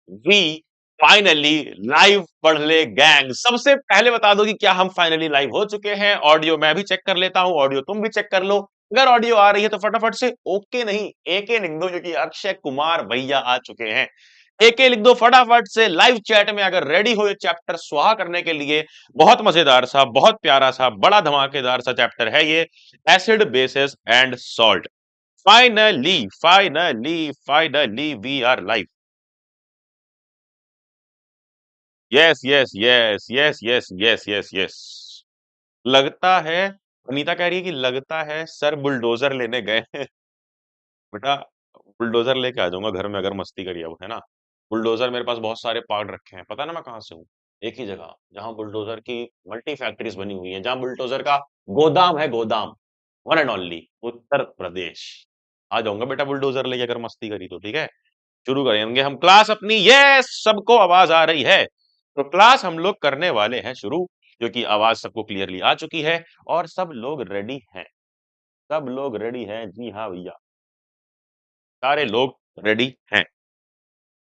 We finally live पढ़ ले gang. सबसे पहले बता दो कि क्या हम फाइनली लाइव हो चुके हैं? ऑडियो मैं भी चेक कर लेता हूं, ऑडियो तुम भी चेक कर लो। अगर ऑडियो आ रही है तो फटाफट से ओके नहीं एके लिख दो, क्योंकि अक्षय कुमार भैया आ चुके हैं। एके लिख दो फटाफट से लाइव चैट में अगर रेडी हो ये चैप्टर स्वाहा करने के लिए। बहुत मजेदार सा, बहुत प्यारा सा, बड़ा धमाकेदार सा चैप्टर है ये, acid bases and salt. Finally finally finally we are live. Yes yes yes yes yes yes yes yes. लगता है, अनीता कह रही है कि लगता है सर बुलडोजर लेने गए हैं। बेटा, बुलडोजर लेके आ जाऊंगा घर में अगर मस्ती करी अब, है ना। बुलडोजर मेरे पास बहुत सारे पार्ट रखे हैं, पता ना मैं कहाँ से हूँ। एक ही जगह जहाँ बुलडोजर की मल्टी फैक्ट्रीज बनी हुई है, जहाँ बुलडोजर का गोदाम है, गोदाम, one and only, Uttar Pradesh. आ जाऊंगा बेटा बुलडोजर लेके अगर मस्ती करी तो, ठीक है। शुरू करेंगे हम क्लास अपनी। ये सबको आवाज आ रही है? तो क्लास हम लोग करने वाले हैं शुरू, जो कि आवाज सबको क्लियरली आ चुकी है और सब लोग रेडी हैं। सब लोग रेडी हैं, जी हाँ भैया, सारे लोग रेडी हैं।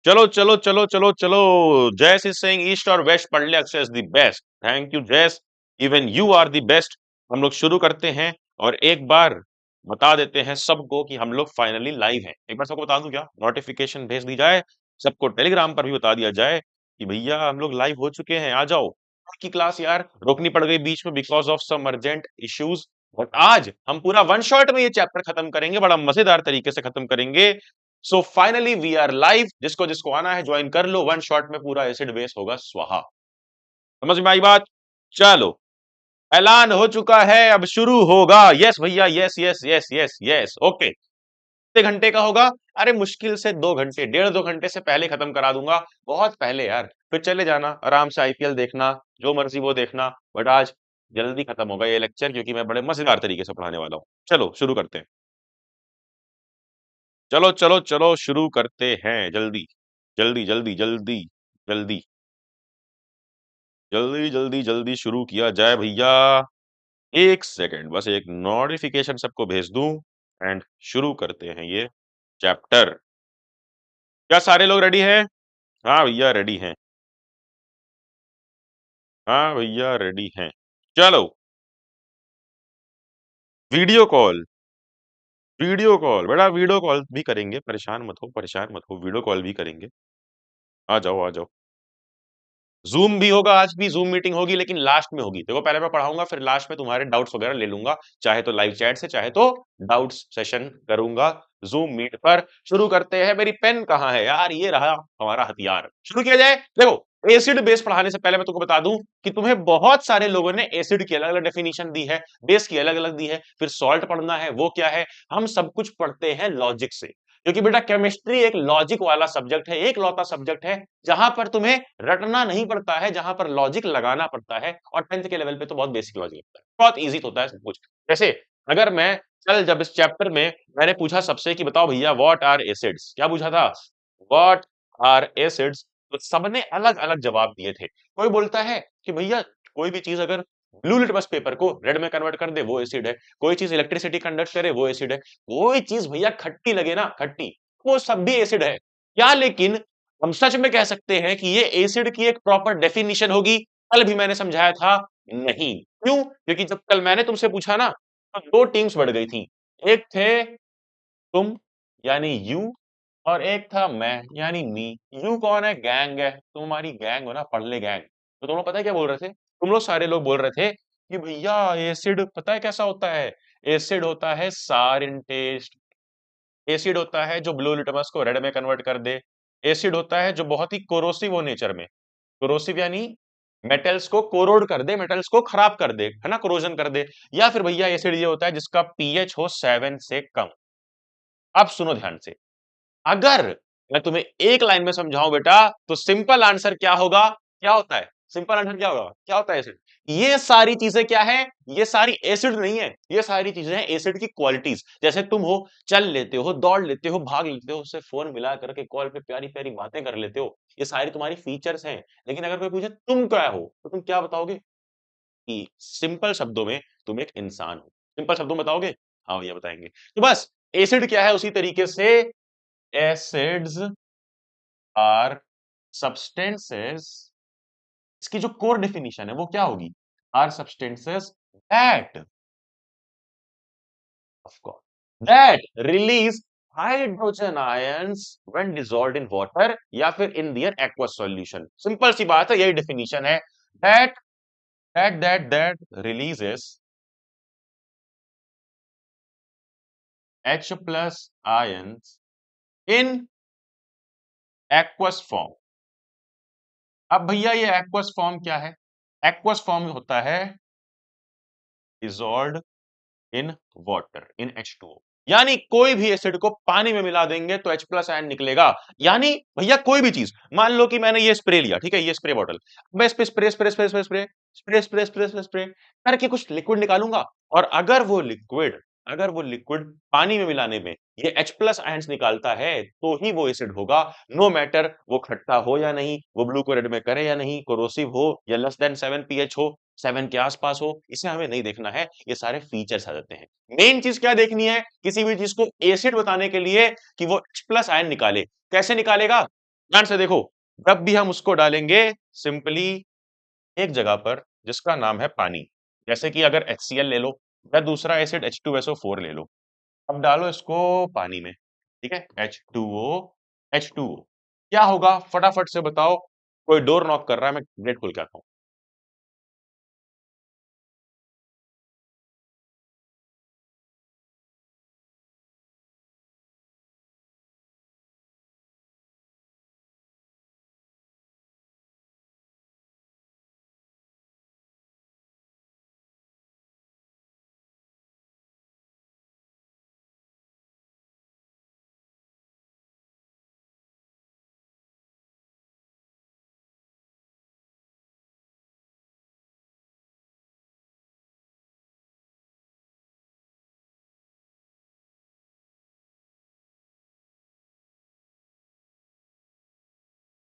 चलो चलो चलो चलो चलो। जैस इज सेइंग ईस्ट और वेस्ट पढ़ ले, Akshay is the best. Thank you Jas, even you are the best. हम लोग शुरू करते हैं और एक बार बता देते हैं सबको कि हम लोग फाइनली लाइव हैं। एक बार सबको बता दूं क्या, नोटिफिकेशन भेज दी जाए, सबको टेलीग्राम पर भी बता दिया जाए कि भैया हम लोग लाइव हो चुके हैं, आ जाओ। की क्लास यार रोकनी पड़ गई बीच में because of some urgent issues, but आज हम पूरा वन शॉट में ये चैप्टर खत्म करेंगे, बड़ा मजेदार तरीके से खत्म करेंगे। So finally we are live. जिसको जिसको आना है ज्वाइन कर लो, वन शॉट में पूरा एसिड बेस होगा स्वाहा। समझ में आई बात? चलो, ऐलान हो चुका है, अब शुरू होगा। यस भैया, yes yes yes yes yes, okay. कितने घंटे का होगा? अरे मुश्किल से 2 घंटे, 1.5 2 घंटे से पहले खत्म करा दूंगा, बहुत पहले यार। फिर चले जाना आराम से आईपीएल देखना, जो मर्जी वो देखना, बट आज जल्दी खत्म होगा ये लेक्चर, क्योंकि मैं बड़े मजेदार तरीके से पढ़ाने वाला हूँ। चलो शुरू करते हैं। चलो चलो चलो शुरू करते हैं, जल्दी जल्दी जल्दी जल्दी जल्दी जल्दी जल्दी जल्दी शुरू किया जाए भैया। एक सेकंड, बस एक नोटिफिकेशन सबको भेज दूं एंड शुरू करते हैं ये चैप्टर। क्या सारे लोग रेडी हैं? हाँ भैया रेडी हैं, हाँ भैया रेडी हैं। चलो, वीडियो कॉल, वीडियो कॉल बेटा, वीडियो कॉल भी करेंगे, परेशान मत हो, परेशान मत हो, वीडियो कॉल भी करेंगे। आ जाओ आ जाओ। जूम भी होगा, आज भी जूम मीटिंग होगी, लेकिन लास्ट में होगी। देखो पहले मैं पढ़ाऊंगा, फिर लास्ट में तुम्हारे डाउट्स वगैरह ले लूंगा, चाहे तो लाइव चैट से, चाहे तो डाउट्स सेशन करूंगा जूम मीट पर। शुरू करते हैं। मेरी पेन कहाँ है यार? ये रहा हमारा हथियार। शुरू किया जाए। देखो, एसिड बेस पढ़ाने से पहले मैं तुमको बता दूं कि तुम्हें बहुत सारे लोगों ने एसिड की अलग अलग डेफिनेशन दी है, बेस की अलग अलग दी है, फिर सॉल्ट पढ़ना है, वो क्या है। हम सब कुछ पढ़ते हैं लॉजिक से, क्योंकि बेटा केमिस्ट्री एक लॉजिक वाला सब्जेक्ट है, एक लौता सब्जेक्ट है जहां पर तुम्हें रटना नहीं पड़ता है, जहां पर लॉजिक लगाना पड़ता है। और 10th के लेवल पे तो बहुत बेसिक लॉजिक लगता है, बहुत इजी होता है सब कुछ। जैसे अगर मैं, कल जब इस चैप्टर में मैंने पूछा सबसे कि बताओ भैया व्हाट आर एसिड्स, क्या पूछा था? व्हाट आर एसिड्स, तो सबने अलग अलग जवाब दिए थे। कोई बोलता है कि भैया कोई भी चीज अगर ब्लू लिटमस पेपर को रेड में कन्वर्ट कर दे वो एसिड है, कोई चीज इलेक्ट्रिसिटी कंडक्ट करे वो एसिड है, कोई चीज भैया खट्टी लगे ना, खट्टी, वो सब भी एसिड है। क्या लेकिन हम सच में कह सकते हैं कि ये एसिड की एक प्रॉपर डेफिनेशन होगी? कल भी मैंने समझाया था, नहीं। क्यों? क्योंकि जब कल मैंने तुमसे पूछा ना, तो दो टीम्स बढ़ गई थी। एक थे तुम यानी यू, और एक था मैं यानी मी। यू कौन है? गैंग है, तुम हमारी गैंग हो ना, पढ़ ले गैंग। तो तुम लोग पता है क्या बोल रहे थे? तुम लोग सारे लोग बोल रहे थे कि भैया एसिड पता है कैसा होता है? एसिड होता है सार इन टेस्ट, एसिड होता है जो ब्लू लिटमस को रेड में कन्वर्ट कर दे, एसिड होता है जो बहुत ही कोरोसिव हो नेचर में। कोरोसिव यानी मेटल्स को कोरोड कर दे, मेटल्स को खराब कर दे, है ना, कोरोजन कर दे। या फिर भैया एसिड ये होता है जिसका पीएच हो 7 से कम। अब सुनो ध्यान से, अगर मैं तुम्हें एक लाइन में समझाऊं बेटा, तो सिंपल आंसर क्या होगा? क्या होता है सिंपल आंसर? क्या होगा? क्या होता है एसिड? ये सारी चीजें क्या है? ये सारी एसिड नहीं है, ये सारी चीजें हैं एसिड की क्वालिटीज। जैसे तुम हो, चल लेते हो, दौड़ लेते हो, भाग लेते हो, उससे फोन मिला करके कॉल पे प्यारी प्यारी बातें कर लेते हो, ये सारी तुम्हारी फीचर्स हैं। लेकिन अगर कोई पूछे तुम क्या हो, तो तुम क्या बताओगे? कि सिंपल शब्दों में तुम एक इंसान हो। सिंपल शब्दों में बताओगे? हाँ भैया बताएंगे। तो बस एसिड क्या है, उसी तरीके से एसिड्स आर सब्सटेंसेस, इसकी जो कोर डेफिनेशन है वो क्या होगी? Are substances that, of course, that release hydrogen ions when dissolved in water या फिर in their aqueous solution. Simple सी बात है, यही डेफिनेशन है। That that releases H plus ions in aqueous form. अब भैया ये एक्वस फॉर्म क्या है? एक्वस फॉर्म होता है dissolved in water in H2O। यानी कोई भी एसिड को पानी में मिला देंगे तो H प्लस आयन निकलेगा। यानी भैया कोई भी चीज, मान लो कि मैंने ये स्प्रे लिया, ठीक है, ये स्प्रे बॉटल, मैं इस पे spray spray spray spray spray spray spray spray spray spray करके कुछ लिक्विड निकालूंगा, और अगर वो लिक्विड पानी में मिलाने में ये H प्लस आयंस निकालता है तो ही वो एसिड होगा। नो मैटर वो खट्टा हो या नहीं, वो ब्लू को रेड में करे या नहीं, कोरोसिव हो या लेस देन 7 pH हो, 7 के आसपास हो, इसे हमें नहीं देखना है। ये सारे फीचर्स आ जाते हैं। मेन चीज क्या देखनी है किसी भी चीज को एसिड बताने के लिए? कि वो H प्लस आयन निकाले। कैसे निकालेगा? ध्यान से देखो, जब भी हम उसको डालेंगे सिंपली एक जगह पर जिसका नाम है पानी, जैसे कि अगर HCl ले लो या दूसरा एसिड H2SO4 ले लो, अब डालो इसको पानी में, ठीक है, H2O क्या होगा फटाफट से बताओ। कोई डोर नॉक कर रहा है, मैं गेट खोल के आता हूँ।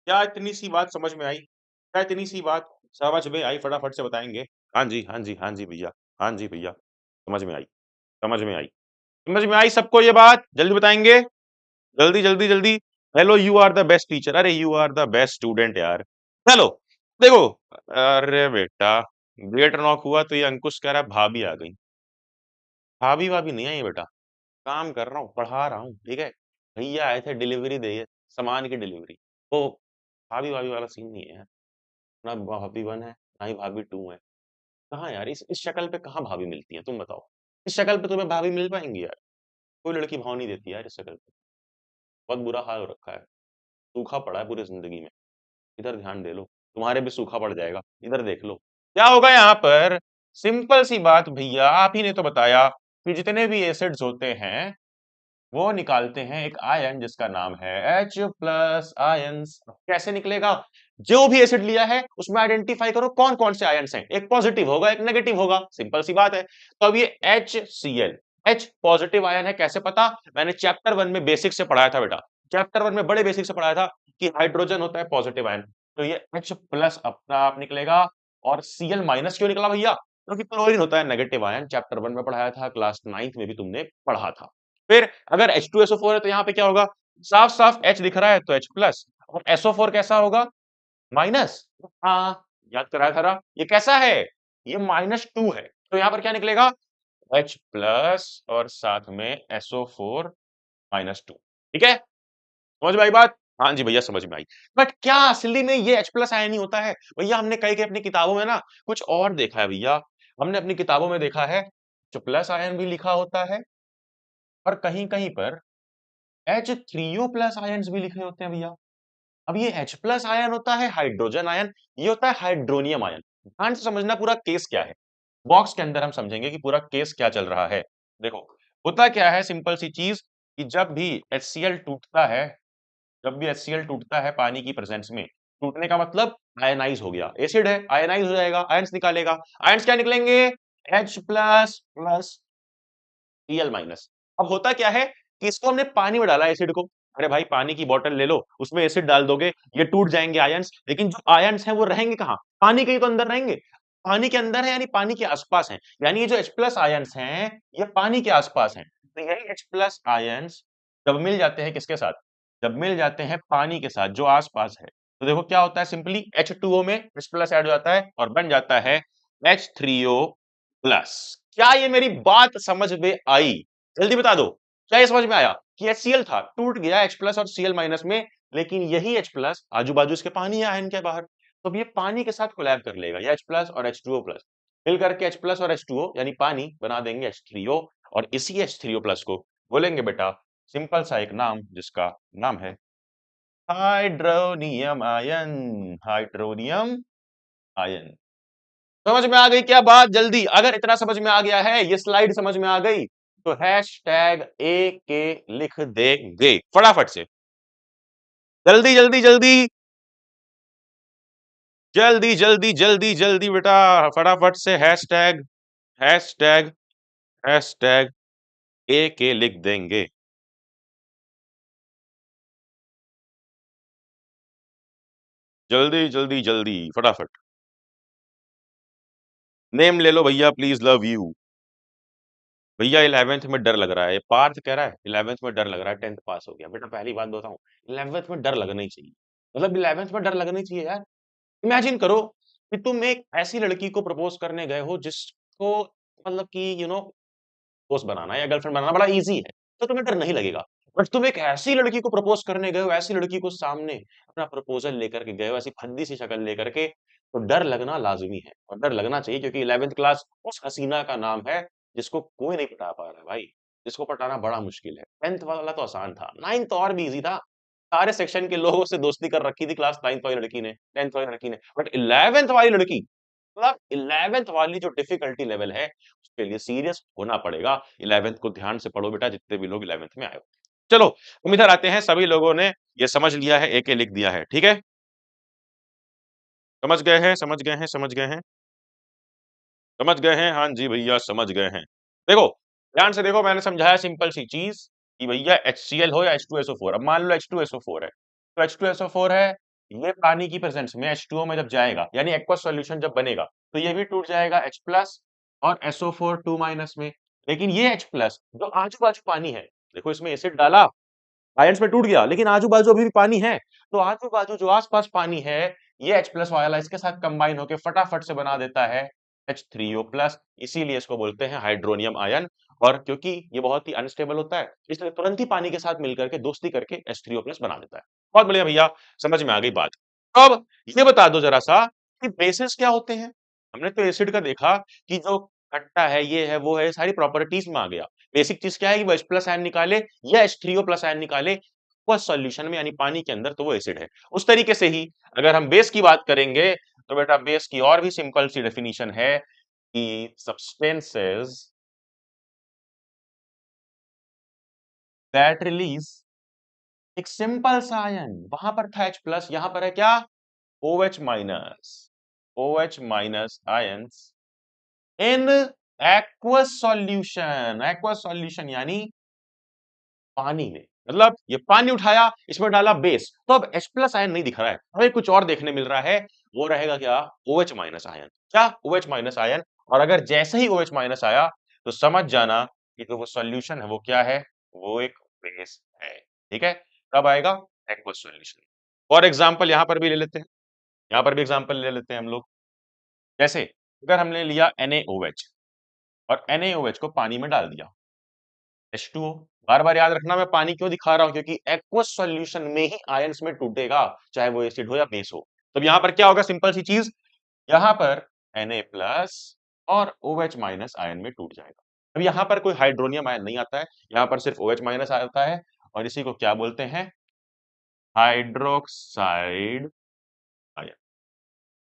क्या इतनी सी बात समझ में आई? क्या इतनी सी बात समझ में आई? फटाफट से बताएंगे। हाँ जी, हाँ जी, हाँ जी भैया, हाँ जी भैया, समझ में आई, समझ में आई, समझ में आई सबको ये बात? जल्दी बताएंगे, जल्दी जल्दी जल्दी। Hello, you are the best teacher, अरे you are the best student यार। चलो देखो, अरे बेटा, गेट नॉक हुआ तो ये अंकुश कह रहा है भाभी आ गई। भाभी भाभी नहीं आई बेटा, काम कर रहा हूँ, पढ़ा रहा हूँ, ठीक है। भैया आए थे डिलीवरी दे, सामान की डिलीवरी। तो भाभी भाभी वाला सीन नहीं है यार, ना भाभी वन है ना ही भाभी टू है। कहाँ यार, इस शक्ल पे कहाँ भाभी मिलती है, तुम बताओ। इस शक्ल पे तुम्हें भाभी मिल पाएंगी यार? कोई लड़की भाव नहीं देती यार इस शक्ल पे। बहुत बुरा हाल हो रखा है, सूखा पड़ा है पूरी जिंदगी में। इधर ध्यान दे लो, तुम्हारे भी सूखा पड़ जाएगा, इधर देख लो। क्या होगा यहाँ पर? सिंपल सी बात भैया, आप ही ने तो बताया कि जितने भी एसिड्स होते हैं वो निकालते हैं एक आयन जिसका नाम है H प्लस आयंस। कैसे निकलेगा? जो भी एसिड लिया है उसमें आइडेंटिफाई करो कौन कौन से आयंस हैं, एक पॉजिटिव होगा एक नेगेटिव होगा, सिंपल सी बात है। तो अब ये HCl, H पॉजिटिव आयन है, कैसे पता? मैंने चैप्टर 1 में बेसिक से पढ़ाया था बेटा, चैप्टर 1 में बड़े बेसिक से पढ़ाया था कि हाइड्रोजन होता है पॉजिटिव आयन। तो ये H प्लस अपना आप निकलेगा। और Cl माइनस क्यों निकला भैया? क्योंकि क्लोरीन होता है नेगेटिव आयन, चैप्टर 1 में पढ़ाया था, क्लास 9th में भी तुमने पढ़ा था। फिर अगर H2SO4 है तो यहाँ पे क्या होगा? साफ साफ H दिख रहा है तो H प्लस, और SO4 कैसा होगा? माइनस। हाँ, याद कराया था ना, ये कैसा है? ये -2 है, तो यहाँ पर क्या निकलेगा? H प्लस और साथ में SO4 -2। ठीक है, समझ में आई बात? हाँ जी भैया, समझ में आई। बट क्या असली में ये H प्लस आयन ही होता है? भैया हमने कई कई अपनी किताबों में ना कुछ और देखा है भैया। हमने अपनी किताबों में देखा है H प्लस आयन भी लिखा होता है, और कहीं कहीं पर H3O प्लस आयन्स भी लिखे होते हैं भैया। अब ये H प्लस आयन होता है हाइड्रोजन आयन, ये होता है हाइड्रोनियम आयन। ध्यान से समझना पूरा केस क्या है। बॉक्स के अंदर हम समझेंगे कि पूरा केस क्या चल रहा है। देखो, होता क्या है, सिंपल सी चीज, कि जब भी HCl टूटता है, जब भी HCl टूटता है पानी की प्रेजेंस में, टूटने का मतलब आयनाइज हो गया, एसिड है आयनाइज हो जाएगा, आयंस निकालेगा। आयंस क्या निकलेंगे? H plus plus Cl minus. अब होता क्या है कि इसको हमने पानी में डाला एसिड को। अरे भाई, पानी की बोतल ले लो, उसमें एसिड डाल दोगे, ये टूट जाएंगे आयंस, लेकिन जो आयंस हैं वो रहेंगे कहाँ? पानी के ही तो अंदर रहेंगे। पानी के अंदर है यानी पानी के आसपास है, यानी ये जो H प्लस आयंस हैं ये पानी के आसपास हैं। तो यही H प्लस आयंस जब मिल जाते हैं किसके साथ? जब मिल जाते हैं पानी के साथ जो आसपास है, तो देखो क्या होता है, सिंपली H2O में H प्लस ऐड हो जाता है और बन जाता है H3O प्लस। क्या ये मेरी बात समझ में आई? जल्दी बता दो, क्या ये समझ में आया कि HCl था, टूट गया H प्लस और Cl माइनस में, लेकिन यही H प्लस आजू बाजू इसके पानी है आयन के बाहर, तो अब ये पानी के साथ कोलैब कर लेगा, ये H प्लस और H2O प्लस मिल करके H प्लस और H2O यानी पानी बना देंगे H3O, और इसी H3O प्लस को बोलेंगे बेटा सिंपल सा एक नाम, जिसका नाम है हाइड्रोनियम आयन। Hydronium ion. समझ में आ गई क्या बात? जल्दी, अगर इतना समझ में आ गया है, ये स्लाइड समझ में आ गई, तो हैशटैग ए के लिख देंगे फटाफट से। जल्दी जल्दी जल्दी जल्दी जल्दी जल्दी जल्दी बेटा, फटाफट से हैशटैग हैशटैग हैशटैग ए के लिख देंगे। जल्दी जल्दी जल्दी फटाफट। नेम ले लो भैया, प्लीज लव यू। भैया 11th में डर लग रहा है, ये पार्थ कह रहा है 11th में डर लग रहा है, 10th पास हो गया। बेटा पहली बात बताऊं, 11th में डर लगना ही चाहिए, मतलब 11th में डर लगना ही चाहिए यार। इमेजिन करो कि तुम एक ऐसी लड़की को प्रपोज करने गए हो जिसको, मतलब कि दोस्त बनाना या गर्लफ्रेंड बनाना बड़ा इजी है, तो तुम्हें डर नहीं लगेगा। बट तुम एक ऐसी लड़की को प्रपोज करने गए हो, ऐसी लड़की को सामने अपना प्रपोजल लेकर के गए हो, ऐसी फद्दी सी शक्ल लेकर के, तो डर लगना लाजमी है और डर लगना चाहिए, क्योंकि 11th क्लास उस हसीना का नाम है जिसको कोई नहीं पटा पा रहा है भाई, जिसको पटाना बड़ा मुश्किल है। 10th वाला तो आसान था, 9th और भी इजी था, सारे सेक्शन के लोगों से दोस्ती कर रखी थी क्लास 9th वाली लड़की ने, 10th वाली लड़की ने, बट 11th वाली लड़की, मतलब 11th वाली जो डिफिकल्टी लेवल है, उसके लिए सीरियस होना पड़ेगा। 11th को ध्यान से पढ़ो बेटा, जितने भी लोग 11th में आए हो। चलो हम इधर आते हैं, सभी लोगों ने ये समझ लिया है, एक लिख दिया है, ठीक है? समझ गए हैं, समझ गए हैं, समझ गए हैं, समझ गए हैं, हाँ जी भैया समझ गए हैं। देखो ध्यान से देखो, मैंने समझाया सिंपल सी चीज कि भैया HCl हो या H2SO4, अब मान लो H2SO4 है, तो H2SO4 है, ये पानी की प्रेजेंस में H2O में जब जाएगा, यानी एक्वस सॉल्यूशन जब बनेगा, तो ये भी टूट जाएगा H प्लस और SO4 2 माइनस में। लेकिन ये H प्लस जो आजू बाजू पानी है, देखो इसमें एसिड डाला, आयंस में टूट गया, लेकिन आजू बाजू अभी भी पानी है, तो आजू बाजू जो आसपास पानी है, ये H प्लस वाला इसके साथ कंबाइन होकर फटाफट से बना देता है H3O प्लस, इसीलिए इसको बोलते हैं हाइड्रोनियम आयन। और क्योंकि ये बहुत ही अनस्टेबल होता है, इसलिए तुरंत ही पानी के साथ मिलकर के दोस्ती करके H3O प्लस बना देता है। बहुत बढ़िया भैया, समझ में आ गई बात। अब ये बता दो जरा सा कि बेसिस क्या होते हैं? हमने तो एसिड का देखा कि जो खट्टा है, ये है, वो है, सारी प्रॉपर्टीज में आ गया। बेसिक चीज क्या है कि वो H प्लस आयन निकाले या H3O प्लस आयन निकाले, वो सॉल्यूशन में यानी पानी के अंदर, तो वो एसिड है। उस तरीके से ही अगर हम बेस की बात करेंगे, तो बेटा बेस की और भी सिंपल सी डेफिनेशन है कि सब्सटेंसेस दैट रिलीज एक सिंपल सा आयन, वहां पर था H प्लस, यहां पर है क्या? OH minus, OH minus ions in aqueous solution यानी पानी में, मतलब ये पानी उठाया, इसमें डाला बेस, तो अब H प्लस आयन नहीं दिख रहा है, हमें कुछ और देखने मिल रहा है, वो रहेगा क्या? OH minus ion. क्या? OH minus ion. और अगर जैसे ही OH माइनस आया, तो समझ जाना कि जो वो सॉल्यूशन है वो क्या है? वो एक बेस है। ठीक है? कब आएगा? Aqueous solution. फॉर एग्जाम्पल यहां पर भी ले लेते हैं, यहां पर भी एग्जाम्पल ले लेते हैं हम लोग। जैसे अगर हमने लिया NaOH और NaOH को पानी में डाल दिया, H2O। बार बार याद रखना, मैं पानी क्यों दिखा रहा हूं, क्योंकि एक्वस सॉल्यूशन में ही आयंस में टूटेगा, चाहे वो एसिड हो या बेस हो। तो यहां पर क्या होगा? सिंपल सी चीज, यहां पर Na प्लस और OH माइनस आयन में टूट जाएगा। अब यहां पर कोई हाइड्रोनियम आयन नहीं आता है, यहां पर सिर्फ OH माइनस आता है, और इसी को क्या बोलते हैं? Hydroxide ion.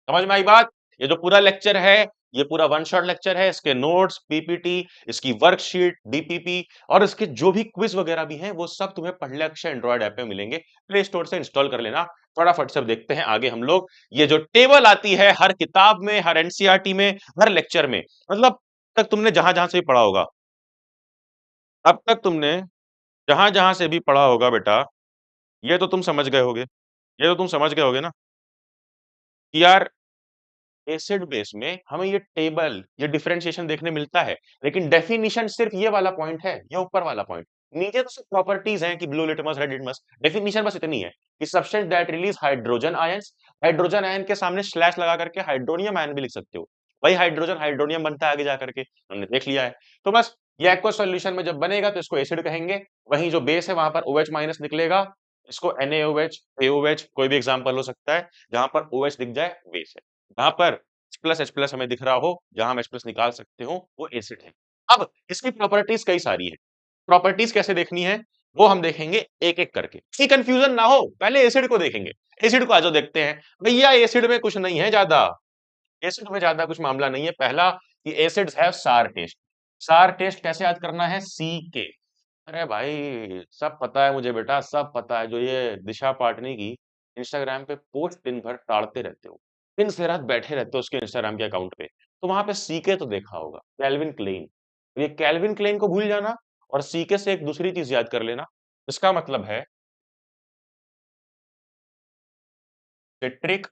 समझ में आई बात? ये जो पूरा लेक्चर है, ये पूरा वन शॉट लेक्चर है, इसके नोट्स, पीपीटी, इसकी वर्कशीट, डीपीपी और इसके जो भी क्विज वगैरह भी हैं, वो सब तुम्हें पढ़ले अक्षर एंड्रॉइड ऐप में मिलेंगे, प्ले स्टोर से इंस्टॉल कर लेना। फटाफट से अब देखते हैं आगे हम लोग, ये जो टेबल आती है हर किताब में, हर एनसीईआरटी में, हर लेक्चर में, मतलब तक तुमने जहां जहां से भी पढ़ा होगा, अब तक तुमने जहां जहां से भी पढ़ा होगा बेटा, ये तो तुम समझ गए होगे, ये तो तुम समझ गए होगे ना कि यार एसिड बेस में हमें ये टेबल, ये डिफरेंशिएशन देखने मिलता है, लेकिन डेफिनिशन सिर्फ ये वाला पॉइंट है, ये ऊपर वाला पॉइंट, नीचे तो सिर्फ प्रॉपर्टीज हैं कि blue litmus red litmus, definition बस इतनी है कि substance that release hydrogen ions, hydrogen ion के सामने स्लैश लगा करके हाइड्रोनियम आयन भी लिख सकते हो, भाई हाइड्रोजन हाइड्रोनियम बनता है आगे जा करके, हमने देख लिया है। तो बस ये एक्वा सॉल्यूशन में जब बनेगा तो इसको एसिड कहेंगे, वहीं जो बेस है वहां पर OH माइनस निकलेगा, इसको NaOH AOH कोई भी एग्जांपल हो सकता है, जहां पर OH दिख जाए बेस है, जहां पर H प्लस हमें दिख रहा हो, जहां हम H प्लस निकाल सकते हो वो एसिड है। अब इसकी प्रॉपर्टीज कई सारी है, प्रॉपर्टीज कैसे देखनी है वो हम देखेंगे एक एक करके, कोई कंफ्यूजन ना हो, पहले एसिड को देखेंगे। एसिड को आज देखते हैं भैया, एसिड में कुछ नहीं है ज्यादा, एसिड में ज्यादा कुछ मामला नहीं है। पहला कि एसिड्स हैव सार टेस्ट, सार टेस्ट कैसे याद करना है, CK। अरे भाई सब पता है मुझे बेटा, सब पता है, जो ये दिशा पाटनी की इंस्टाग्राम पे पोस्ट दिन भर टाड़ते रहते हो, दिन से रात बैठे रहते हो उसके इंस्टाग्राम के अकाउंट पे, तो वहां पे CK तो देखा होगा, कैल्विन क्लेन। ये कैल्विन क्लेन को भूल जाना और CK से एक दूसरी चीज याद कर लेना, इसका मतलब है सिट्रिक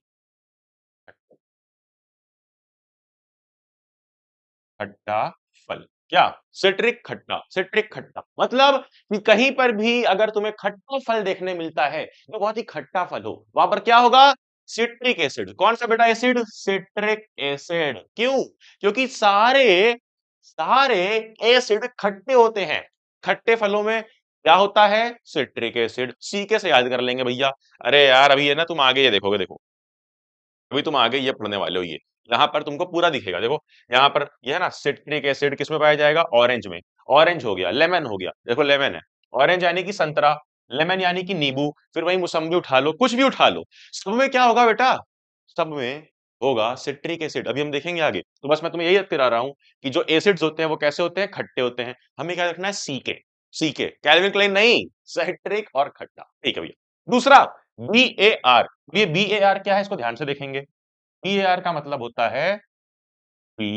खट्टा फल। क्या? सिट्रिक खट्टा, सिट्रिक खट्टा मतलब कि कहीं पर भी अगर तुम्हें खट्टा फल देखने मिलता है तो बहुत ही खट्टा फल हो, वहां पर क्या होगा, सिट्रिक एसिड। कौन सा बेटा एसिड, सिट्रिक एसिड। क्यों? क्योंकि सारे सारे एसिड खट्टे होते हैं, खट्टे फलों में क्या होता है, सिट्रिक एसिड। सीके से याद कर लेंगे भैया। अरे यार अभी है ना, तुम आगे ये देखोगे, देखो अभी तुम आगे ये पढ़ने वाले हो, ये यहाँ पर तुमको पूरा दिखेगा, देखो यहाँ पर ये है ना, सिट्रिक एसिड किस में पाया जाएगा, ऑरेंज में। ऑरेंज हो गया, लेमन हो गया, देखो लेमन है, ऑरेंज यानी कि संतरा, लेमन यानी कि नींबू, फिर वही मौसम्बी उठा लो, कुछ भी उठा लो, सब में क्या होगा बेटा, सब में होगा सिट्रिक एसिड। अभी हम देखेंगे आगे, तो बस मैं तुम्हें यही करा रहा हूँ कि जो एसिड्स होते हैं वो कैसे होते हैं, खट्टे होते हैं। हमें क्या रखना है, सीके, सीके, कैल्विन क्लेन नहीं, सिट्रिक और खट्टा। ठीक है भैया। दूसरा BAR, ये BAR क्या है इसको ध्यान से देखेंगे। BAR का मतलब होता है B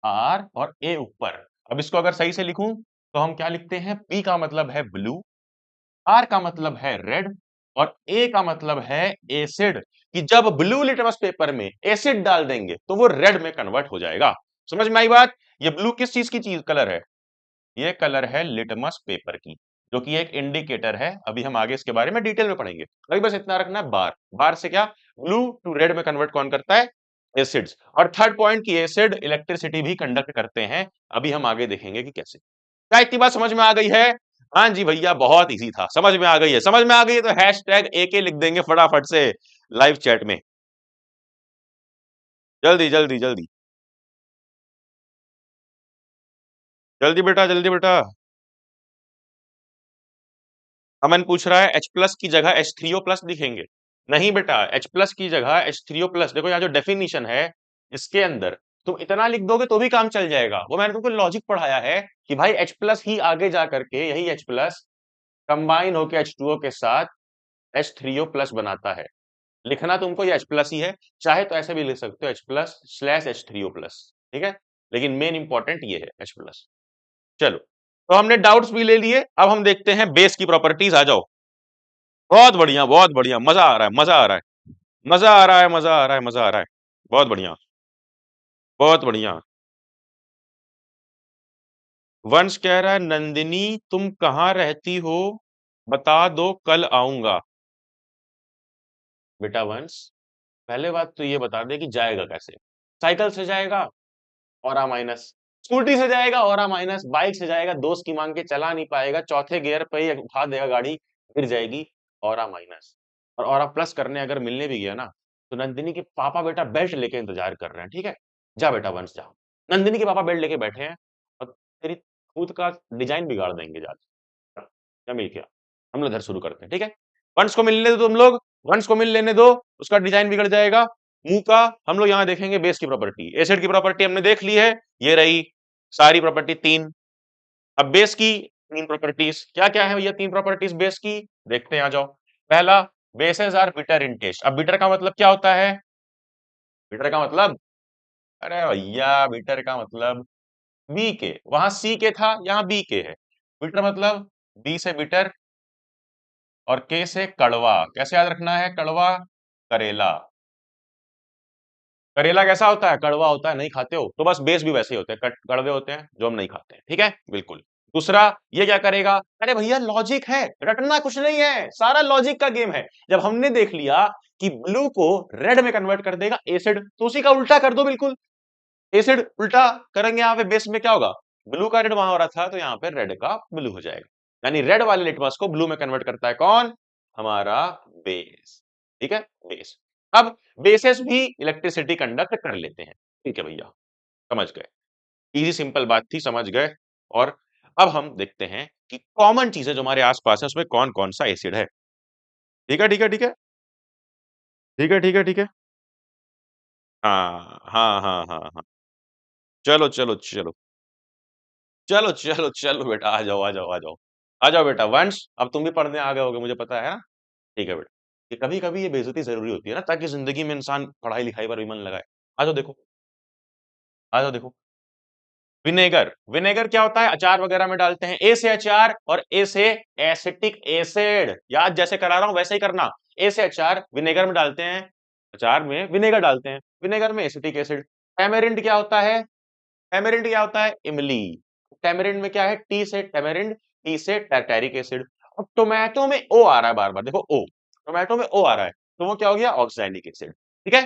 R और A ऊपर। अब इसको अगर सही से लिखूं तो हम क्या लिखते हैं, P का मतलब है ब्लू, R का मतलब है रेड और A का मतलब है एसिड, कि जब ब्लू लिटमस पेपर में एसिड डाल देंगे तो वो रेड में कन्वर्ट हो जाएगा। समझ में आई बात? ये ब्लू किस चीज की चीज कलर है, ये कलर है लिटमस पेपर की, जो कि एक इंडिकेटर है। अभी हम आगे इसके बारे में डिटेल में पढ़ेंगे, अभी बस इतना रखना है, बार बार से क्या, ब्लू टू रेड में कन्वर्ट कौन करता है, एसिड्स। और थर्ड पॉइंट की एसिड इलेक्ट्रिसिटी भी कंडक्ट करते हैं, अभी हम आगे देखेंगे कि कैसे। क्या इतनी बात समझ में आ गई है? हाँ जी भैया, बहुत इजी था, समझ में आ गई है, समझ में आ गई है तो हैशटैग AK लिख देंगे फटाफट से लाइव चैट में, जल्दी जल्दी जल्दी, जल्दी बेटा, जल्दी बेटा। अमन पूछ रहा है H प्लस की जगह H3O प्लस लिखेंगे। नहीं बेटा, H प्लस की जगह H3O प्लस, देखो यहाँ जो डेफिनेशन है इसके अंदर तुम इतना लिख दोगे तो भी काम चल जाएगा, वो मैंने तुमको लॉजिक पढ़ाया है कि भाई H प्लस ही आगे जा करके यही H प्लस कंबाइन होकर H2O के साथ H3O प्लस बनाता है। लिखना तुमको ये H प्लस ही है, चाहे तो ऐसे भी लिख सकते हो H plus slash H3O plus, ठीक है, लेकिन मेन इंपॉर्टेंट ये है H प्लस। चलो, तो हमने डाउट्स भी ले लिए, अब हम देखते हैं बेस की प्रॉपर्टीज, आ जाओ। बहुत बढ़िया, बहुत बढ़िया, मजा आ रहा है, मजा आ रहा है, मजा आ रहा है, मजा आ रहा है, मजा आ रहा है, बहुत बढ़िया, बहुत बढ़िया। वंश कह रहा है, नंदिनी तुम कहाँ रहती हो, बता दो कल आऊंगा। बेटा वंश, पहले बात तो ये बता दे कि जाएगा कैसे, साइकिल से जाएगा, औरा माइनस, स्कूटी से जाएगा, औरा माइनस, बाइक से जाएगा, दोस्त की मांग के चला नहीं पाएगा, चौथे गियर पे ही उठा देगा गाड़ी, गिर जाएगी, औरा माइनस। और औरा प्लस करने अगर मिलने भी गया ना, तो नंदिनी के पापा बेटा बेल्ट लेके इंतजार कर रहे हैं, ठीक है, जा बेटा वंश जा। नंदिनी के पापा बेल्ट लेके बैठे हैं और तेरी खुद का डिजाइन बिगाड़ देंगे, जा क्या मिल गया, हम लोग इधर शुरू करते हैं, ठीक है। वंश को मिलने दो तुम लोग, वंश को मिल लेने दो, उसका डिजाइन बिगड़ जाएगा। मुंह का हम लोग यहाँ देखेंगे बेस की प्रॉपर्टी, एसिड की प्रॉपर्टी हमने देख ली है, ये रही सारी प्रॉपर्टी तीन। अब बेस की तीन प्रॉपर्टीज क्या क्या है भैया, तीन प्रॉपर्टीज बेस की, देखते हैं, आ जाओ। पहला, bases are bitter in taste. अब बिटर का मतलब क्या होता है, बिटर का मतलब, अरे भैया बिटर का मतलब बी के, वहां सी के था, यहाँ बी के है, बिटर मतलब बी से बिटर और के से कड़वा। कैसे याद रखना है, कड़वा, करेला। करेला कैसा होता है, कड़वा होता है, नहीं खाते हो, तो बस बेस भी वैसे ही होते हैं, कड़वे होते हैं जो हम नहीं खाते हैं, ठीक है, बिल्कुल। दूसरा ये क्या करेगा, अरे भैया लॉजिक है, रटना कुछ नहीं है, सारा लॉजिक का गेम है। जब हमने देख लिया कि ब्लू को रेड में कन्वर्ट कर देगा एसिड, तो उसी का उल्टा कर दो बिल्कुल। एसिड उल्टा करेंगे, यहाँ पे बेस में क्या होगा, ब्लू का रेड वहां हो रहा था तो यहाँ पे रेड का ब्लू हो जाएगा। यानी रेड वाले लिटमस को ब्लू में कन्वर्ट करता है कौन, हमारा बेस। ठीक है, बेस। अब बेसेस भी इलेक्ट्रिसिटी कंडक्ट कर लेते हैं। ठीक है भैया, समझ गए, इजी सिंपल बात थी, समझ गए। और अब हम देखते हैं कि कॉमन चीजें जो हमारे आसपास है उसमें कौन कौन सा एसिड है। ठीक है, ठीक है, ठीक है, ठीक है, ठीक है, ठीक है। हाँ हाँ हाँ हाँ हाँ। चलो चलो चलो चलो चलो चलो बेटा, आ जाओ आ जाओ आ जाओ। आ जाओ बेटा वंश, अब तुम भी पढ़ने आ गए होगे मुझे पता है ना। ठीक है बेटा, कि कभी कभी ये बेइज्जती जरूरी होती है ना, ताकि जिंदगी में इंसान पढ़ाई लिखाई पर भी मन लगाए। आ जाओ देखो, आ जाओ देखो। विनेगर, विनेगर क्या होता है, अचार वगैरह में डालते हैं। ए से अचार और ए से एसिटिक एसिड, याद जैसे करा रहा हूं वैसे ही करना। ए से अचार विनेगर में डालते हैं, अचार में विनेगर डालते हैं, विनेगर में एसिटिक एसिड। टैमेरिंड क्या होता है, टैमेरिंड क्या होता है, इमली। टैमेरिंड में क्या है, टी से टैमेरिंड, टी से टैर्टेरिक एसिड। अब टोमेटो में ओ आ रहा है बार बार, देखो ओ, टोमेटो में ओ आ रहा है, तो वो क्या हो गया, ऑक्सैलिक एसिड। ठीक है,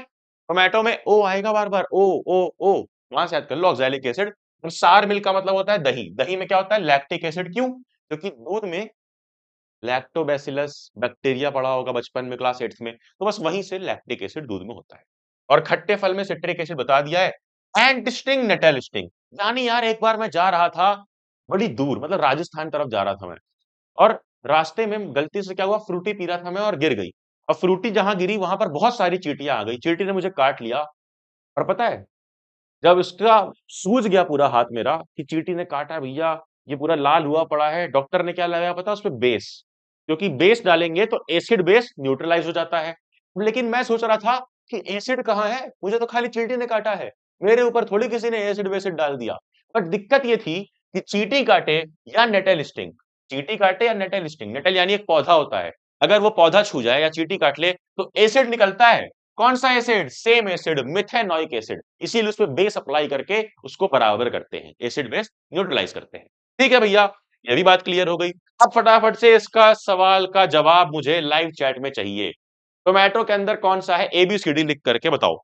टोमेटो में ओ आएगा बार बार, ओ ओ ओ, वहां से याद कर लो ऑक्सैलिक एसिड। और सार मिल्क का मतलब होता है दही, दही में क्या होता है, लैक्टिक एसिड। क्यों, क्योंकि दूध में लैक्टोबैसिलस बैक्टीरिया पढ़ा होगा बचपन में क्लास 8th में, तो बस वहीं से लैक्टिक एसिड दूध में होता है। और खट्टे फल में सिट्रिक एसिड बता दिया है। एंड स्टिंग नेटल स्टिंग, यानी यार एक बार मैं जा रहा था बड़ी दूर, मतलब राजस्थान तरफ जा रहा था मैं, और रास्ते में गलती से क्या हुआ, फ्रूटी पी रहा था मैं और गिर गई। अब फ्रूटी जहां गिरी वहां पर बहुत सारी चींटियां आ गई, चींटी ने मुझे काट लिया। और पता है, जब इसका सूज गया पूरा हाथ मेरा कि चींटी ने काटा है भैया, ये पूरा लाल हुआ पड़ा है, डॉक्टर ने क्या लगाया पता, उस पे बेस, क्योंकि बेस डालेंगे तो एसिड बेस न्यूट्रलाइज हो जाता है। लेकिन मैं सोच रहा था कि एसिड कहाँ है, मुझे तो खाली चींटी ने काटा है, मेरे ऊपर थोड़ी किसी ने एसिड वेसिड डाल दिया। बट दिक्कत ये थी कि चींटी काटे या नेटल स्टिंग, चींटी काटे या नेटल स्टिंग, नेटल यानी एक पौधा होता है, अगर वो पौधा छू जाए या चींटी काट ले तो एसिड निकलता है। कौन सा एसिड, सेम एसिड, मिथेनॉइक एसिड। इसीलिए उसपे बेस अप्लाई करके उसको बराबर करते हैं, एसिड बेस न्यूट्रलाइज करते हैं। ठीक है भैया, ये भी बात क्लियर हो गई। अब फटाफट से इसका सवाल का जवाब मुझे लाइव चैट में चाहिए। टोमेटो के अंदर कौन सा है, एबीसीडी लिख करके बताओ,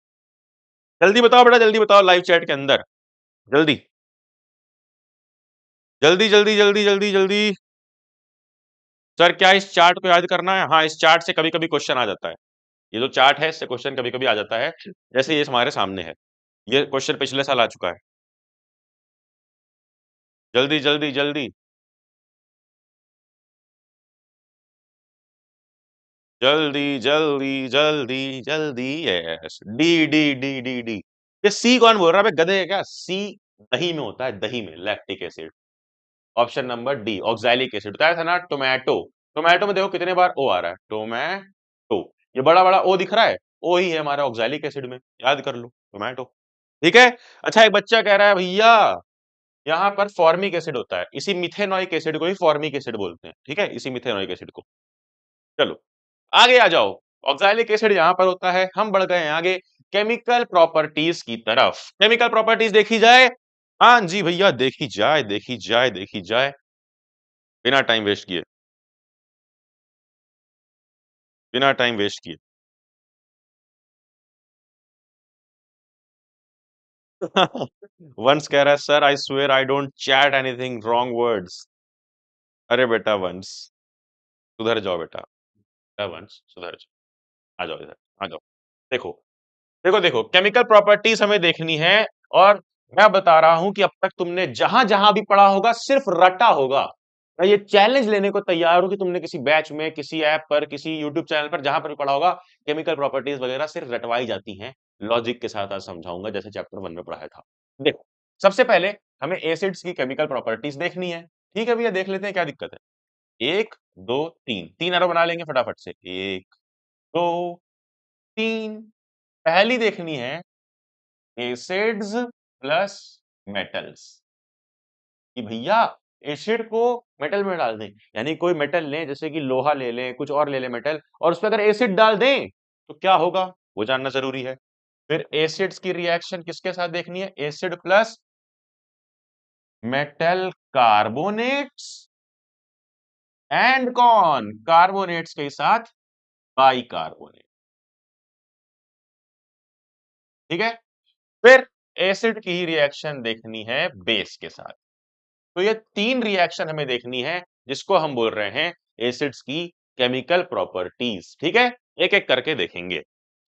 जल्दी बताओ बेटा, जल्दी बताओ लाइव चैट के अंदर, जल्दी जल्दी जल्दी जल्दी जल्दी जल्दी। सर क्या इस चार्ट को याद करना है, हाँ इस चार्ट से कभी कभी क्वेश्चन आ जाता है, ये जो चार्ट है इससे क्वेश्चन कभी कभी आ जाता है, जैसे ये हमारे सामने है, ये क्वेश्चन पिछले साल आ चुका है। जल्दी जल्दी जल्दी जल्दी जल्दी जल्दी जल्दी, yes, D D D D D. ये सी कौन बोल रहा है बे, गधे है क्या, सी दही में होता है, दही में lactic acid. Option number D oxalic acid, बताया था ना। टोमेटो, टोमेटो में देखो कितने बार ओ आ रहा है, टोमेटो, ये बड़ा बड़ा ओ दिख रहा है, ओ ही है हमारा ऑक्सैलिक एसिड में, याद कर लो टोमेटो। ठीक है। अच्छा एक बच्चा कह रहा है भैया यहाँ पर फॉर्मिक एसिड होता है, इसी मिथेनॉइक एसिड को ही फॉर्मिक एसिड बोलते हैं, ठीक है, इसी मिथेनॉइक एसिड को। चलो आगे आ जाओ, ऑक्सैलिक एसिड यहां पर होता है, हम बढ़ गए हैं आगे केमिकल प्रॉपर्टीज की तरफ। केमिकल प्रॉपर्टीज देखी जाए, हाँ जी भैया देखी जाए देखी जाए देखी जाए, बिना टाइम वेस्ट किए, बिना टाइम वेस्ट किए। वंश कह रहा है sir I swear I don't chat anything wrong words. अरे बेटा वंश, सुधर जाओ बेटा, बेटा वंश सुधर जाओ, आ जाओ इधर, आ जाओ। देखो देखो देखो, केमिकल प्रॉपर्टीज हमें देखनी है, और मैं बता रहा हूं कि अब तक तुमने जहां जहां भी पढ़ा होगा सिर्फ रटा होगा। मैं ये चैलेंज लेने को तैयार हूं कि तुमने किसी बैच में, किसी ऐप पर, किसी यूट्यूब चैनल पर, जहां पर भी पढ़ा होगा, केमिकल प्रॉपर्टीज वगैरह सिर्फ रटवाई जाती हैं। लॉजिक के साथ आज समझाऊंगा जैसे चैप्टर 1 में पढ़ाया था। देखो, सबसे पहले हमें एसिड्स की केमिकल प्रॉपर्टीज देखनी है। ठीक है भैया, देख लेते हैं क्या दिक्कत है। एक, दो, तीन, तीन अरब बना लेंगे फटाफट से। एक, दो, तीन। पहली देखनी है एसिड्स प्लस मेटल्स, कि भैया एसिड को मेटल में डाल दें, यानी कोई मेटल लें जैसे कि लोहा ले लें, कुछ और ले लें मेटल, और उस पर अगर एसिड डाल दें तो क्या होगा, वो जानना जरूरी है। फिर एसिड्स की रिएक्शन किसके साथ देखनी है, acid plus metal carbonates and कौन कार्बोनेट्स के साथ बाइकार्बोनेट। ठीक है, फिर एसिड की ही रिएक्शन देखनी है बेस के साथ। तो ये तीन रिएक्शन हमें देखनी है जिसको हम बोल रहे हैं एसिड्स की केमिकल प्रॉपर्टीज। ठीक है, एक एक करके देखेंगे।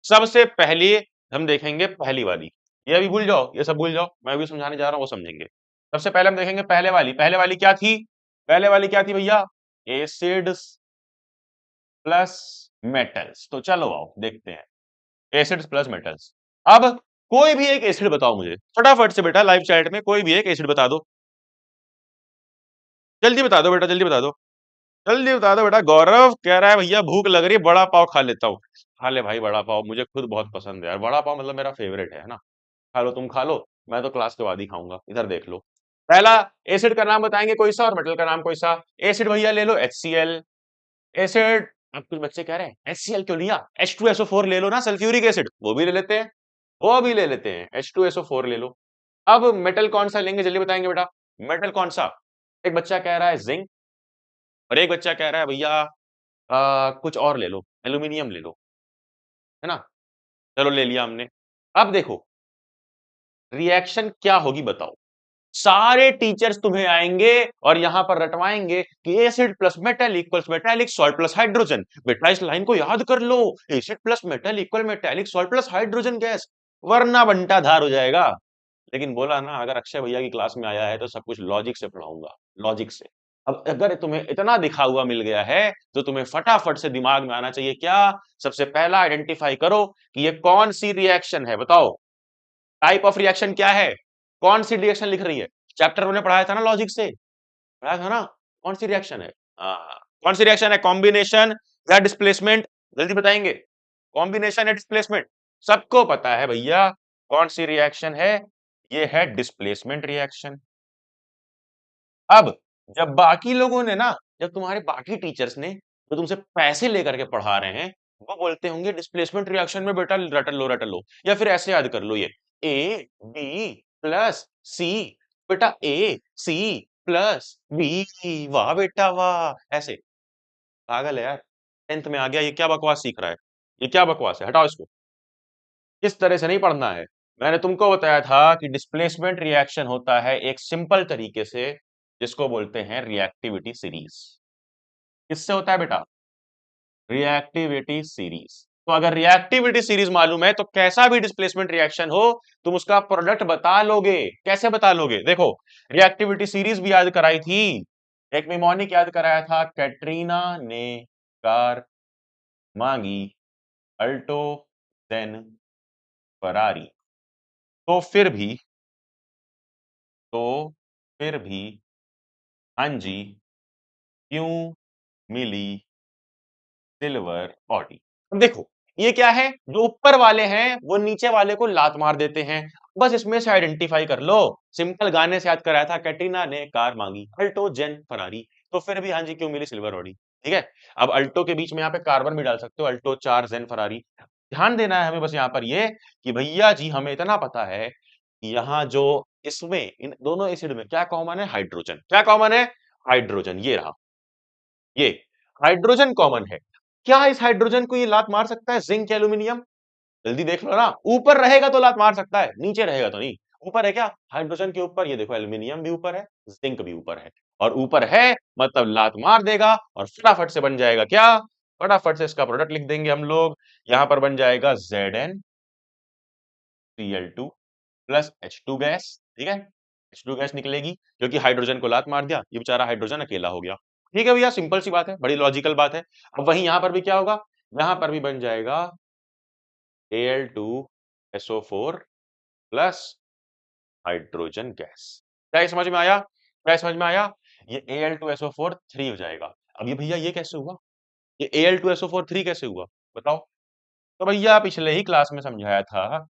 सबसे पहले हम देखेंगे पहली वाली, ये अभी भूल जाओ, ये सब भूल जाओ, मैं भी समझाने जा रहा हूं वो समझेंगे। सबसे पहले हम देखेंगे पहले वाली क्या थी? पहले वाली क्या थी भैया? Acids plus metals. तो चलो आओ देखते हैं एसिड्स प्लस मेटल्स। अब कोई भी एक एसिड बताओ मुझे फटाफट से बेटा, लाइव चैट में कोई भी एक एसिड बता दो, जल्दी बता दो बेटा, जल्दी बता दो, जल्दी बता दो बेटा। गौरव कह रहा है भैया भूख लग रही है, बड़ा पाव खा लेता हूँ। खा ले भाई बड़ा पाव, मुझे खुद बहुत पसंद है यार, बड़ा पाव मतलब मेरा फेवरेट है ना। खा लो, तुम खा लो, मैं तो क्लास के बाद ही खाऊंगा। इधर देख लो, पहला एसिड का नाम बताएंगे कोई सा, और मेटल का नाम कोई सा। एसिड भैया ले लो HCl एसिड। अब कुछ बच्चे कह रहे हैं HCl क्यों लिया, H2SO4 ले लो ना, सल्फ्यूरिक एसिड, वो भी ले लेते हैं, वो भी ले लेते हैं, H2SO4 ले लो। अब मेटल कौन सा लेंगे जल्दी बताएंगे बेटा, मेटल कौन सा? एक बच्चा कह रहा है जिंक, और एक बच्चा कह रहा है भैया कुछ और ले लो, एल्यूमिनियम ले लो, है ना। चलो ले लिया हमने। अब देखो रिएक्शन क्या होगी बताओ। सारे टीचर्स तुम्हें आएंगे और यहां पर रटवाएंगे कि acid plus metal equals metallic salt plus hydrogen. बेटा इस लाइन को याद कर लो, acid plus metal equal metallic salt plus hydrogen gas, वरना बंटा धार हो जाएगा। लेकिन बोला ना, अगर अक्षय भैया की क्लास में आया है तो सब कुछ लॉजिक से पढ़ाऊंगा, लॉजिक से। अब अगर तुम्हें इतना दिखा हुआ मिल गया है तो तुम्हें फटाफट से दिमाग में आना चाहिए क्या? सबसे पहला आइडेंटिफाई करो कि ये कौन सी रिएक्शन है, बताओ टाइप ऑफ रिएक्शन क्या है, कौन सी रिएक्शन लिख रही है। चैप्टर में पढ़ाया था ना लॉजिक से, पढ़ाया था ना, कौन सी रिएक्शन है? कौन सी रिएक्शन है, कॉम्बिनेशन या डिस्प्लेसमेंट? जल्दी बताएंगे, कॉम्बिनेशन या डिस्प्लेसमेंट? सबको पता है भैया कौन सी रिएक्शन है, ये है डिस्प्लेसमेंट रिएक्शन। अब जब बाकी लोगों ने ना, जब तुम्हारे बाकी टीचर्स ने जो तुमसे पैसे लेकर के पढ़ा रहे हैं, वो बोलते होंगे डिस्प्लेसमेंट रिएक्शन में बेटा रटल लो, या फिर ऐसे याद कर लो, ये A B प्लस सी, बेटा AC प्लस B, वाह बेटा वाह, ऐसे। पागल है यार, 10th में आ गया, ये क्या बकवास सीख रहा है, ये क्या बकवास है, हटाओ इसको। इस तरह से नहीं पढ़ना है। मैंने तुमको बताया था कि डिस्प्लेसमेंट रिएक्शन होता है एक सिंपल तरीके से, जिसको बोलते हैं रिएक्टिविटी सीरीज। किससे होता है बेटा? Reactivity series. तो अगर रिएक्टिविटी सीरीज मालूम है तो कैसा भी डिस्प्लेसमेंट रिएक्शन हो तुम उसका प्रोडक्ट बता लोगे। कैसे बता लोगे? देखो, रिएक्टिविटी सीरीज भी याद कराई थी, एक निमोनिक याद कराया था, कैटरीना ने कार मांगी, अल्टो देन फरारी। तो फिर भी, तो फिर भी हाँ जी क्यों मिली सिल्वर ऑडी? अब देखो ये क्या है, जो ऊपर वाले हैं वो नीचे वाले को लात मार देते हैं, बस इसमें से आइडेंटिफाई कर लो। सिंपल गाने से याद कराया था, कैटरीना ने कार मांगी, अल्टो जेन फरारी, तो फिर भी हाँ जी क्यों मिली सिल्वर ऑडी। ठीक है, अब अल्टो के बीच में यहाँ पे कार्बन भी डाल सकते हो, अल्टो 4 जेन फरारी। ध्यान देना है हमें बस यहाँ पर ये कि भैया जी हमें इतना पता है कि यहाँ जो इसमें इन दोनों एसिड में क्या कॉमन है, हाइड्रोजन। क्या कॉमन है? हाइड्रोजन। ये रहा, ये हाइड्रोजन कॉमन है। क्या इस हाइड्रोजन को ये लात मार सकता है जिंक या एल्यूमिनियम? जल्दी देख लो ना, ऊपर रहेगा तो लात मार सकता है, नीचे रहेगा तो नहीं। ऊपर है क्या हाइड्रोजन के ऊपर, ये देखो एल्यूमिनियम भी ऊपर है, जिंक भी ऊपर है, और ऊपर है मतलब लात मार देगा और फटाफट से बन जाएगा क्या, फटाफट से इसका प्रोडक्ट लिख देंगे हम लोग। यहां पर बन जाएगा ZnCl2 प्लस H2 गैस। ठीक है, H2 गैस निकलेगी क्योंकि हाइड्रोजन को लात मार दिया, ये बेचारा हाइड्रोजन अकेला हो गया। ठीक है भैया, सिंपल सी बात है, बड़ी लॉजिकल बात है। अब वहीं यहां पर भी क्या होगा, यहां पर भी बन जाएगा Al2SO4 प्लस हाइड्रोजन गैस। क्या ये समझ में आया? क्या ये समझ में आया? ये Al2SO4 3 हो जाएगा। अब ये भैया ये कैसे हुआ, ये Al2SO4 3 कैसे हुआ बताओ? तो भैया पिछले ही क्लास में समझाया था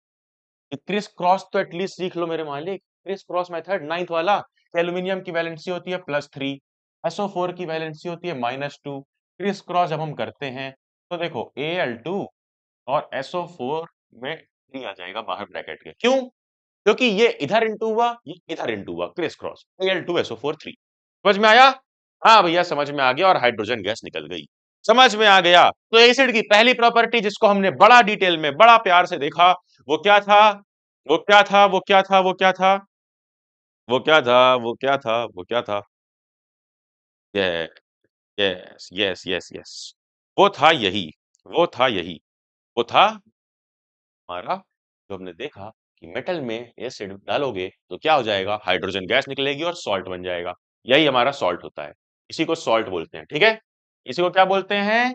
कि क्रिस क्रॉस तो एटलीस्ट सीख लो मेरे मालिक, क्रिस क्रॉस मेथड 9th वाला। एल्यूमिनियम की वैलेंसी होती है +3, SO4 की वैलेंसी होती है -2। क्रिस क्रॉस जब हम करते हैं तो देखो Al2 और SO4 में 3 आ जाएगा बाहर ब्रैकेट के। क्यों? क्योंकि ये इधर इंटू हुआ, ये इधर इंटू हुआ, क्रिस क्रॉस, Al2SO4 3। समझ में आया? हाँ भैया समझ में आ गया, और हाइड्रोजन गैस निकल गई। समझ में आ गया। तो एसिड की पहली प्रॉपर्टी जिसको हमने बड़ा डिटेल में बड़ा प्यार से देखा, वो क्या था? वो क्या था? वो क्या था? वो क्या था? वो क्या था? वो क्या था? वो क्या था? यस यस यस यस, वो था यही, वो था यही, वो था हमारा, जो हमने देखा कि मेटल में एसिड डालोगे तो क्या हो जाएगा, हाइड्रोजन गैस निकलेगी और सॉल्ट बन जाएगा। यही हमारा सॉल्ट होता है, इसी को सॉल्ट बोलते हैं। ठीक है, इसी को क्या बोलते हैं?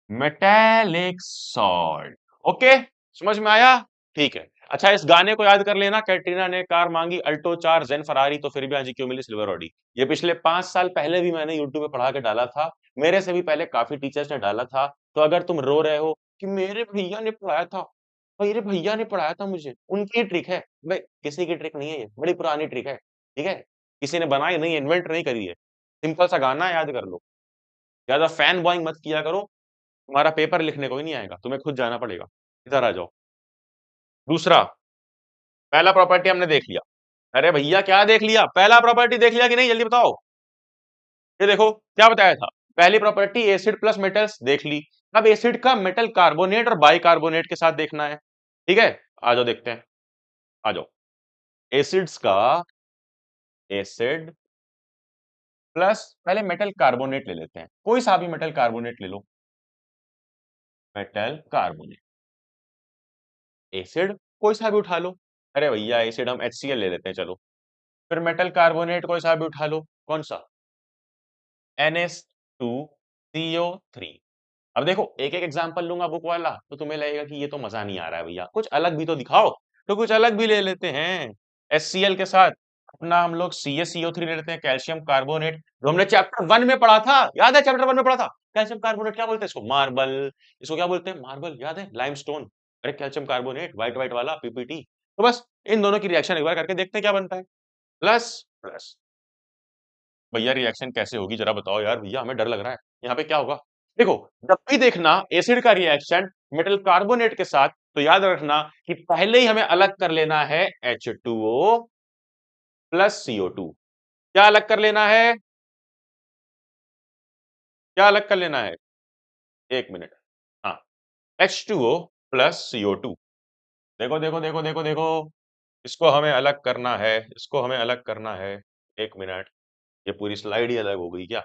Metallic salt. ओके, समझ में आया? ठीक है। अच्छा, इस गाने को याद कर लेना, कैटरीना ने कार मांगी अल्टो 4 जेन फरारी तो फिर भी आज क्यों मिली सिल्वर ऑडी। ये पिछले 5 साल पहले भी मैंने यूट्यूब पे पढ़ा के डाला था, मेरे से भी पहले काफी टीचर्स ने डाला था। तो अगर तुम रो रहे हो कि मेरे भैया ने पढ़ाया था, मेरे भैया ने पढ़ाया था मुझे, उनकी ट्रिक है भाई, किसी की ट्रिक नहीं है, ये बड़ी पुरानी ट्रिक है। ठीक है, किसी ने बनाई नहीं, इन्वेंट नहीं करी है। सिंपल सा गाना है, याद कर लो। ज्यादा फैन बॉइंग मत किया करो, तुम्हारा पेपर लिखने को ही नहीं आएगा, तुम्हें खुद जाना पड़ेगा। इधर आ जाओ। दूसरा, पहला प्रॉपर्टी हमने देख लिया। अरे भैया क्या देख लिया, पहला प्रॉपर्टी देख लिया कि नहीं, जल्दी बताओ। ये देखो क्या बताया था, पहली प्रॉपर्टी एसिड प्लस मेटल्स देख ली। अब एसिड का मेटल कार्बोनेट और बाइकार्बोनेट के साथ देखना है। ठीक है, आ जाओ देखते हैं, आ जाओ। एसिड्स का, एसिड प्लस, पहले मेटल कार्बोनेट ले लेते हैं, कोई सा भी मेटल कार्बोनेट ले लो। मेटल कार्बोनेट, एसिड कोई सा भी उठा लो। अरे भैया एसिड हम HCl ले लेते हैं, चलो। फिर मेटल कार्बोनेट कोई सा भी उठा लो, कौन सा? NH2CO3। अब देखो एक एक एग्जांपल लूंगा बुक वाला तो तुम्हें लगेगा कि ये तो मजा नहीं आ रहा है भैया, कुछ अलग भी तो दिखाओ। तो कुछ अलग भी ले लेते हैं। HCl के साथ अपना हम लोग CaCO3 ले लेते हैं, कैल्शियम कार्बोनेट, जो हमने चैप्टर 1 में पढ़ा था, याद है? चैप्टर 1 में पढ़ा था। कैल्शियम कार्बोनेट क्या बोलते हैं इसको? मार्बल। इसको क्या बोलते हैं? मार्बल, याद है? लाइमस्टोन। अरे कैल्शियम कार्बोनेट व्हाइट व्हाइट वाला, PPT। तो बस इन दोनों की रिएक्शन एक बार करके देखते हैं क्या बनता है। प्लस प्लस, भैया रिएक्शन कैसे होगी जरा बताओ यार, भैया हमें डर लग रहा है। यहाँ पे क्या होगा? देखो, जब भी देखना एसिड का रिएक्शन मेटल कार्बोनेट के साथ, तो याद रखना कि पहले ही हमें अलग कर लेना है H2O प्लस CO2। क्या अलग कर लेना है? क्या अलग कर लेना है? एक मिनट। हाँ, H2O प्लस CO2। देखो देखो देखो देखो देखो, इसको हमें अलग करना है, इसको हमें अलग करना है। एक मिनट, ये पूरी स्लाइड ही अलग हो गई क्या?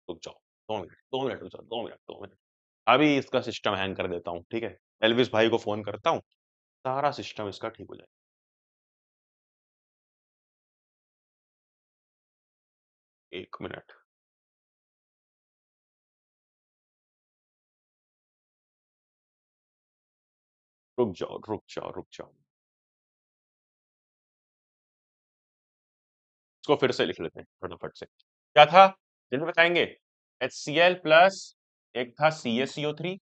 रुक जाओ, 2 मिनट, 2 मिनट, रुक जाओ, 2 मिनट, 2 मिनट। अभी इसका सिस्टम हैंग कर देता हूँ, ठीक है? एल्विस भाई को फोन करता हूँ, सारा सिस्टम इसका ठीक हो जाएगा। एक मिनट, रुक जाओ रुक जाओ रुक जाओ, इसको फिर से लिख लेते हैं फटाफट से। क्या था, जल्दी बताएंगे? HCl प्लस, एक था CaCO3,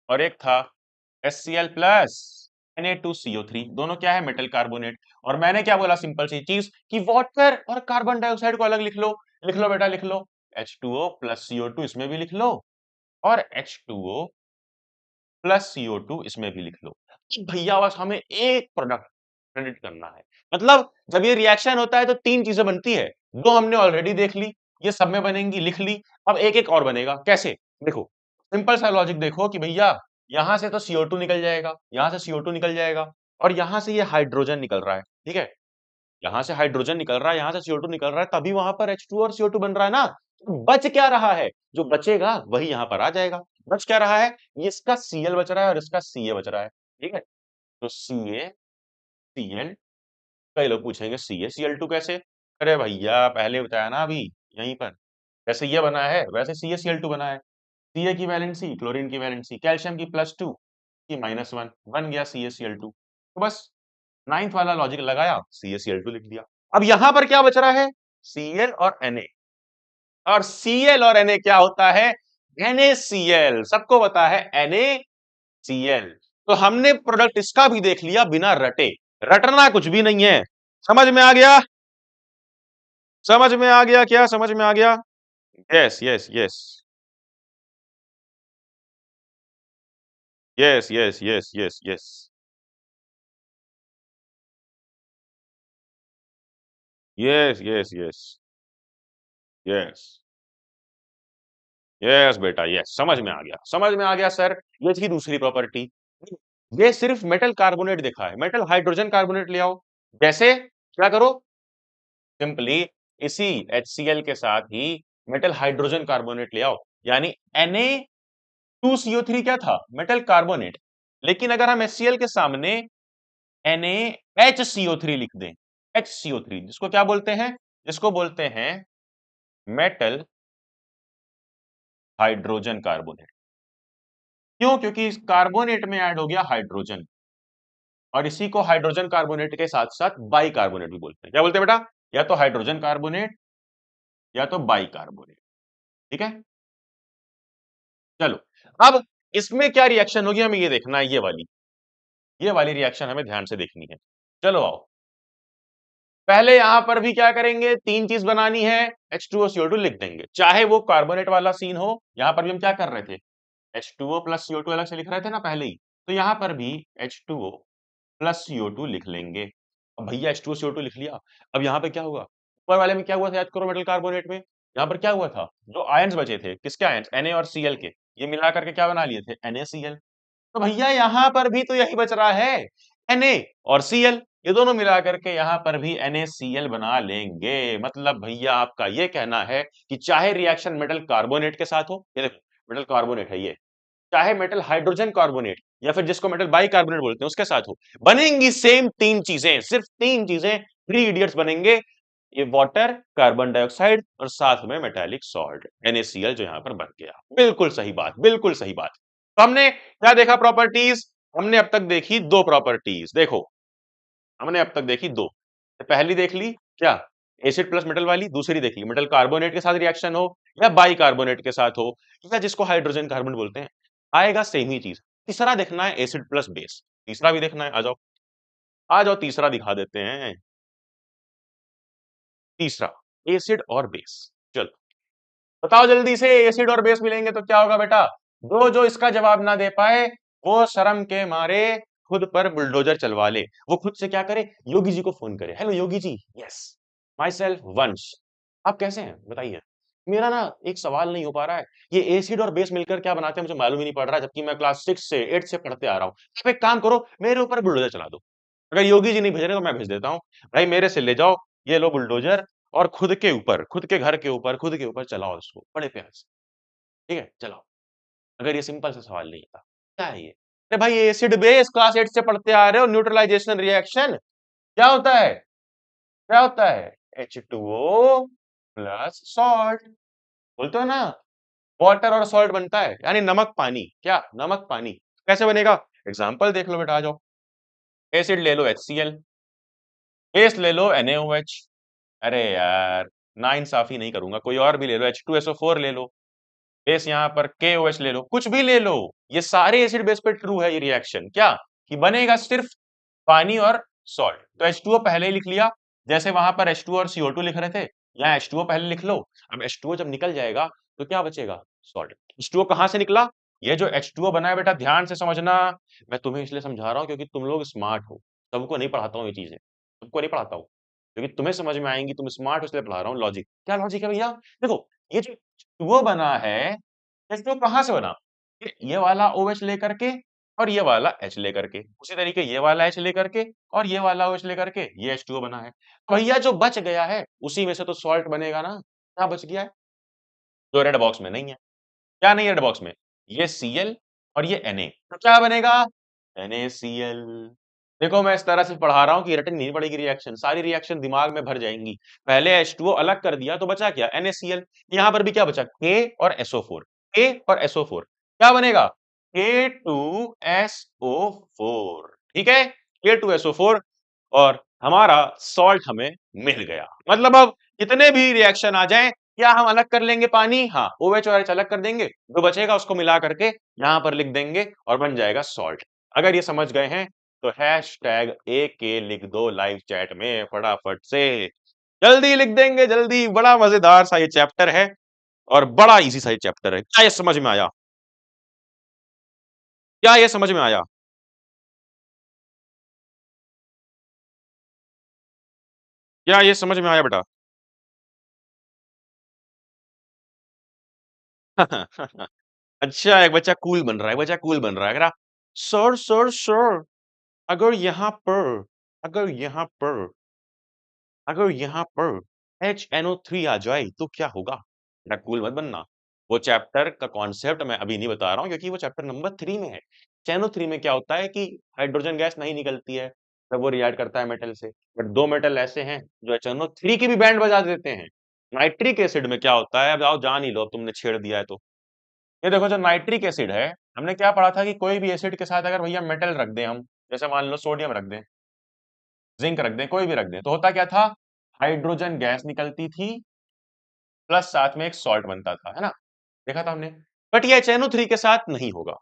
और एक था HCl प्लस Na2CO3। दोनों क्या है? Metal carbonate. और मैंने क्या बोला, सिंपल सी चीज कि वाटर और कार्बन डाइऑक्साइड को अलग लिख लो। लिख लो बेटा, लिख लो। H2O प्लस CO2 इसमें भी लिख लो, और H2O प्लस CO2 इसमें भी लिख लो। कि भैया बस हमें एक प्रोडक्ट क्रेडिट करना है। मतलब जब ये रिएक्शन होता है तो 3 चीजें बनती है, 2 हमने ऑलरेडी देख ली, ये सब में बनेंगी, लिख ली। अब एक एक और बनेगा, कैसे? देखो, सिंपल सा लॉजिक देखो कि भैया यहां से तो CO2 निकल जाएगा, यहां से CO2 निकल जाएगा, और यहां से ये हाइड्रोजन निकल रहा है। ठीक है, यहाँ से हाइड्रोजन निकल रहा है, यहाँ से CO2 निकल रहा है, तभी वहां पर H2 और CO2 बन रहा है ना। तो बच क्या रहा है? जो बचेगा वही यहाँ पर आ जाएगा। बच क्या रहा है? ये इसका Cl बच रहा है और इसका Ca बच रहा है। ठीक है, तो CaCl, कई लोग पूछेंगे CaCl2 कैसे? अरे भैया पहले बताया ना अभी, यहीं पर, जैसे ये बना है वैसे CaCl2 बना है। Ca की वैलेंसी, क्लोरीन की वैलेंसी, कैल्शियम की +2 की -1, बन गया CaCl2। तो बस 9th वाला लॉजिक लगाया, CaCl2 लिख दिया। अब यहां पर क्या बच रहा है? Cl और Na। और Cl और Na क्या होता है? NaCl, सबको पता है NaCl। तो हमने प्रोडक्ट इसका भी देख लिया बिना रटे। रटना कुछ भी नहीं है। समझ में आ गया? समझ में आ गया क्या? समझ में आ गया? Yes yes yes yes yes yes yes yes. Yes, yes, yes, yes, yes बेटा, यस, समझ में आ गया सर। ये थी दूसरी प्रॉपर्टी। ये सिर्फ मेटल कार्बोनेट देखा है, मेटल हाइड्रोजन कार्बोनेट ले आओ। जैसे क्या करो, सिंपली इसी HCl के साथ ही मेटल हाइड्रोजन कार्बोनेट ले आओ, यानी Na2CO3 क्या था, मेटल कार्बोनेट। लेकिन अगर हम HCl के सामने NaHCO3 लिख दें, HCO3 जिसको क्या बोलते हैं, जिसको बोलते हैं मेटल हाइड्रोजन कार्बोनेट। क्यों? क्योंकि इस कार्बोनेट में ऐड हो गया हाइड्रोजन, और इसी को हाइड्रोजन कार्बोनेट के साथ साथ बाई कार्बोनेट भी बोलते हैं। क्या बोलते हैं बेटा? या तो हाइड्रोजन कार्बोनेट या तो बाई कार्बोनेट। ठीक है, चलो। अब इसमें क्या रिएक्शन होगी हमें ये देखना है, ये वाली रिएक्शन हमें ध्यान से देखनी है। चलो आओ, पहले यहां पर भी क्या करेंगे, तीन चीज बनानी है, H2O CO2 लिख देंगे, चाहे वो कार्बोनेट वाला सीन हो। यहां पर भी हम क्या कर रहे थे, H2O प्लस CO2 अलग से लिख रहे थे ना पहले ही, तो यहां पर भी H2O प्लस CO2 लिख लेंगे। अब भैया H2O CO2 लिख लिया, अब यहाँ पे क्या हुआ, ऊपर वाले में क्या हुआ था याद करो, मेटल कार्बोनेट में यहाँ पर क्या हुआ था, जो आयंस बचे थे, किसके आयंस, Na और Cl के, ये मिला करके क्या बना लिए थे, NaCl। तो भैया यहाँ पर भी तो यही बच रहा है, Na और Cl, ये दोनों मिला करके यहाँ पर भी NaCl बना लेंगे। मतलब भैया आपका ये कहना है कि चाहे रिएक्शन मेटल कार्बोनेट के साथ हो, ये देखो मेटल कार्बोनेट है ये, चाहे मेटल हाइड्रोजन कार्बोनेट या फिर जिसको मेटल बाई कार्बोनेट बोलते हैं उसके साथ हो, बनेंगी सेम तीन चीजें, सिर्फ तीन चीजें, थ्री इडियट्स बनेंगे, ये वाटर, कार्बन डाइऑक्साइड और साथ में मेटालिक सॉल्ट NaCl जो यहां पर बन गया। बिल्कुल सही बात, बिल्कुल सही बात। तो हमने क्या देखा प्रॉपर्टीज, हमने अब तक देखी दो प्रॉपर्टीज, देखो हमने अब तक देखी दो। पहली देख ली क्या, एसिड प्लस मेटल वाली, दूसरी देख ली मेटल कार्बोनेट के साथ रिएक्शन हो या बाई कार्बोनेट के साथ हो या जिसको हाइड्रोजन कार्बन बोलते हैं, आएगा सेम ही चीज। तीसरा देखना है एसिड प्लस बेस, तीसरा भी देखना है, आ जाओ, आ जाओ तीसरा दिखा देते हैं। तीसरा एसिड और बेस, चलो बताओ जल्दी से, एसिड और बेस मिलेंगे तो क्या होगा बेटा, जो जो इसका जवाब ना दे पाए वो शर्म के मारे खुद पर बुलडोजर चलवा ले, वो खुद से क्या करे, योगी जी को फोन करे, hello Yogi ji, yes myself Vansh, आप कैसे हैं बताइए, मेरा ना एक सवाल नहीं हो पा रहा है, ये एसिड और बेस मिलकर क्या बनाते हैं मुझे मालूम ही नहीं पड़ रहा, जबकि मैं क्लास 6 से 8 से पढ़ते आ रहा हूँ। आप एक काम करो, मेरे ऊपर बुलडोजर चला दो, अगर योगी जी नहीं भेज रहे तो मैं भेज देता हूँ, भाई मेरे से ले जाओ, ये लो बुलडोजर, और खुद के ऊपर, खुद के घर के ऊपर, खुद के ऊपर चलाओ इसको बड़े प्यार से, ठीक है चलाओ। अगर ये सिंपल सा सवाल नहीं था, क्या है ये, अरे भाई एसिड बेस क्लास 8 से पढ़ते आ रहे हो, न्यूट्रलाइजेशन रिएक्शन क्या होता है, क्या होता है, H2O प्लस सॉल्ट, बोलते हो ना, वाटर और सॉल्ट बनता है, यानी नमक पानी, क्या नमक पानी, कैसे बनेगा, एग्जांपल देख लो बेटा, आ जाओ, एसिड ले लो HCl, बेस ले लो NaOH, अरे यार नाइंसाफी नहीं करूंगा, कोई और भी ले लो, H2SO4 ले लो, बेस यहाँ पर KOH ले लो, कुछ भी ले लो, ये सारे एसिड बेस पे ट्रू है ये रिएक्शन, क्या कि बनेगा सिर्फ पानी और सॉल्ट। तो H2O पहले ही लिख लिया, जैसे वहां पर H2 और CO2 लिख रहे थे, यहाँ H2O पहले लिख लो। अब H2O जब निकल जाएगा तो क्या बचेगा, सॉल्ट। H2O कहां से निकला, ये जो H2O बना है बेटा ध्यान से समझना, मैं तुम्हें इसलिए समझा रहा हूँ क्योंकि तुम लोग स्मार्ट हो, सबको नहीं पढ़ाता हूँ ये चीजें, सबको नहीं पढ़ाता हूँ, क्योंकि तुम्हें समझ में आएंगी, तुम स्मार्ट हो इसलिए पढ़ा रहा हूँ। लॉजिक, क्या लॉजिक है भैया, देखो ये जो H2O बना है, H2O कहां से बना, ये वाला OH लेकर के और ये वाला H लेकर के, उसी तरीके ये वाला H लेकर के और ये वाला OH लेकर के ये H2O बना है। भैया जो बच गया है उसी में से तो सॉल्ट बनेगा ना, क्या बच गया है, जो रेड बॉक्स में नहीं है, क्या नहीं है रेड बॉक्स में, ये Cl और ये Na, तो क्या बनेगा, NaCl। देखो मैं इस तरह से पढ़ा रहा हूँ कि रटनी नहीं पड़ेगी रिएक्शन, सारी रिएक्शन दिमाग में भर जाएंगी। पहले H2O अलग कर दिया तो बचा क्या, NaCl, यहाँ पर भी क्या बचा, K और SO4, K और SO4, क्या बनेगा, K2SO4, ठीक है, K2SO4, और हमारा सॉल्ट हमें मिल गया। मतलब अब कितने भी रिएक्शन आ जाएं, क्या हम अलग कर लेंगे पानी, हाँ OH और H अलग कर देंगे, जो बचेगा उसको मिला करके यहाँ पर लिख देंगे और बन जाएगा सॉल्ट। अगर ये समझ गए हैं तो हैशटैग AK लिख दो लाइव चैट में फटाफट से, जल्दी लिख देंगे जल्दी, बड़ा मजेदार सा ये चैप्टर है और बड़ा इजी सा ये चैप्टर है। क्या ये समझ में आया, क्या ये समझ में आया, क्या ये समझ में आया बेटा? अच्छा, एक बच्चा कूल बन रहा है, बच्चा कूल बन रहा है। कह रहा, "सर, सर, सर, अगर यहाँ पर अगर यहाँ पर अगर यहाँ पर HNO3 आ जाए तो क्या होगा?" बेटा कूल मत बनना। वो चैप्टर का कॉन्सेप्ट मैं अभी नहीं बता रहा हूँ क्योंकि वो चैप्टर नंबर 3 में है। HNO3 में क्या होता है कि हाइड्रोजन गैस नहीं निकलती है, तब वो रिएक्ट करता है मेटल से। बट 2 मेटल ऐसे हैं जो HNO3 की भी बैंड बजा देते हैं। नाइट्रिक एसिड में क्या होता है, अब आओ जान ही लो, अब तुमने छेड़ दिया है तो। ये देखो जो नाइट्रिक एसिड है, हमने क्या पढ़ा था कि कोई भी एसिड के साथ अगर भैया मेटल रख दें हम, जैसे मान लो सोडियम रख दें, जिंक रख दें, कोई भी रख दें, तो होता क्या था? हाइड्रोजन गैस निकलती थी प्लस साथ में एक सॉल्ट बनता था, है ना? देखा था हमने। बट ये HNO3 के साथ नहीं होगा।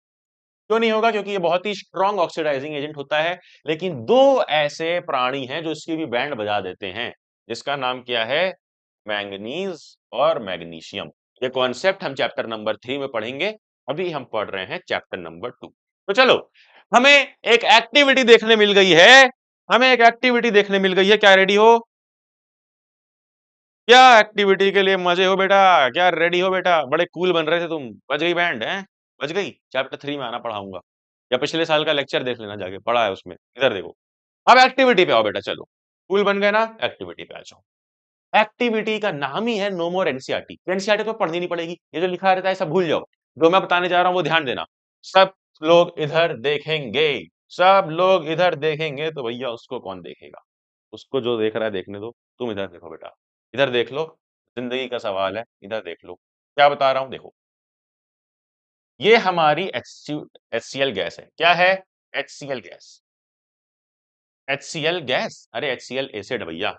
क्यों नहीं होगा? क्योंकि ये बहुत ही स्ट्रॉन्ग ऑक्सीडाइजिंग एजेंट होता है। लेकिन दो ऐसे प्राणी हैं जो इसकी भी बैंड बजा देते हैं, जिसका नाम क्या है? मैंगनीज और मैग्नीशियम। ये कॉन्सेप्ट हम चैप्टर नंबर 3 में पढ़ेंगे। अभी हम पढ़ रहे हैं चैप्टर नंबर 2। तो चलो, हमें एक एक्टिविटी देखने मिल गई है। हमें एक एक्टिविटी देखने मिल गई है। क्या रेडी हो? क्या एक्टिविटी के लिए मजे हो बेटा? क्या रेडी हो बेटा? बड़े कूल बन रहे थे तुम। बज गई बैंड है? बज गई? चैप्टर 3 में आना पढ़ाऊंगा, या पिछले साल का लेक्चर देख लेना जाके, पढ़ा है उसमें। इधर देखो, अब एक्टिविटी पे आओ बेटा। चलो, कूल बन गए ना? एक्टिविटी पे आ जाओ। एक्टिविटी का नाम ही है नो मोर एनसीईआरटी। एनसीईआरटी तो पढ़नी नहीं पड़ेगी, ये जो लिखा रहता है सब भूल जाओ। जो मैं बताने जा रहा हूं वो ध्यान देना। सब लोग इधर देखेंगे, सब लोग इधर देखेंगे, तो भैया उसको कौन देखेगा? उसको जो देख रहा है देखने दो। तुम इधर देखो बेटा, इधर देख लो। जिंदगी का सवाल है, इधर देख लो क्या बता रहा हूं। देखो, ये हमारी HCl गैस है। क्या है? HCl gas. HCl गैस, अरे HCl एसिड भैया,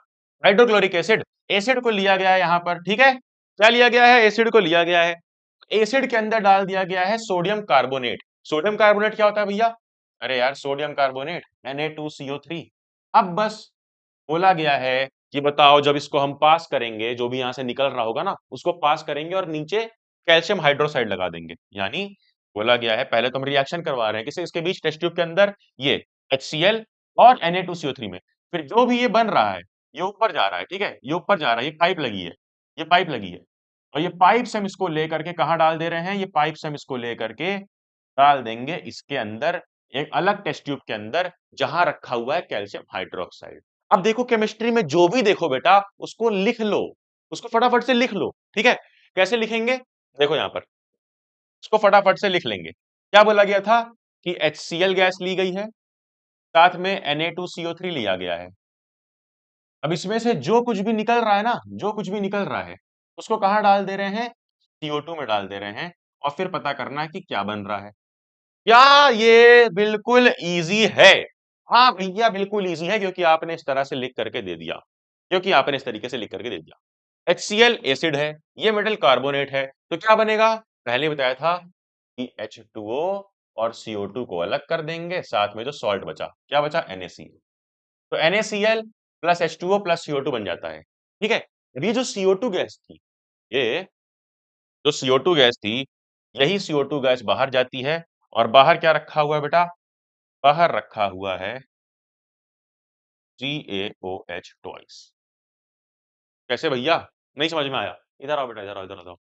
हाइड्रोक्लोरिक एसिड। एसिड को लिया गया है यहां पर, ठीक है? क्या लिया गया है? एसिड को लिया गया है। एसिड के अंदर डाल दिया गया है सोडियम कार्बोनेट। सोडियम कार्बोनेट क्या होता है भैया? अरे यार, सोडियम कार्बोनेट Na2CO3। अब बस बोला गया है कि बताओ, जब इसको हम पास करेंगे, जो भी यहां से निकल रहा होगा ना, उसको पास करेंगे और नीचे कैल्शियम हाइड्रोक्साइड लगा देंगे। यानी बोला गया है, पहले तो हम रिएक्शन करवा रहे हैं किसे? इसके बीच, टेस्ट ट्यूब के अंदर, ये HCl और Na2CO3 में। फिर जो भी ये बन रहा है, ये ऊपर जा रहा है, ठीक है? ये ऊपर जा रहा है, ये पाइप लगी है, ये पाइप लगी है। और ये पाइप से हम इसको लेकर के कहाँ डाल दे रहे हैं? ये पाइप से हम इसको लेकर के डाल देंगे इसके अंदर, एक अलग टेस्ट ट्यूब के अंदर, जहां रखा हुआ है कैल्शियम हाइड्रोक्साइड। अब देखो, केमिस्ट्री में जो भी देखो बेटा, उसको लिख लो, उसको फटाफट से लिख लो, ठीक है? कैसे लिखेंगे? देखो यहां पर, इसको फटाफट से लिख लेंगे। क्या बोला गया था? कि HCl गैस ली गई है, साथ में Na2CO3 लिया गया है। अब इसमें से जो कुछ भी निकल रहा है ना, जो कुछ भी निकल रहा है, उसको कहाँ डाल दे रहे हैं? CO2 में डाल दे रहे हैं। और फिर पता करना है कि क्या बन रहा है। क्या ये बिल्कुल इजी है? हाँ भैया, बिल्कुल इजी है, क्योंकि आपने इस तरह से लिख करके दे दिया, क्योंकि आपने इस तरीके से लिख करके दे दिया। HCl एसिड है, ये मेटल कार्बोनेट है, तो क्या बनेगा? पहले बताया था कि H2O और CO2 को अलग कर देंगे, साथ में जो सॉल्ट बचा, क्या बचा? NaCl। तो NaCl plus H2O plus CO2 बन जाता है, ठीक है? अब ये जो CO2 गैस थी, ये जो CO2 गैस थी, यही CO2 गैस बाहर जाती है। और बाहर क्या रखा हुआ है बेटा? बाहर रखा हुआ है CaOH ट्वाइस। कैसे भैया? नहीं समझ में आया? इधर आओ बेटा, इधर आओ, इधर आओ,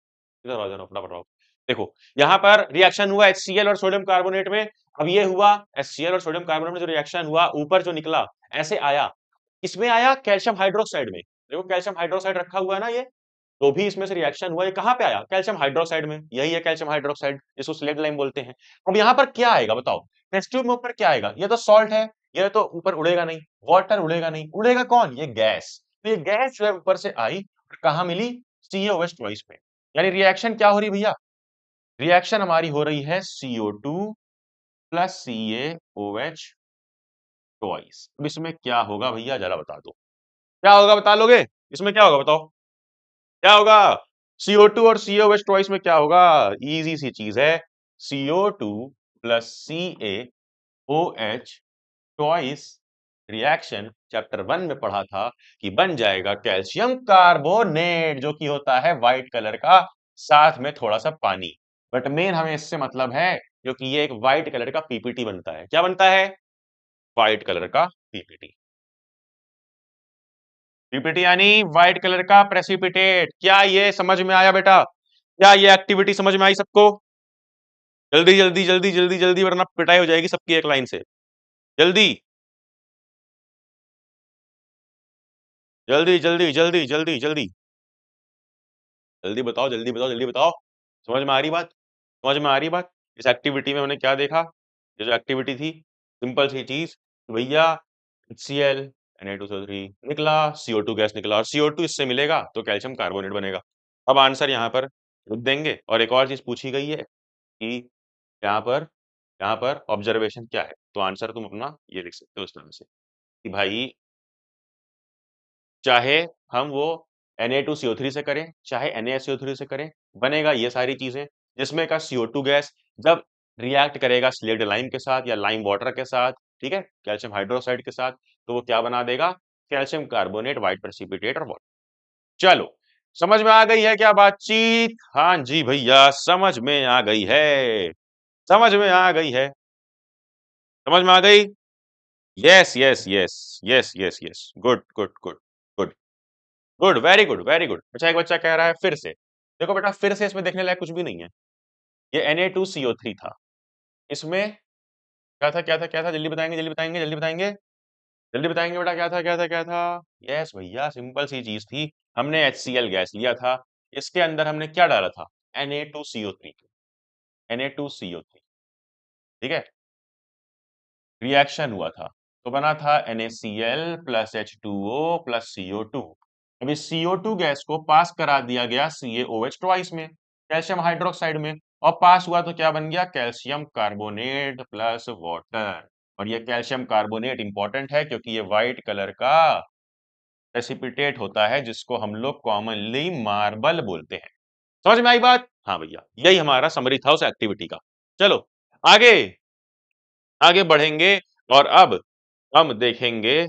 इधर आओ, इधर आओ, फटाफट आओ। देखो, यहाँ पर रिएक्शन हुआ HCl और सोडियम कार्बोनेट में। अब ये हुआ HCl और सोडियम कार्बोनेट में जो रिएक्शन हुआ, ऊपर जो निकला, ऐसे आया, इसमें आया कैल्शियम हाइड्रोक्साइड में। देखो, कैल्शियम हाइड्रोक्साइड रखा हुआ है ना, ये तो भी इसमें से रिएक्शन हुआ, ये कहाँ पे आया? कैल्शियम हाइड्रोक्साइड में। यही है कैल्शियम हाइड्रोक्साइड, जिसको स्लेट लाइम बोलते हैं। अब यहाँ पर क्या आएगा बताओ? टेस्ट ट्यूब में ऊपर क्या आएगा? ये तो सॉल्ट है, ये तो ऊपर उड़ेगा नहीं। वाटर उड़ेगा नहीं, उड़ेगा कौन? ये गैस। तो ये गैस जो है ऊपर से आई, और कहाँ मिली? CaOH ट्वाइस में। यानी रिएक्शन क्या हो रही भैया? रिएक्शन हमारी हो रही है CO2 प्लस CaOH ट्वाइस। अब इसमें क्या होगा भैया, जरा बता दो। क्या होगा, बता लोगे? इसमें क्या होगा बताओ? क्या होगा? CO2 और CaOH ट्वाइस में क्या होगा? इजी सी चीज है। CO2 plus CaOH twice reaction chapter 1 में पढ़ा था कि बन जाएगा कैल्शियम कार्बोनेट, जो कि होता है व्हाइट कलर का, साथ में थोड़ा सा पानी। बट मेन हमें इससे मतलब है, क्योंकि ये एक व्हाइट कलर का पीपीटी बनता है। क्या बनता है? व्हाइट कलर का पीपीटी। पीपीटी यानी व्हाइट कलर का प्रेसिपिटेट। क्या ये समझ में आया बेटा? क्या ये एक्टिविटी समझ में आई सबको? जल्दी जल्दी जल्दी जल्दी जल्दी, वरना पिटाई हो जाएगी सबकी एक लाइन से। जल्दी जल्दी जल्दी जल्दी जल्दी जल्दी जल्दी बताओ, जल्दी बताओ, जल्दी बताओ। समझ में आ रही बात? समझ में आ रही बात? इस एक्टिविटी में हमने क्या देखा? ये जो एक्टिविटी थी, सिंपल सी चीज, भैया HCl Na2CO3 निकला, CO2 गैस निकला, और CO2 इससे मिलेगा तो कैल्शियम कार्बोनेट बनेगा। अब आंसर यहाँ पर लिख देंगे, और एक और चीज पूछी गई है कि यहाँ पर ऑब्जर्वेशन क्या है, तो आंसर तुम अपना ये लिख सकते हो इस तरह से कि भाई, चाहे हम वो Na2CO3 से करें, चाहे NaSO3 से करें, बनेगा ये सारी चीजें, जिसमें का CO2 गैस जब रिएक्ट करेगा स्लेक्ड लाइम के साथ या लाइम वाटर के साथ, ठीक है, कैल्शियम हाइड्रोक्साइड के साथ, तो वो क्या बना देगा? कैल्शियम कार्बोनेट, व्हाइट प्रेसिपिटेट और वाटर। चलो, समझ में आ गई है क्या बातचीत? हाँ जी भैया, समझ में आ गई है, समझ में आ गई है, समझ में आ गई। Yes yes yes yes yes yes, good good good good good, very good very good. अच्छा, एक बच्चा कह रहा है फिर से। देखो बेटा, फिर से इसमें देखने लायक कुछ भी नहीं है। ये Na2CO3 था, इसमें क्या था क्या था क्या था? जल्दी बताएंगे, जल्दी बताएंगे, जल्दी बताएंगे, जल्दी बताएंगे बेटा, क्या था क्या था क्या था? यस भैया, सिंपल सी चीज थी, हमने HCl गैस लिया था, इसके अंदर हमने क्या डाला था? Na2CO3, Na2CO3, ठीक है, रिएक्शन हुआ था, तो बना था NaCl plus H2O plus CO2। अब इस CO2 गैस को पास करा दिया गया CaOH ट्वाइस में, कैल्शियम हाइड्रोक्साइड में, और पास हुआ तो क्या बन गया? Calcium carbonate plus water. और ये कैल्शियम कार्बोनेट इंपॉर्टेंट है क्योंकि ये व्हाइट कलर का प्रेसिपिटेट होता है, जिसको हम लोग कॉमनली मार्बल बोलते हैं। समझ में आई बात? हाँ भैया, यही हमारा समरी था उस एक्टिविटी का। चलो आगे, आगे बढ़ेंगे, और अब हम देखेंगे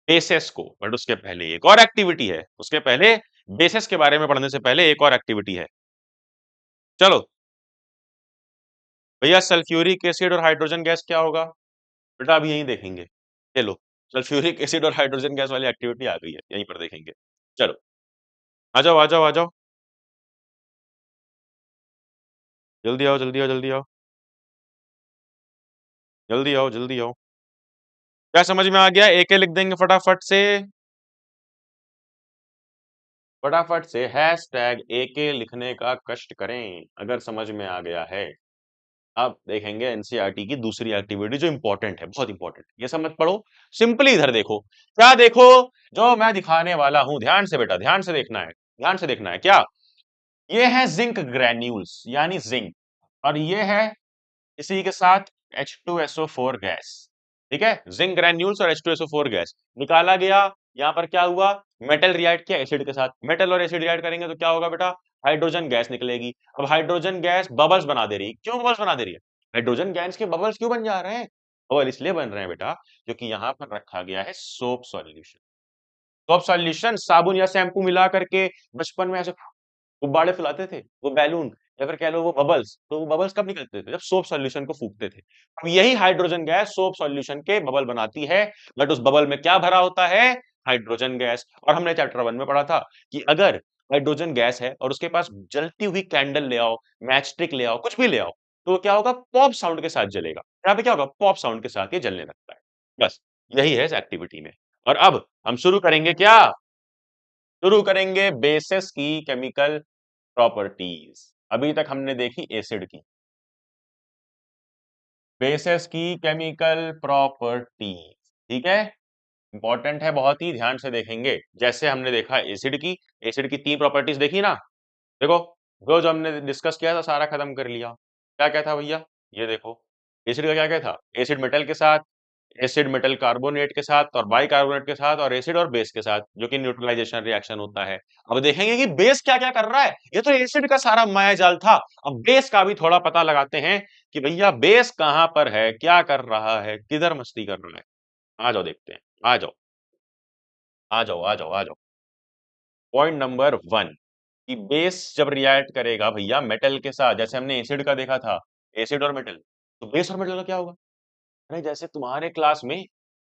बेसिस को, बट उसके पहले एक और एक्टिविटी है, उसके पहले बेसिस के बारे में पढ़ने से पहले एक और एक्टिविटी है। चलो भैया, सल्फ्यूरिक एसिड और हाइड्रोजन गैस क्या होगा? बेटा अभी यही देखेंगे। चलो, सल्फ्यूरिक एसिड और हाइड्रोजन गैस वाली एक्टिविटी आ गई है, यहीं पर देखेंगे। चलो, आ जाओ आ जाओ आ जाओ, जल्दी आओ जल्दी आओ जल्दी आओ, जल्दी आओ जल्दी आओ। क्या समझ में आ गया? एक लिख देंगे फटाफट से, फटाफट से हैशटैग AK लिखने का कष्ट करें अगर समझ में आ गया है। अब देखेंगे एनसीईआरटी की दूसरी एक्टिविटी जो इंपॉर्टेंट है, बहुत इंपॉर्टेंट। ये सब मत पढ़ो, सिंपली इधर देखो। क्या देखो? जो मैं दिखाने वाला हूं, ध्यान से बेटा, ध्यान से देखना है, ध्यान से देखना है। क्या ये है? जिंक ग्रैन्यूल्स यानी जिंक, और ये है इसी के साथ H2SO4 गैस, ठीक है, जिंक ग्रैन्यूल्स और H2SO4 गैस निकाला गया। यहाँ पर क्या हुआ? मेटल रिएक्ट किया एसिड के साथ, मेटल और एसिड रिएक्ट करेंगे तो क्या होगा बेटा? हाइड्रोजन गैस निकलेगी। अब हाइड्रोजन गैस बबल्स बना दे रही है। क्यों बबल्स बना दे रही है? हाइड्रोजन गैस के बबल्स क्यों बन जा रहे हैं? बबल इसलिए बन रहे हैं बेटा, क्योंकि यहाँ पर रखा गया है सोप सॉल्यूशन। सोप सॉल्यूशन साबुन या शैम्पू मिला करके बचपन में ऐसे गुब्बारे फुलाते थे, वो बैलून, या फिर कह लो वो बबल्स, तो वो बबल्स कब निकलते थे? जब सोप सॉल्यूशन को फूकते थे। अब यही हाइड्रोजन गैस सोप सॉल्यूशन के बबल बनाती है, बट उस बबल में क्या भरा होता है? Hydrogen gas. और हमने चैप्टर 1 में पढ़ा था कि अगर हाइड्रोजन गैस है और उसके पास जलती हुई कैंडल ले आओ, मैच स्टिक ले आओ, कुछ भी ले आओ, तो वो क्या होगा? पॉप साउंड के साथ जलेगा। यहाँ पे क्या होगा? पॉप साउंड के साथ ये जलने लगता है। बस यही है इस एक्टिविटी में। और अब हम शुरू करेंगे क्या? शुरू करेंगे बेसिस की केमिकल प्रॉपर्टीज। अभी तक हमने देखी एसिड की, बेसिस की केमिकल प्रॉपर्टीज, ठीक है, इंपॉर्टेंट है बहुत ही, ध्यान से देखेंगे। जैसे हमने देखा एसिड की, एसिड की 3 प्रॉपर्टीज देखी ना। देखो, जो जो हमने डिस्कस किया था सारा खत्म कर लिया। क्या क्या था भैया? ये देखो, एसिड का क्या क्या था? एसिड मेटल के साथ, एसिड मेटल कार्बोनेट के साथ, और बाइकार्बोनेट के साथ, और एसिड और बेस के साथ, जो कि न्यूट्रलाइजेशन रिएक्शन होता है। अब देखेंगे कि बेस क्या क्या कर रहा है। ये तो एसिड का सारा माया जाल था, अब बेस का भी थोड़ा पता लगाते हैं कि भैया बेस कहां पर है, क्या कर रहा है, किधर मस्ती कर रहा है। आ जाओ देखते हैं, आ जाओ आ जाओ आ जाओ आ जाओ। पॉइंट नंबर 1 कि बेस जब रिएक्ट करेगा भैया मेटल के साथ, जैसे हमने एसिड का देखा था, एसिड और मेटल, तो बेस और मेटल का क्या होगा? अरे जैसे तुम्हारे क्लास में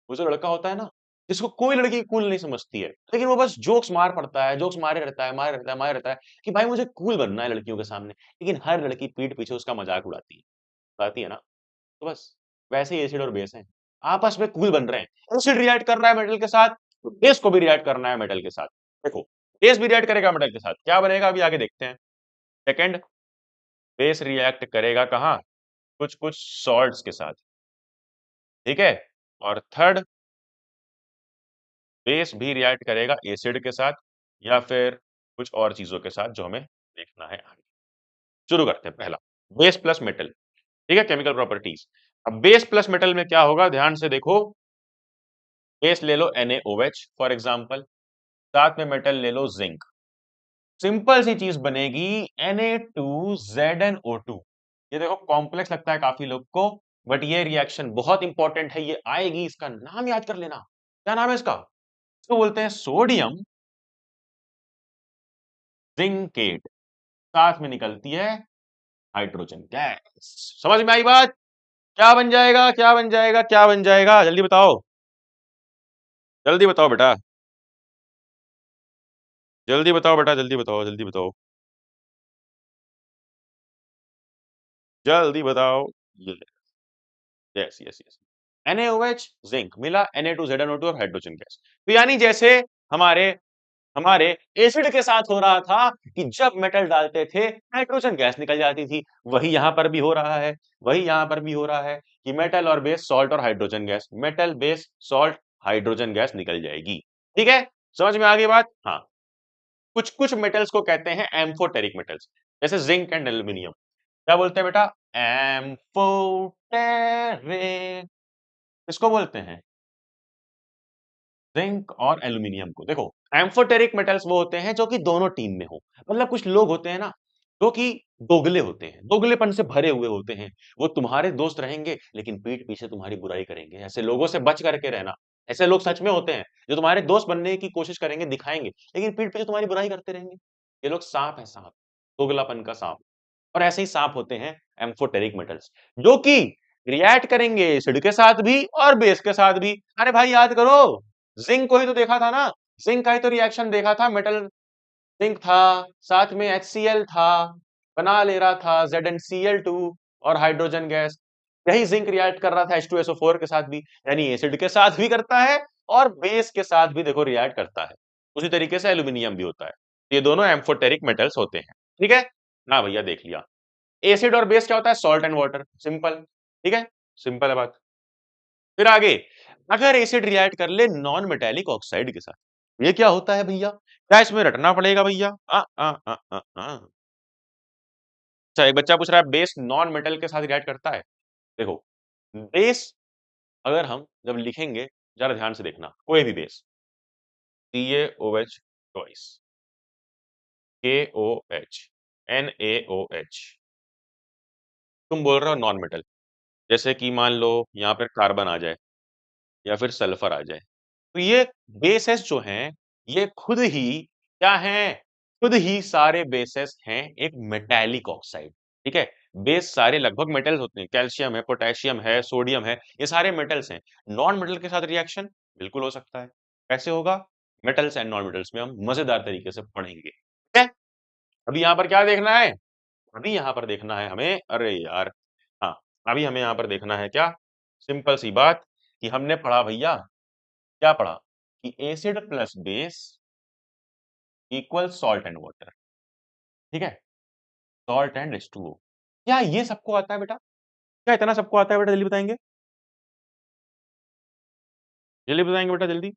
वो जो लड़का होता है ना, जिसको कोई लड़की कूल नहीं समझती है, लेकिन वो बस जोक्स मार पड़ता है, जोक्स मारे रहता है, मारे रहता है, मारे रहता है कि भाई मुझे कूल बनना है लड़कियों के सामने। लेकिन हर लड़की पीठ पीछे उसका मजाक उड़ाती है ना। तो बस वैसे ही एसिड और बेस हैं, आपस में कूल बन रहे हैं। एसिड रिएक्ट कर रहा है मेटल के साथ, तो बेस को भी रिएक्ट करना है मेटल के साथ। देखो, बेस भी रिएक्ट करेगा मेटल के साथ, क्या बनेगा अभी आगे देखते हैं। सेकंड, बेस रिएक्ट करेगा कहाँ, कुछ कुछ सॉल्ट्स के साथ, ठीक है। और थर्ड, बेस भी रिएक्ट करेगा एसिड के साथ या फिर कुछ और चीजों के साथ जो हमें देखना है आगे। शुरू करते हैं। पहला, बेस प्लस मेटल, ठीक है, केमिकल प्रॉपर्टीज। अब बेस प्लस मेटल में क्या होगा, ध्यान से देखो। बेस ले लो NaOH फॉर एग्जांपल, साथ में मेटल ले लो जिंक। सिंपल सी चीज बनेगी Na2ZnO2। ये देखो कॉम्प्लेक्स लगता है काफी लोग को, बट ये रिएक्शन बहुत इंपॉर्टेंट है, ये आएगी, इसका नाम याद कर लेना। क्या नाम है इसका? इसको बोलते हैं सोडियम जिंकेट। साथ में निकलती है हाइड्रोजन गैस। समझ में आई बात? क्या बन जाएगा, क्या बन जाएगा, क्या बन जाएगा, जल्दी बताओ, जल्दी बताओ बेटा, जल्दी बताओ बेटा, जल्दी बताओ, जल्दी बताओ, जल्दी बताओ। ये yes yes yes, NaOH zinc मिला, Na2ZnO2 और हाइड्रोजन गैस। तो यानी जैसे हमारे हमारे एसिड के साथ हो रहा था कि जब मेटल डालते थे हाइड्रोजन गैस निकल जाती थी, वही यहां पर भी हो रहा है, वही यहां पर भी हो रहा है कि मेटल और बेस सॉल्ट और hydrogen gas, metal base salt hydrogen gas निकल जाएगी। ठीक है, समझ में आ गई बात? हाँ। कुछ कुछ मेटल्स को कहते हैं एम्फोटेरिक मेटल्स, जैसे जिंक एंड एल्यूमिनियम। क्या बोलते हैं बेटा? एम्फोटेरिक। इसको बोलते हैं जिंक और एल्यूमिनियम को। देखो, एम्फोटेरिक मेटल्स वो होते हैं जो कि दोनों टीम में हो। मतलब कुछ लोग होते हैं ना जो कि दोगले होते हैं, दोगलेपन से भरे हुए होते हैं। वो तुम्हारे दोस्त रहेंगे लेकिन पीठ पीछे तुम्हारी बुराई करेंगे। ऐसे लोगों से बच करके रहना। ऐसे लोग सच में होते हैं जो तुम्हारे दोस्त बनने की कोशिश करेंगे, दिखाएंगे, लेकिन पीठ पीछे तुम्हारी बुराई करते रहेंगे। ये लोग सांप है, सांप, दोगलापन का सांप। और ऐसे ही सांप होते हैं एम्फोटेरिक मेटल्स, जो कि रिएक्ट करेंगे एसिड के साथ भी और बेस के साथ भी। अरे भाई याद करो, जिंक को ही तो देखा था ना, जिंक का ही तो रिएक्शन देखा था। मेटल जिंक था, साथ में HCl था, बना ले रहा था ZnCl2 और हाइड्रोजन गैस। यही जिंक रिएक्ट कर रहा था H2SO4 के साथ भी, यानी एसिड के साथ भी करता है और बेस के साथ भी देखो रिएक्ट करता है। उसी तरीके से एल्यूमिनियम भी होता है। ये दोनों एम्फोटेरिक मेटल्स होते हैं। ठीक है ना भैया, देख लिया। एसिड और बेस क्या होता है? Salt and water, simple. ठीक है, सिंपल है बात। फिर आगे, अगर एसिड रिएक्ट कर ले नॉन मेटेलिक ऑक्साइड के साथ, ये क्या होता है भैया? क्या इसमें रटना पड़ेगा भैया? अच्छा, एक बच्चा पूछ रहा है बेस नॉन मेटल के साथ रिएक्ट करता है। देखो, बेस अगर हम जब लिखेंगे, जरा ध्यान से देखना, कोई भी base, CaOH twice, KOH, NaOH, तुम बोल रहे हो नॉन मेटल। जैसे कि मान लो यहाँ पर कार्बन आ जाए या फिर सल्फर आ जाए, तो ये बेसेस जो हैं, ये खुद ही क्या हैं? खुद ही सारे बेसेस हैं एक मेटालिक ऑक्साइड। ठीक है, बेस सारे लगभग मेटल्स होते हैं, कैल्शियम है, पोटेशियम है, सोडियम है, ये सारे मेटल्स हैं। नॉन मेटल के साथ रिएक्शन बिल्कुल हो सकता है। कैसे होगा? मेटल्स एंड नॉन मेटल्स में हम मजेदार तरीके से पढ़ेंगे। ठीक है, अभी यहाँ पर क्या देखना है? अभी यहाँ पर देखना है हमें, अरे यार, हाँ, अभी हमें यहाँ पर देखना है क्या? सिंपल सी बात कि हमने पढ़ा भैया, क्या पढ़ा? कि acid plus base equal salt and water. ठीक है, सॉल्ट एंड H2O। क्या ये सबको आता है बेटा? क्या इतना सबको आता है बेटा? जल्दी बताएंगे, जल्दी बताएंगे बेटा, जल्दी।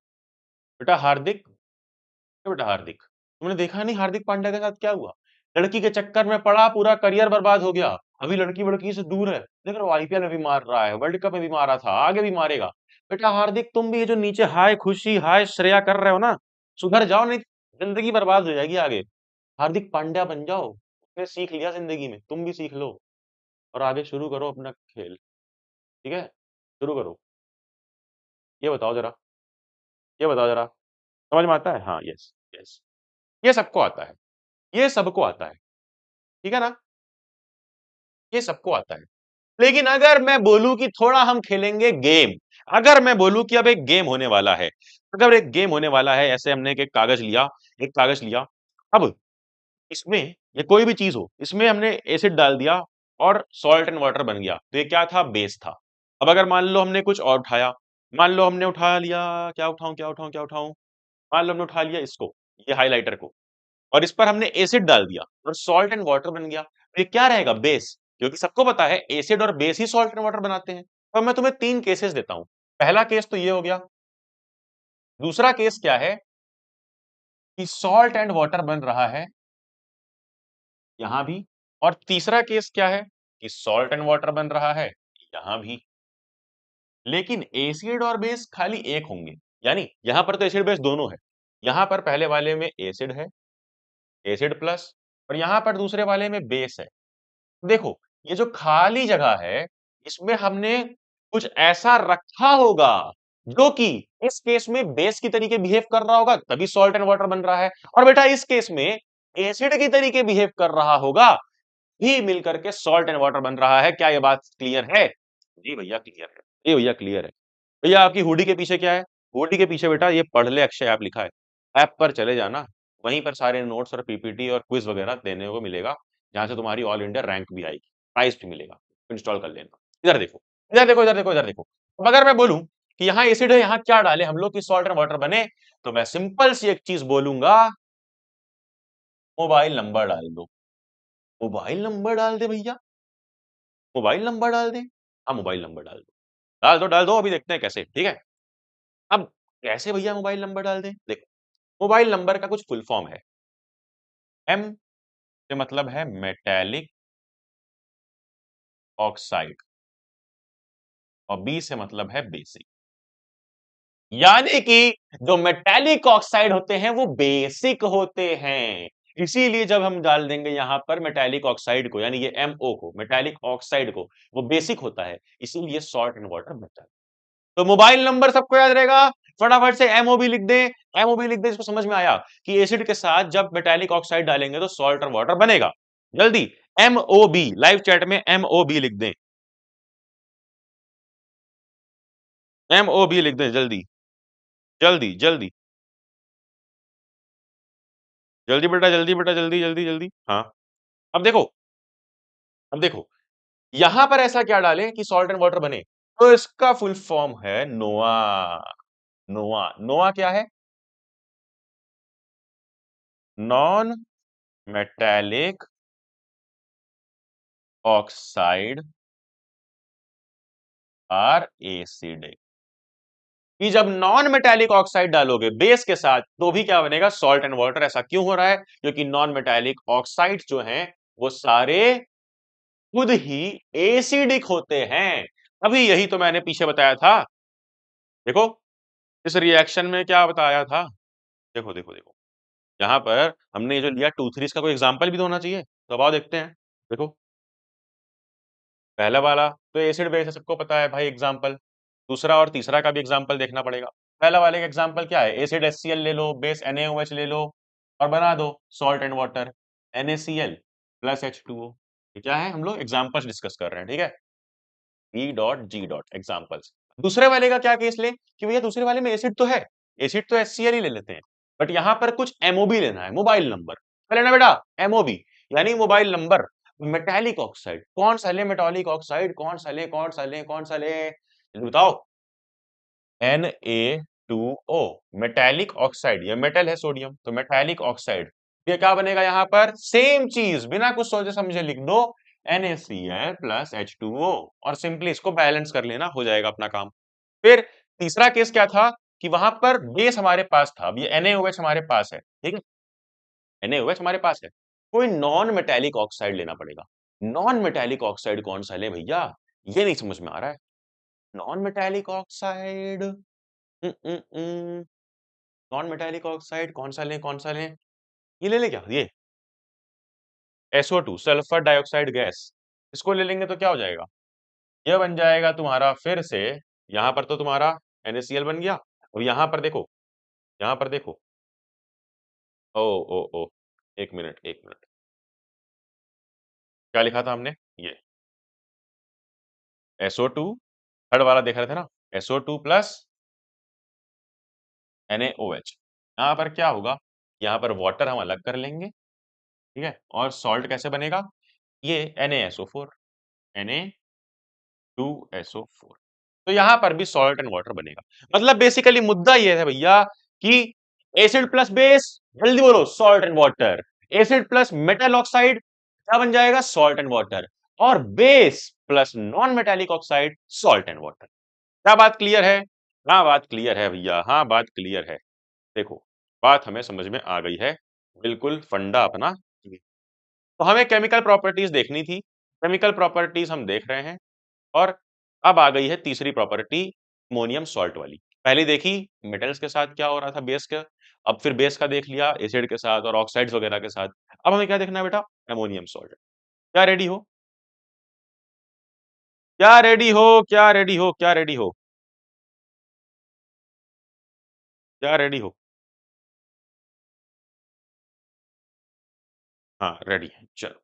बेटा हार्दिक, क्या बेटा हार्दिक, तुमने देखा नहीं हार्दिक पांड्या के साथ क्या हुआ? लड़की के चक्कर में पड़ा, पूरा करियर बर्बाद हो गया। अभी लड़की वड़की से दूर है, देख रहे हो, IPL में भी मार रहा है, वर्ल्ड कप में भी मारा था, आगे भी मारेगा। बेटा हार्दिक, तुम भी ये जो नीचे हाय खुशी हाय श्रेया कर रहे हो ना, सुधर जाओ, नहीं जिंदगी बर्बाद हो जाएगी आगे। हार्दिक पांड्या बन जाओ, फिर सीख लिया जिंदगी में, तुम भी सीख लो और आगे शुरू करो अपना खेल। ठीक है, शुरू करो। ये बताओ जरा, ये बताओ जरा, समझ में आता है? हाँ, यस यस, ये सबको आता है, ये सबको आता है। ठीक है ना, ये सबको आता है। लेकिन अगर मैं बोलूं कि थोड़ा हम खेलेंगे गेम, अगर मैं बोलूं कि अब एक गेम होने वाला है, अगर एक गेम होने वाला है, ऐसे हमने एक एक कागज लिया, अब इसमें ये कोई भी चीज हो, इसमें हमने एसिड डाल दिया और सॉल्ट एंड वाटर बन गया, तो ये क्या था? बेस था। अब अगर मान लो हमने कुछ और उठाया, मान लो हमने उठा लिया, क्या उठाऊं, मान लो हमने उठा लिया इसको, ये हाइलाइटर को, और इस पर हमने एसिड डाल दिया और सॉल्ट एंड वाटर बन गया, तो ये क्या रहेगा? बेस। क्योंकि सबको पता है एसिड और base he salt and water बनाते हैं। तो मैं तुम्हें तीन केसेस देता हूं। पहला केस तो ये हो गया। दूसरा केस क्या है कि सॉल्ट एंड वाटर बन रहा है यहां भी। और तीसरा केस क्या है कि सॉल्ट एंड वाटर बन रहा है यहां भी। लेकिन एसिड और बेस खाली एक होंगे, यानी यहां पर तो एसिड बेस दोनों है। यहां पर पहले वाले में एसिड है, एसिड प्लस, और यहां पर दूसरे वाले में बेस है। देखो, ये जो खाली जगह है, इसमें हमने कुछ ऐसा रखा होगा जो कि इस केस में बेस की तरीके बिहेव कर रहा होगा, तभी सॉल्ट एंड वाटर बन रहा है। और बेटा इस केस में एसिड की तरीके बिहेव कर रहा होगा, भी मिलकर के सॉल्ट एंड वाटर बन रहा है। क्या ये बात क्लियर है? जी भैया क्लियर है। जी भैया क्लियर है। भैया आपकी हुडी के पीछे क्या है? हुडी के पीछे बेटा ये पढ़ ले अक्षय ऐप लिखा है। ऐप पर चले जाना, वहीं पर सारे नोट्स और पीपीटी और क्विज वगैरह देने को मिलेगा, जहां से तुम्हारी ऑल इंडिया रैंक भी आएगी, प्राइस भी मिलेगा। इंस्टॉल कर लेना। इधर देखो, इधर देखो, इधर देखो, इधर देखो। अब अगर मैं बोलूं कि यहाँ एसिड है, यहाँ क्या डाले हम लोग कि सॉल्ट एंड वाटर बने, तो मैं सिंपल सी एक चीज बोलूंगा, मोबाइल नंबर डाल दो। मोबाइल नंबर डाल दे भैया, मोबाइल नंबर डाल दे। हाँ मोबाइल नंबर डाल दो, डाल दो, डाल दो, अभी देखते हैं कैसे, ठीक है। अब कैसे भैया मोबाइल नंबर डाल दें? देखो, मोबाइल नंबर का कुछ फुल फॉर्म है। एम से मतलब है मेटेलिक ऑक्साइड, और बी से मतलब है बेसिक। यानी कि जो मेटेलिक ऑक्साइड होते हैं वो बेसिक होते हैं। इसीलिए जब हम डाल देंगे यहां पर मेटेलिक ऑक्साइड को, यानी ये MO को, मेटेलिक ऑक्साइड को, वो बेसिक होता है, इसीलिए सॉल्ट एंड वाटर बनता है। तो मोबाइल नंबर सबको याद रहेगा, फटाफट से MOB लिख दे। MOB लिख दे, इसको समझ में आया कि एसिड के साथ जब मेटालिक ऑक्साइड डालेंगे तो सॉल्ट और वाटर बनेगा। जल्दी MOB लाइव चैट में MOB लिख दें, MOB लिख दें, जल्दी जल्दी जल्दी जल्दी बेटा, जल्दी बेटा, जल्दी जल्दी जल्दी। हाँ, अब देखो, अब देखो, यहां पर ऐसा क्या डालें कि सॉल्ट एंड वाटर बने, तो इसका फुल फॉर्म है नोआ। नोआ, नोआ क्या है? Non metallic oxide are acidic. कि जब नॉन मेटालिक ऑक्साइड डालोगे बेस के साथ, तो भी क्या बनेगा? Salt and water. ऐसा क्यों हो रहा है? क्योंकि नॉन मेटालिक ऑक्साइड जो हैं वो सारे खुद ही एसिडिक होते हैं। अभी यही तो मैंने पीछे बताया था। देखो, इस रिएक्शन में क्या बताया था, देखो देखो देखो, यहां पर हमने ये जो लिया टू थ्री, इसका कोई एग्जाम्पल भी तो होना चाहिए, तो अब आओ देखते हैं। देखो, पहला वाला तो एसिड बेस है, सबको पता है भाई एग्जाम्पल। दूसरा और तीसरा का भी एग्जाम्पल देखना पड़ेगा। पहला वाले का एग्जाम्पल क्या है? एसिड HCl ले लो, बेस NaOH ले लो, और बना दो salt and water, NaCl plus H2O। ये क्या है? हम लोग एग्जाम्पल्स डिस्कस कर रहे हैं, ठीक है। P.G. एग्जाम्पल्स। दूसरे वाले का क्या केस ले कि भैया दूसरे वाले में एसिड तो है, एसिड तो HCl ही ले लेते हैं, बट यहां पर कुछ MOB लेना है, मोबाइल नंबर। क्या लेना बेटा? MOB, यानी मोबाइल नंबर। मेटालिक ऑक्साइड कौन सा ले? मेटालिक ऑक्साइड कौन सा ले? कौन सा ले? कौन सा ले? जल्दी बताओ। Na2O, मेटालिक ऑक्साइड, ये मेटल है सोडियम, तो मेटालिक ऑक्साइड। ये क्या बनेगा? यहां पर सेम चीज बिना कुछ सोचे समझे लिख दो, NaCl प्लस H2O, और सिंपली इसको बैलेंस कर लेना, हो जाएगा अपना काम। फिर तीसरा केस क्या था कि वहां पर बेस हमारे पास था, अब ये NaOH हमारे पास है, ठीक है, NaOH हमारे पास है, कोई नॉन मेटालिक ऑक्साइड लेना पड़ेगा। नॉन मेटालिक ऑक्साइड कौन सा ले भैया? ये नहीं समझ में आ रहा है। Non metallic oxide, non metallic oxide कौन सा लें, कौन सा लें? ये ले क्या, ये SO2 सल्फर डाइऑक्साइड गैस, इसको ले लेंगे तो क्या हो जाएगा? ये बन जाएगा तुम्हारा फिर से, यहां पर तो तुम्हारा NaCl बन गया, और यहां पर देखो, यहां पर देखो, ओ ओ ओ, एक मिनट एक मिनट, क्या लिखा था हमने? ये SO2, थर्ड वाला देख रहे थे ना, SO2 प्लस NaOH। यहाँ पर क्या होगा, यहाँ पर वाटर हम अलग कर लेंगे, ठीक है, और सॉल्ट कैसे बनेगा, ये NaSO4, Na2SO4। तो यहाँ पर भी सॉल्ट एंड वाटर बनेगा। मतलब बेसिकली मुद्दा ये है भैया कि एसिड प्लस बेस, जल्दी बोलो, salt and water. Acid plus metal oxide क्या बन जाएगा, सॉल्ट एंड वाटर। और base plus non metallic oxide, salt and water. क्या बात क्लियर है? हाँ बात क्लियर है भैया, हाँ बात क्लियर है। देखो, बात हमें समझ में आ गई है, बिल्कुल फंडा अपना। तो हमें केमिकल प्रॉपर्टीज देखनी थी, केमिकल प्रॉपर्टीज हम देख रहे हैं। और अब आ गई है तीसरी प्रॉपर्टी, अमोनियम सॉल्ट वाली। पहले देखी मेटल्स के साथ क्या हो रहा था, बेस का। अब फिर बेस का देख लिया एसिड के साथ और ऑक्साइड्स वगैरह के साथ। अब हमें क्या देखना है बेटा, अमोनियम सॉल्ट। क्या रेडी हो, क्या रेडी हो, क्या रेडी हो, क्या रेडी हो, क्या रेडी हो? हाँ रेडी है, चलो।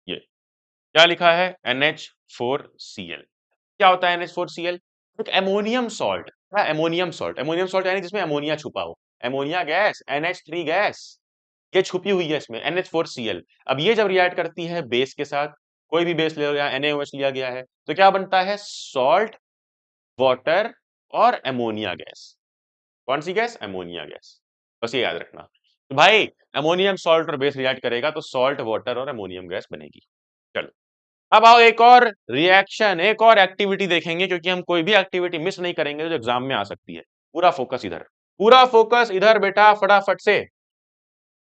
ये क्या लिखा है, NH4Cl। क्या होता है NH4Cl? एक अमोनियम सॉल्ट। क्या अमोनियम सॉल्ट, अमोनियम सॉल्ट यानी जिसमें अमोनिया छुपा हो। अमोनिया गैस, NH3 गैस, ये छुपी हुई है इसमें, NH4Cl। अब ये जब रिएक्ट करती है बेस के साथ, कोई भी बेस ले लो, यहाँ NaOH लिया गया है, तो क्या बनता है, सॉल्ट, वाटर और अमोनिया गैस। कौन सी गैस, अमोनिया गैस। बस ये याद रखना। तो भाई अमोनियम सॉल्ट और बेस रिएक्ट करेगा तो सॉल्ट, वाटर और अमोनियम गैस बनेगी। चलो, अब आओ एक और रिएक्शन, एक और एक्टिविटी देखेंगे, क्योंकि हम कोई भी एक्टिविटी मिस नहीं करेंगे जो एग्जाम में आ सकती है। पूरा फोकस इधर, पूरा फोकस इधर बेटा, फटाफट से।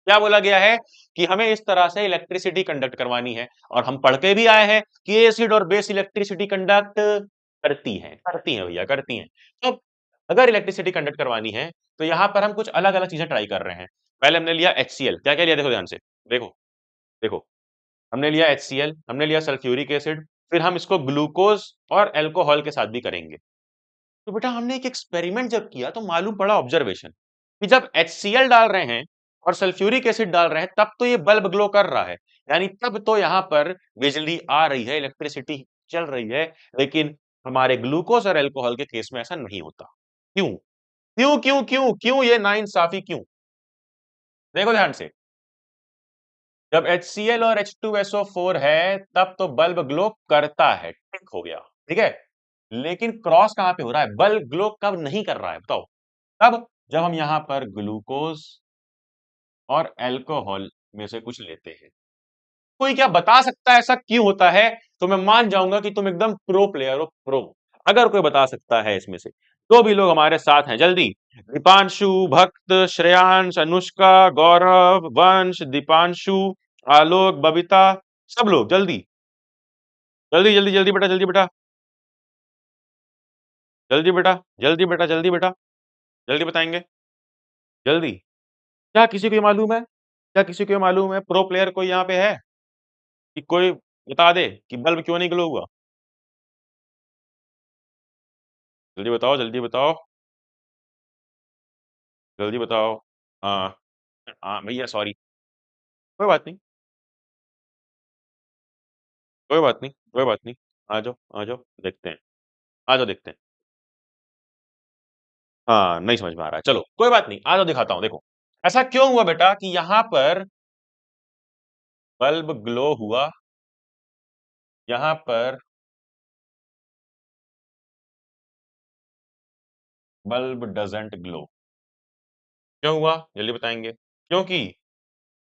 क्या बोला गया है कि हमें इस तरह से इलेक्ट्रिसिटी कंडक्ट करवानी है, और हम पढ़ के भी आए हैं कि एसिड और बेस इलेक्ट्रिसिटी कंडक्ट करती हैं भैया, करती हैं। तो अगर इलेक्ट्रिसिटी कंडक्ट करवानी है तो यहां पर हम कुछ अलग अलग चीजें ट्राई कर रहे हैं। पहले हमने लिया HCl, क्या क्या लिया, देखो ध्यान से, देखो, देखो, हमने लिया HCl, हमने लिया सल्फ्यूरिक एसिड, फिर हम इसको ग्लूकोज और अल्कोहल के साथ भी करेंगे। तो बेटा हमने एक एक्सपेरिमेंट जब किया तो मालूम पड़ा, ऑब्जर्वेशन, कि जब HCl डाल रहे हैं और सल्फ्यूरिक एसिड डाल रहे हैं तब तो ये बल्ब ग्लो कर रहा है, यानी तब तो यहाँ पर बिजली आ रही है, इलेक्ट्रिसिटी चल रही है। लेकिन हमारे ग्लूकोज और अल्कोहल के केस में ऐसा नहीं होता। क्यों, क्यों क्यों क्यों क्यों, ये नाइंसाफी क्यों? देखो ध्यान से, जब HCl और H2SO4 है तब तो बल्ब ग्लो करता है, ठीक हो गया, ठीक है। लेकिन क्रॉस कहां पे हो रहा है, बल्ब ग्लो कब नहीं कर रहा है बताओ? तब जब हम यहां पर ग्लूकोज और अल्कोहल में से कुछ लेते हैं। कोई क्या बता सकता है ऐसा क्यों होता है? तो मैं मान जाऊंगा कि तुम एकदम प्रो प्लेयर हो, प्रो। अगर कोई बता सकता है इसमें से, तो भी लोग हमारे साथ हैं, जल्दी। दीपांशु, भक्त, श्रेयांश, अनुष्का, गौरव, वंश, दीपांशु, आलोक, बबीता, सब लोग जल्दी, जल्दी जल्दी जल्दी बेटा, जल्दी बेटा, जल्दी बेटा, जल्दी बेटा, जल्दी बेटा, जल्दी बताएंगे, जल्दी। क्या किसी को ये मालूम है, क्या किसी को ये मालूम है, प्रो प्लेयर कोई यहाँ पे है कि कोई बता दे कि बल्ब क्यों नहीं ग्लो हुआ? जल्दी बताओ, जल्दी बताओ, जल्दी बताओ। हाँ, हाँ भैया सॉरी, कोई बात नहीं, कोई बात नहीं, कोई बात नहीं। आ जाओ, आ जाओ, देखते हैं, आ जाओ देखते हैं। हाँ नहीं समझ में आ रहा है, चलो कोई बात नहीं, आ जाओ दिखाता हूँ। देखो ऐसा क्यों हुआ बेटा कि यहाँ पर बल्ब ग्लो हुआ, यहाँ पर बल्ब डजंट ग्लो। क्यों हुआ, जल्दी बताएंगे। क्योंकि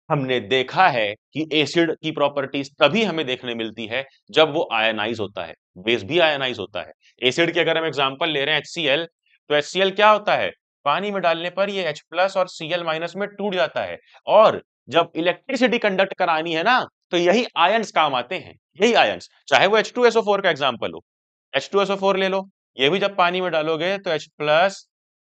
हमने देखा है कि एसिड की प्रॉपर्टीज तभी हमें देखने मिलती है जब वो आयनाइज होता है, बेस भी आयनाइज होता है। एसिड की अगर हम एग्जांपल ले रहे हैं HCl, तो HCl क्या होता है, पानी में डालने पर ये H प्लस और Cl माइनस में टूट जाता है। और जब इलेक्ट्रिसिटी कंडक्ट करानी है ना, तो यही आयंस काम आते हैं, यही आयंस, चाहे वो H2SO4 का एग्जाम्पल हो। H2SO4 ले लो, ये भी जब पानी में डालोगे तो H प्लस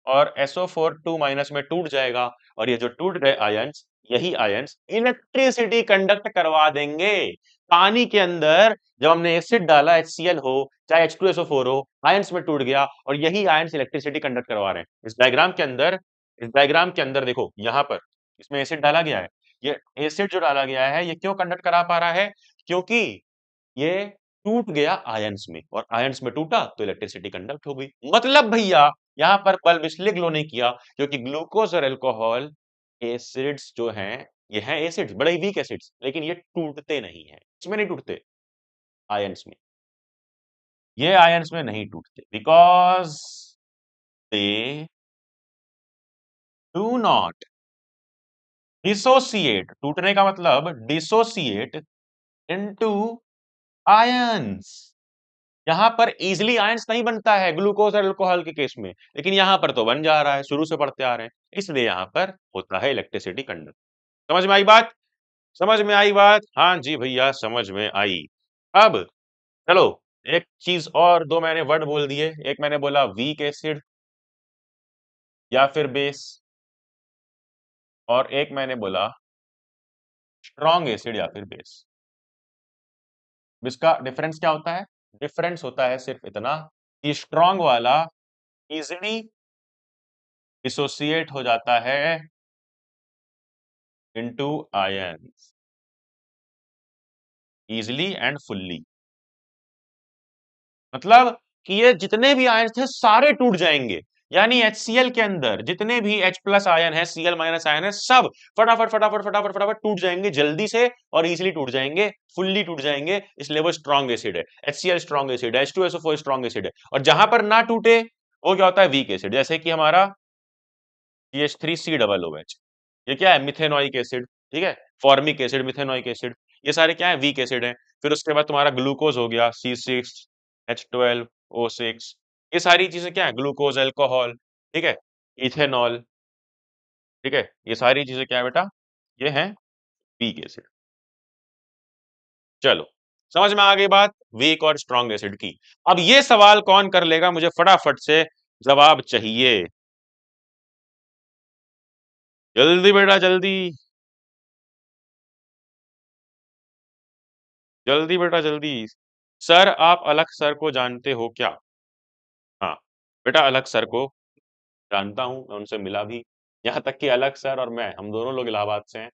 और SO4 2 माइनस में टूट जाएगा, और ये जो टूट गए आयंस, यही आयंस इलेक्ट्रिसिटी कंडक्ट करवा देंगे। पानी के अंदर जब हमने एसिड डाला, HCl हो चाहे H2SO4 हो, आयंस में टूट गया, और यही आयंस इलेक्ट्रिसिटी कंडक्ट करवा रहे हैं। इस डायग्राम के अंदर, इस डायग्राम के अंदर देखो, यहाँ पर इसमें एसिड डाला गया है। ये एसिड जो डाला गया है ये क्यों कंडक्ट करा पा रहा है, क्योंकि ये टूट गया आयंस में, और आयंस में टूटा तो इलेक्ट्रिसिटी कंडक्ट हो गई। मतलब भैया यहाँ पर बल्ब इसलिए ग्लो नहीं किया क्योंकि ग्लूकोज और अल्कोहल एसिड्स जो हैं, ये हैं एसिड्स, बड़े वीक एसिड्स, लेकिन ये टूटते नहीं है। इसमें नहीं टूटते, आयंस में। ये आयंस में नहीं टूटते because they do not dissociate. टूटने का मतलब डिसोसिएट इनटू आयंस। यहां पर इजिली आयंस नहीं बनता है ग्लूकोज और अल्कोहल के केस में, लेकिन यहां पर तो बन जा रहा है, शुरू से पढ़ते आ रहे हैं, इसलिए यहां पर होता है इलेक्ट्रिसिटी कंडक्ट। समझ में आई बात? समझ में आई बात? हाँ जी भैया, समझ में आई। अब चलो, एक चीज और, दो मैंने वर्ड बोल दिए, एक मैंने बोला वीक एसिड या फिर बेस, और एक मैंने बोला स्ट्रॉन्ग एसिड या फिर बेस। इसका डिफरेंस क्या होता है? डिफरेंस होता है सिर्फ इतना कि स्ट्रॉन्ग वाला इजिली डिसोसिएट हो जाता है into ions, easily and fully. मतलब कि ये जितने भी आयन थे सारे टूट जाएंगे, यानी HCl के अंदर जितने भी H प्लस आयन है, Cl माइनस आयन है, सब फटाफट फटाफट फटाफट फटाफट टूट जाएंगे जल्दी से, और इजीली टूट जाएंगे, फुल्ली टूट जाएंगे, इसलिए वो स्ट्रॉन्ग एसिड है। HCl स्ट्रॉन्ग एसिड है, H2SO4 स्ट्रॉन्ग एसिड है। और जहां पर ना टूटे वो क्या होता है? Weak acid. जैसे कि हमारा CH3COOH, ये क्या है? मिथेनोइक एसिड, ठीक है, फॉर्मिक एसिड, मिथेनोइक एसिड, ये सारे क्या है? वीक एसिड हैं। फिर उसके बाद तुम्हारा ग्लूकोज हो गया, C6H12O6, ये सारी चीजें क्या है? ग्लूकोज, अल्कोहल, ठीक है, इथेनॉल, ठीक है, ये सारी चीजें क्या है बेटा? ये हैं वीक एसिड। चलो, समझ में आ गई बात वीक और स्ट्रॉन्ग एसिड की। अब ये सवाल कौन कर लेगा? मुझे फटाफट से जवाब चाहिए, जल्दी बेटा जल्दी, जल्दी बेटा जल्दी। सर, आप अलख सर को जानते हो क्या? हाँ बेटा, अलख सर को जानता हूँ, मैं उनसे मिला भी। यहाँ तक कि अलख सर और मैं, हम दोनों लोग इलाहाबाद से हैं।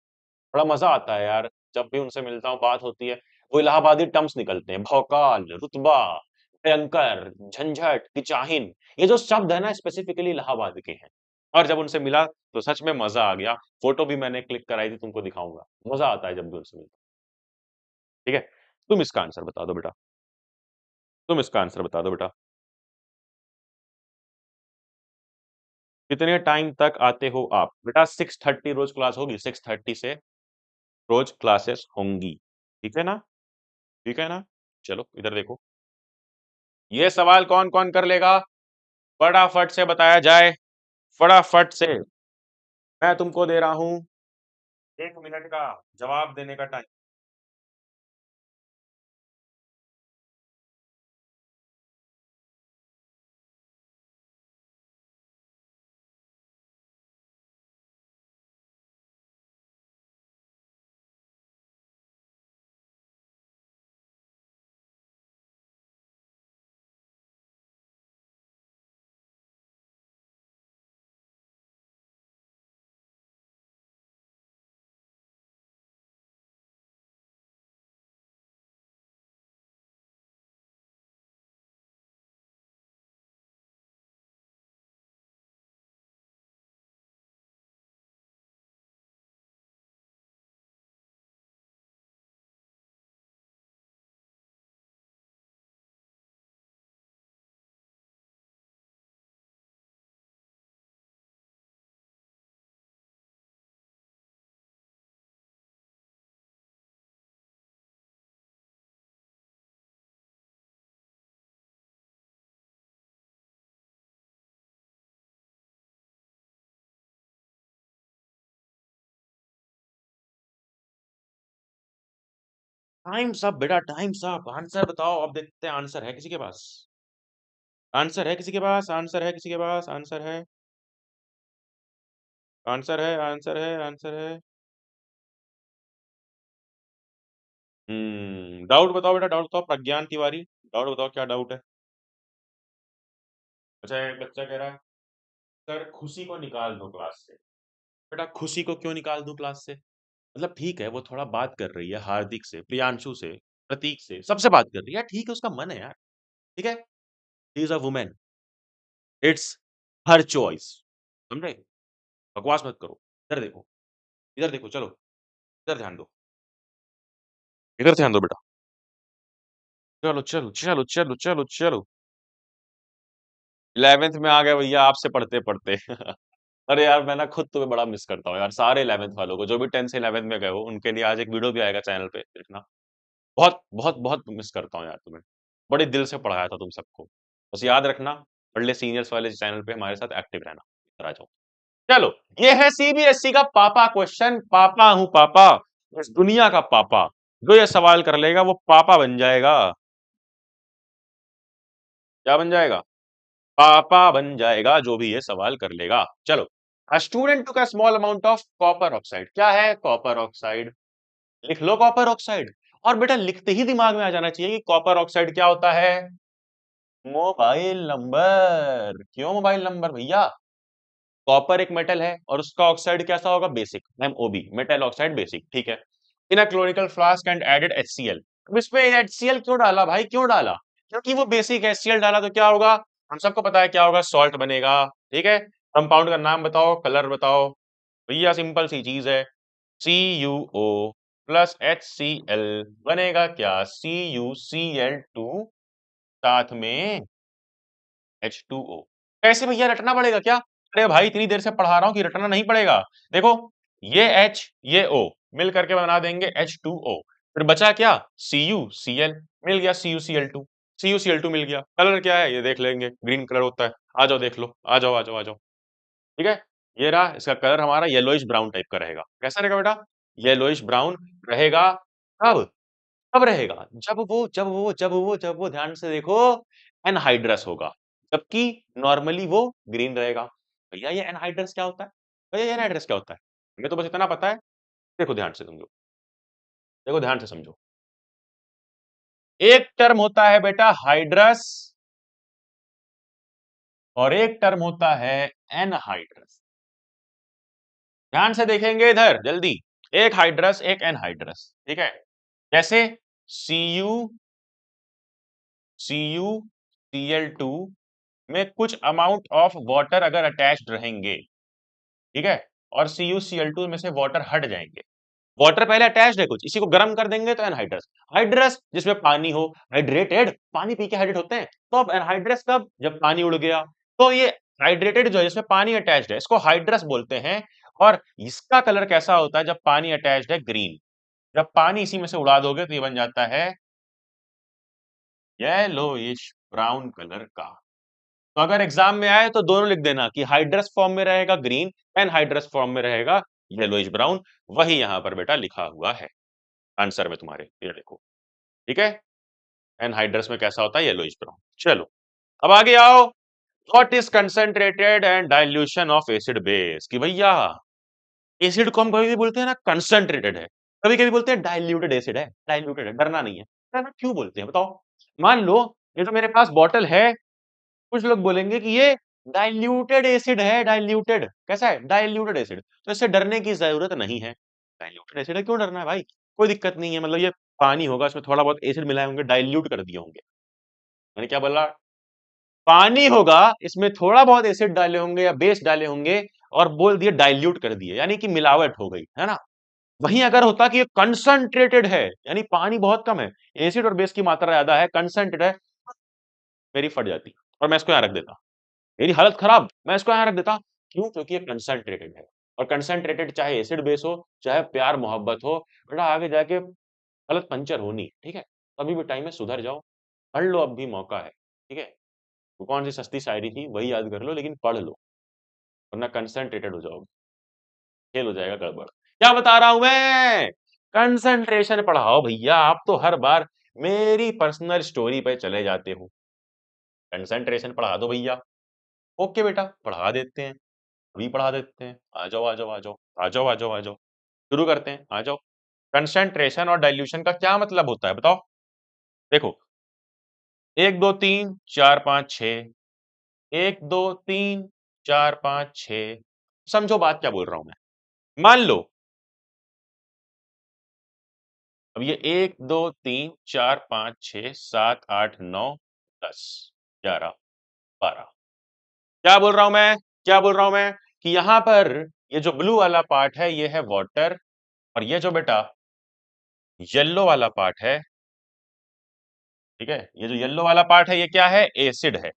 बड़ा मजा आता है यार, जब भी उनसे मिलता हूँ, बात होती है, वो इलाहाबादी टर्म्स निकलते हैं, भौकाल, रुतबा, भयंकर, झंझट, किचाहिन, ये जो शब्द है ना स्पेसिफिकली इलाहाबाद के हैं। और जब उनसे मिला तो सच में मजा आ गया। फोटो भी मैंने क्लिक कराई थी, तुमको दिखाऊंगा। मजा आता है जब भी उनसे मिलता हूं। ठीक है, तुम इसका आंसर बता दो बेटा, तुम इसका आंसर बता दो बेटा। कितने टाइम तक आते हो आप? बेटा 6:30 रोज क्लास होगी, 6:30 से रोज क्लासेस होंगी। ठीक है ना? ठीक है ना? चलो इधर देखो, ये सवाल कौन कौन कर लेगा? फटाफट से बताया जाए, फटाफट से। मैं तुमको दे रहा हूं 1 मिनट का जवाब देने का टाइम। टाइम सब बेटा, टाइम सब, आंसर बताओ, अब देखते हैं आंसर है किसी के पास। आंसर है किसी के पास? आंसर है किसी के पास? आंसर है, आंसर है, आंसर है, आंसर है। डाउट बताओ बेटा, डाउट बताओ, प्रज्ञान तिवारी, डाउट बताओ, क्या डाउट है? अच्छा, एक बच्चा कह रहा है सर खुशी को निकाल दो क्लास से। बेटा खुशी को क्यों निकाल दूं क्लास से? मतलब ठीक है, वो थोड़ा बात कर रही है हार्दिक से, प्रियांशु से, प्रतीक से सबसे बात कर रही है, ठीक है उसका मन है यार, ठीक है? She is a woman, it's her choice, समझे? बकवास मत करो, इधर देखो चलो, इधर ध्यान दो, इधर ध्यान दो बेटा। चलो, चलो, चलो, चलो, चलो, चलो। 11th में आ गए भैया आपसे पढ़ते-पढ़ते। अरे यार मैं ना खुद तुम्हें बड़ा मिस करता हूँ यार, सारे 11th वालों को, जो भी 10th से 11th में गए हो, उनके लिए आज एक वीडियो भी आएगा चैनल पे, देखना। बहुत, बहुत, बहुत मिस करता हूँ यार तुम्हें। बड़े दिल से पढ़ाया था तुम सबको। बस याद रखना, बड़े सीनियर्स वाले चैनल पे हमारे साथ एक्टिव रहना। इधर आ जाओ। चलो, ये है सीबीएसई का पापा क्वेश्चन, पापा हूँ पापा, इस दुनिया का पापा। जो ये सवाल कर लेगा वो पापा बन जाएगा। क्या बन जाएगा? पापा बन जाएगा जो भी ये सवाल कर लेगा। चलो, a student took a small amount of copper oxide. क्या है कॉपर ऑक्साइड? लिख लो कॉपर ऑक्साइड। और बेटा लिखते ही दिमाग में आ जाना चाहिए कि कॉपर ऑक्साइड क्या होता है? Mobile number. क्यों मोबाइल नंबर भैया? कॉपर एक मेटल है और उसका ऑक्साइड कैसा होगा? Basic, MOB, metal oxide basic, ठीक है। इन अ cloacal flask and added HCl। अब इसमें HCl क्यों डाला भाई, क्यों डाला? क्योंकि वो बेसिक HCl डाला तो क्या होगा? हम सबको पता है क्या होगा, सॉल्ट बनेगा, ठीक है। कंपाउंड का नाम बताओ, कलर बताओ। भैया सिंपल सी चीज है, CuO प्लस HCl बनेगा क्या? CuCl2 साथ में H2O। कैसे भैया, रटना पड़ेगा क्या? अरे भाई इतनी देर से पढ़ा रहा हूं कि रटना नहीं पड़ेगा। देखो, ये H ये O मिल करके बना देंगे H2O। फिर बचा क्या? CuCl, मिल गया CuCl2। CuCl2 मिल गया। कलर क्या है ये देख लेंगे, ग्रीन कलर होता है। आ जाओ देख लो, आ जाओ आ जाओ आ जाओ। ठीक है, ये रहा इसका कलर, हमारा येलोइश ब्राउन टाइप का रहेगा। कैसा रहेगा बेटा? येलोइश ब्राउन रहेगा। कब? कब रहेगा? जब वो ध्यान से देखो, एनहाइड्रस होगा, जबकि नॉर्मली वो ग्रीन रहेगा। भैया ये एनहाइड्रस क्या होता है? भैया ये एनहाइड्रस क्या होता है? हमें तो बस इतना पता है। देखो ध्यान से समझो, देखो ध्यान से समझो। एक टर्म होता है बेटा हाइड्रस और एक टर्म होता है एनहाइड्रस। ध्यान से देखेंगे इधर जल्दी, एक हाइड्रस एक एनहाइड्रस, ठीक है। जैसे CuCl2 में कुछ अमाउंट ऑफ वाटर अगर अटैच्ड रहेंगे, ठीक है, और CuCl2 में से वाटर हट जाएंगे। वाटर पहले अटैच्ड है कुछ, इसी को गर्म कर देंगे तो एनहाइड्रस। हाइड्रस जिसमें पानी हो, हाइड्रेटेड, पानी पी के हाइड्रेट होते हैं, तो अब एनहाइड्रस कब? जब पानी उड़ गया। तो ये हाइड्रेटेड जो है जिसमें पानी अटैच्ड है, इसको हाइड्रस बोलते हैं। और इसका कलर कैसा होता है जब पानी अटैच्ड है? ग्रीन। जब पानी इसी में से उड़ा दोगे तो ये बन जाता है येलोइश ब्राउन कलर का। तो अगर एग्जाम में आए तो दोनों लिख देना कि हाइड्रस फॉर्म में रहेगा ग्रीन, एनहाइड्रस फॉर्म में रहेगा येलोइश ब्राउन। वही यहां पर बेटा लिखा हुआ है आंसर में तुम्हारे, ये देखो, ठीक है। एनहाइड्रस में कैसा होता है? Yellowish brown. चलो, अब आगे आओ। What is concentrated and dilution of acid base? कि भैया एसिड को हम कभी भी बोलते हैं ना कंसंट्रेटेड है, कभी कभी बोलते हैं डाइल्यूटेड एसिड है, डाइल्यूटेड है, डरना नहीं है। डरना क्यों बोलते हैं बताओ? मान लो ये जो मेरे पास बॉटल है, कुछ लोग बोलेंगे कि ये डाइल्यूटेड एसिड है, डाइल्यूटेड कैसा है? डाइल्यूटेड एसिड, तो इससे डरने की जरूरत नहीं है। डाइल्यूटेड एसिड है, क्यों डरना है भाई? कोई दिक्कत नहीं है, मतलब ये पानी होगा, इसमें थोड़ा बहुत एसिड मिलाए होंगे, डाइल्यूट कर दिए होंगे। मैंने क्या बोला? पानी होगा, इसमें थोड़ा बहुत एसिड डाले होंगे या बेस डाले होंगे, और बोल दिए डाइल्यूट कर दिए, यानी कि मिलावट हो गई, है ना। वहीं अगर होता कि ये कंसंट्रेटेड है, यानी पानी बहुत कम है, एसिड और बेस की मात्रा ज्यादा है, कंसंट्रेटेड है, मेरी फट जाती और मैं इसको यहाँ रख देता। मेरी हालत खराब, मैं इसको यहाँ रख देता। क्यों? क्योंकि ये कंसंट्रेटेड है। और कंसंट्रेटेड चाहे एसिड बेस हो, चाहे प्यार मोहब्बत हो, बेटा आगे जाके हालत पंचर होनी, ठीक है। अभी भी टाइम है, सुधर जाओ, पढ़ लो, अब भी मौका है, ठीक है। वो कौन सी सस्ती शायरी थी वही याद कर लो, लेकिन पढ़ लो, वरना कंसंट्रेटेड हो जाओगे, फेल हो जाएगा, गड़बड़। क्या बता रहा हूं मैं? कंसंट्रेशन पढ़ाओ भैया, आप तो हर बार मेरी पर्सनल स्टोरी पे चले जाते हो। कंसंट्रेशन पढ़ा दो भैया। ओके बेटा, पढ़ा देते हैं, अभी पढ़ा देते हैं। आ जाओ आ जाओ आ जाओ आ जाओ आ जाओ आ जाओ, शुरू करते हैं, आ जाओ। कंसंट्रेशन और डाइल्यूशन का क्या मतलब होता है बताओ? देखो, एक दो तीन चार पांच छ, एक दो तीन चार पांच छ, समझो बात क्या बोल रहा हूं मैं। मान लो अब ये 1 2 3 4 5 6 7 8 9 10 11 12। क्या बोल रहा हूं मैं? क्या बोल रहा हूं मैं? कि यहां पर ये जो ब्लू वाला पार्ट है ये है वाटर, और ये जो बेटा येलो वाला पार्ट है, ठीक है, ये जो येलो वाला पार्ट है ये क्या है? एसिड है।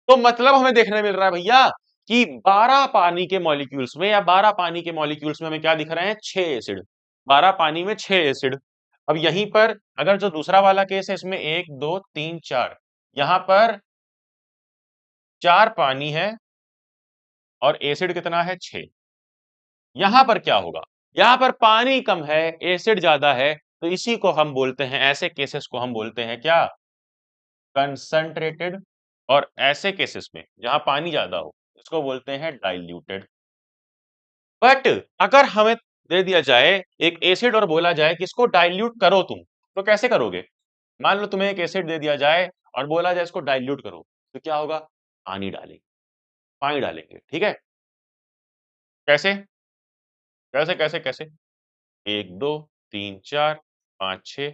तो मतलब हमें देखने मिल रहा है भैया कि 12 पानी के मॉलिक्यूल्स में, या 12 पानी के मॉलिक्यूल्स में हमें क्या दिख रहे हैं? 6 एसिड। 12 पानी में 6 एसिड। अब यहीं पर अगर जो दूसरा वाला केस है इसमें 1 2 3 4, यहां पर 4 पानी है और एसिड कितना है? 6। यहां पर क्या होगा? यहां पर पानी कम है, एसिड ज्यादा है, तो इसी को हम बोलते हैं, ऐसे केसेस को हम बोलते हैं क्या? कंसंट्रेटेड। और ऐसे केसेस में जहां पानी ज्यादा हो इसको बोलते हैं डाइल्यूटेड। बट अगर हमें दे दिया जाए एक एसिड और बोला जाए कि इसको डाइल्यूट करो तुम, तो कैसे करोगे? मान लो तुम्हें एक एसिड दे दिया जाए और बोला जाए इसको डाइल्यूट करो, तो क्या होगा? पानी डालेंगे। पानी डालेंगे, ठीक है। कैसे? कैसे कैसे कैसे? 1 2 3 4 5 6,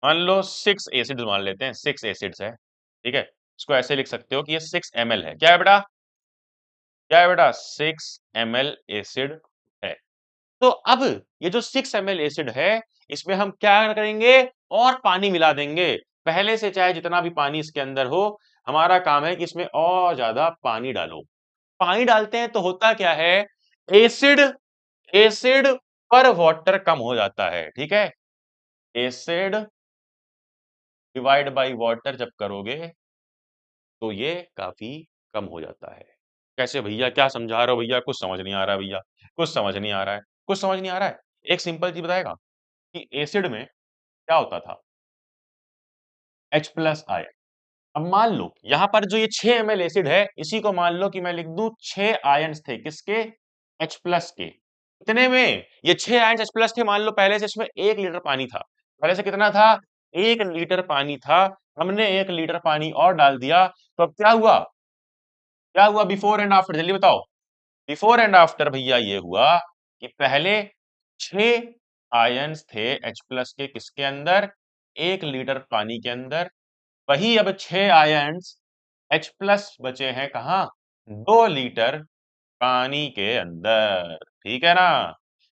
मान लो 6 एसिड मान लेते हैं, 6 एसिड्स है, ठीक है। इसको ऐसे लिख सकते हो कि ये 6 ml है। क्या है बेटा? क्या है बेटा? 6 ml एसिड है। तो अब ये जो 6 ml एसिड है इसमें हम क्या करेंगे? और पानी मिला देंगे। पहले से चाहे जितना भी पानी इसके अंदर हो, हमारा काम है कि इसमें और ज्यादा पानी डालो। पानी डालते हैं तो होता क्या है? एसिड एसिड पर वाटर कम हो जाता है, ठीक है। एसिड डिवाइड बाय वाटर जब करोगे तो ये काफी कम हो जाता है। कैसे भैया? क्या समझा रहे हो भैया? कुछ समझ नहीं आ रहा भैया, कुछ समझ नहीं आ रहा है, कुछ समझ नहीं आ रहा है। एक सिंपल चीज बताएगा कि एसिड में क्या होता था? H+ ion. अब मान लो यहां पर जो ये 6 ml एसिड है इसी को मान लो कि मैं लिख दूं 6 आयन्स थे, किसके? H+ के। इतने में ये 6 आयन्स H+ थे, मान लो पहले से इसमें 1 लीटर पानी था। पहले से कितना था? 1 लीटर पानी था। हमने 1 लीटर पानी और डाल दिया, तो अब क्या हुआ? क्या हुआ बिफोर एंड आफ्टर? जल्दी बताओ। बिफोर एंड आफ्टर भैया ये हुआ कि पहले 6 आयन्स थे H+ के, किसके अंदर? 1 लीटर पानी के अंदर। वही अब 6 आयन्स H+ बचे हैं कहाँ? 2 लीटर पानी के अंदर, ठीक है ना।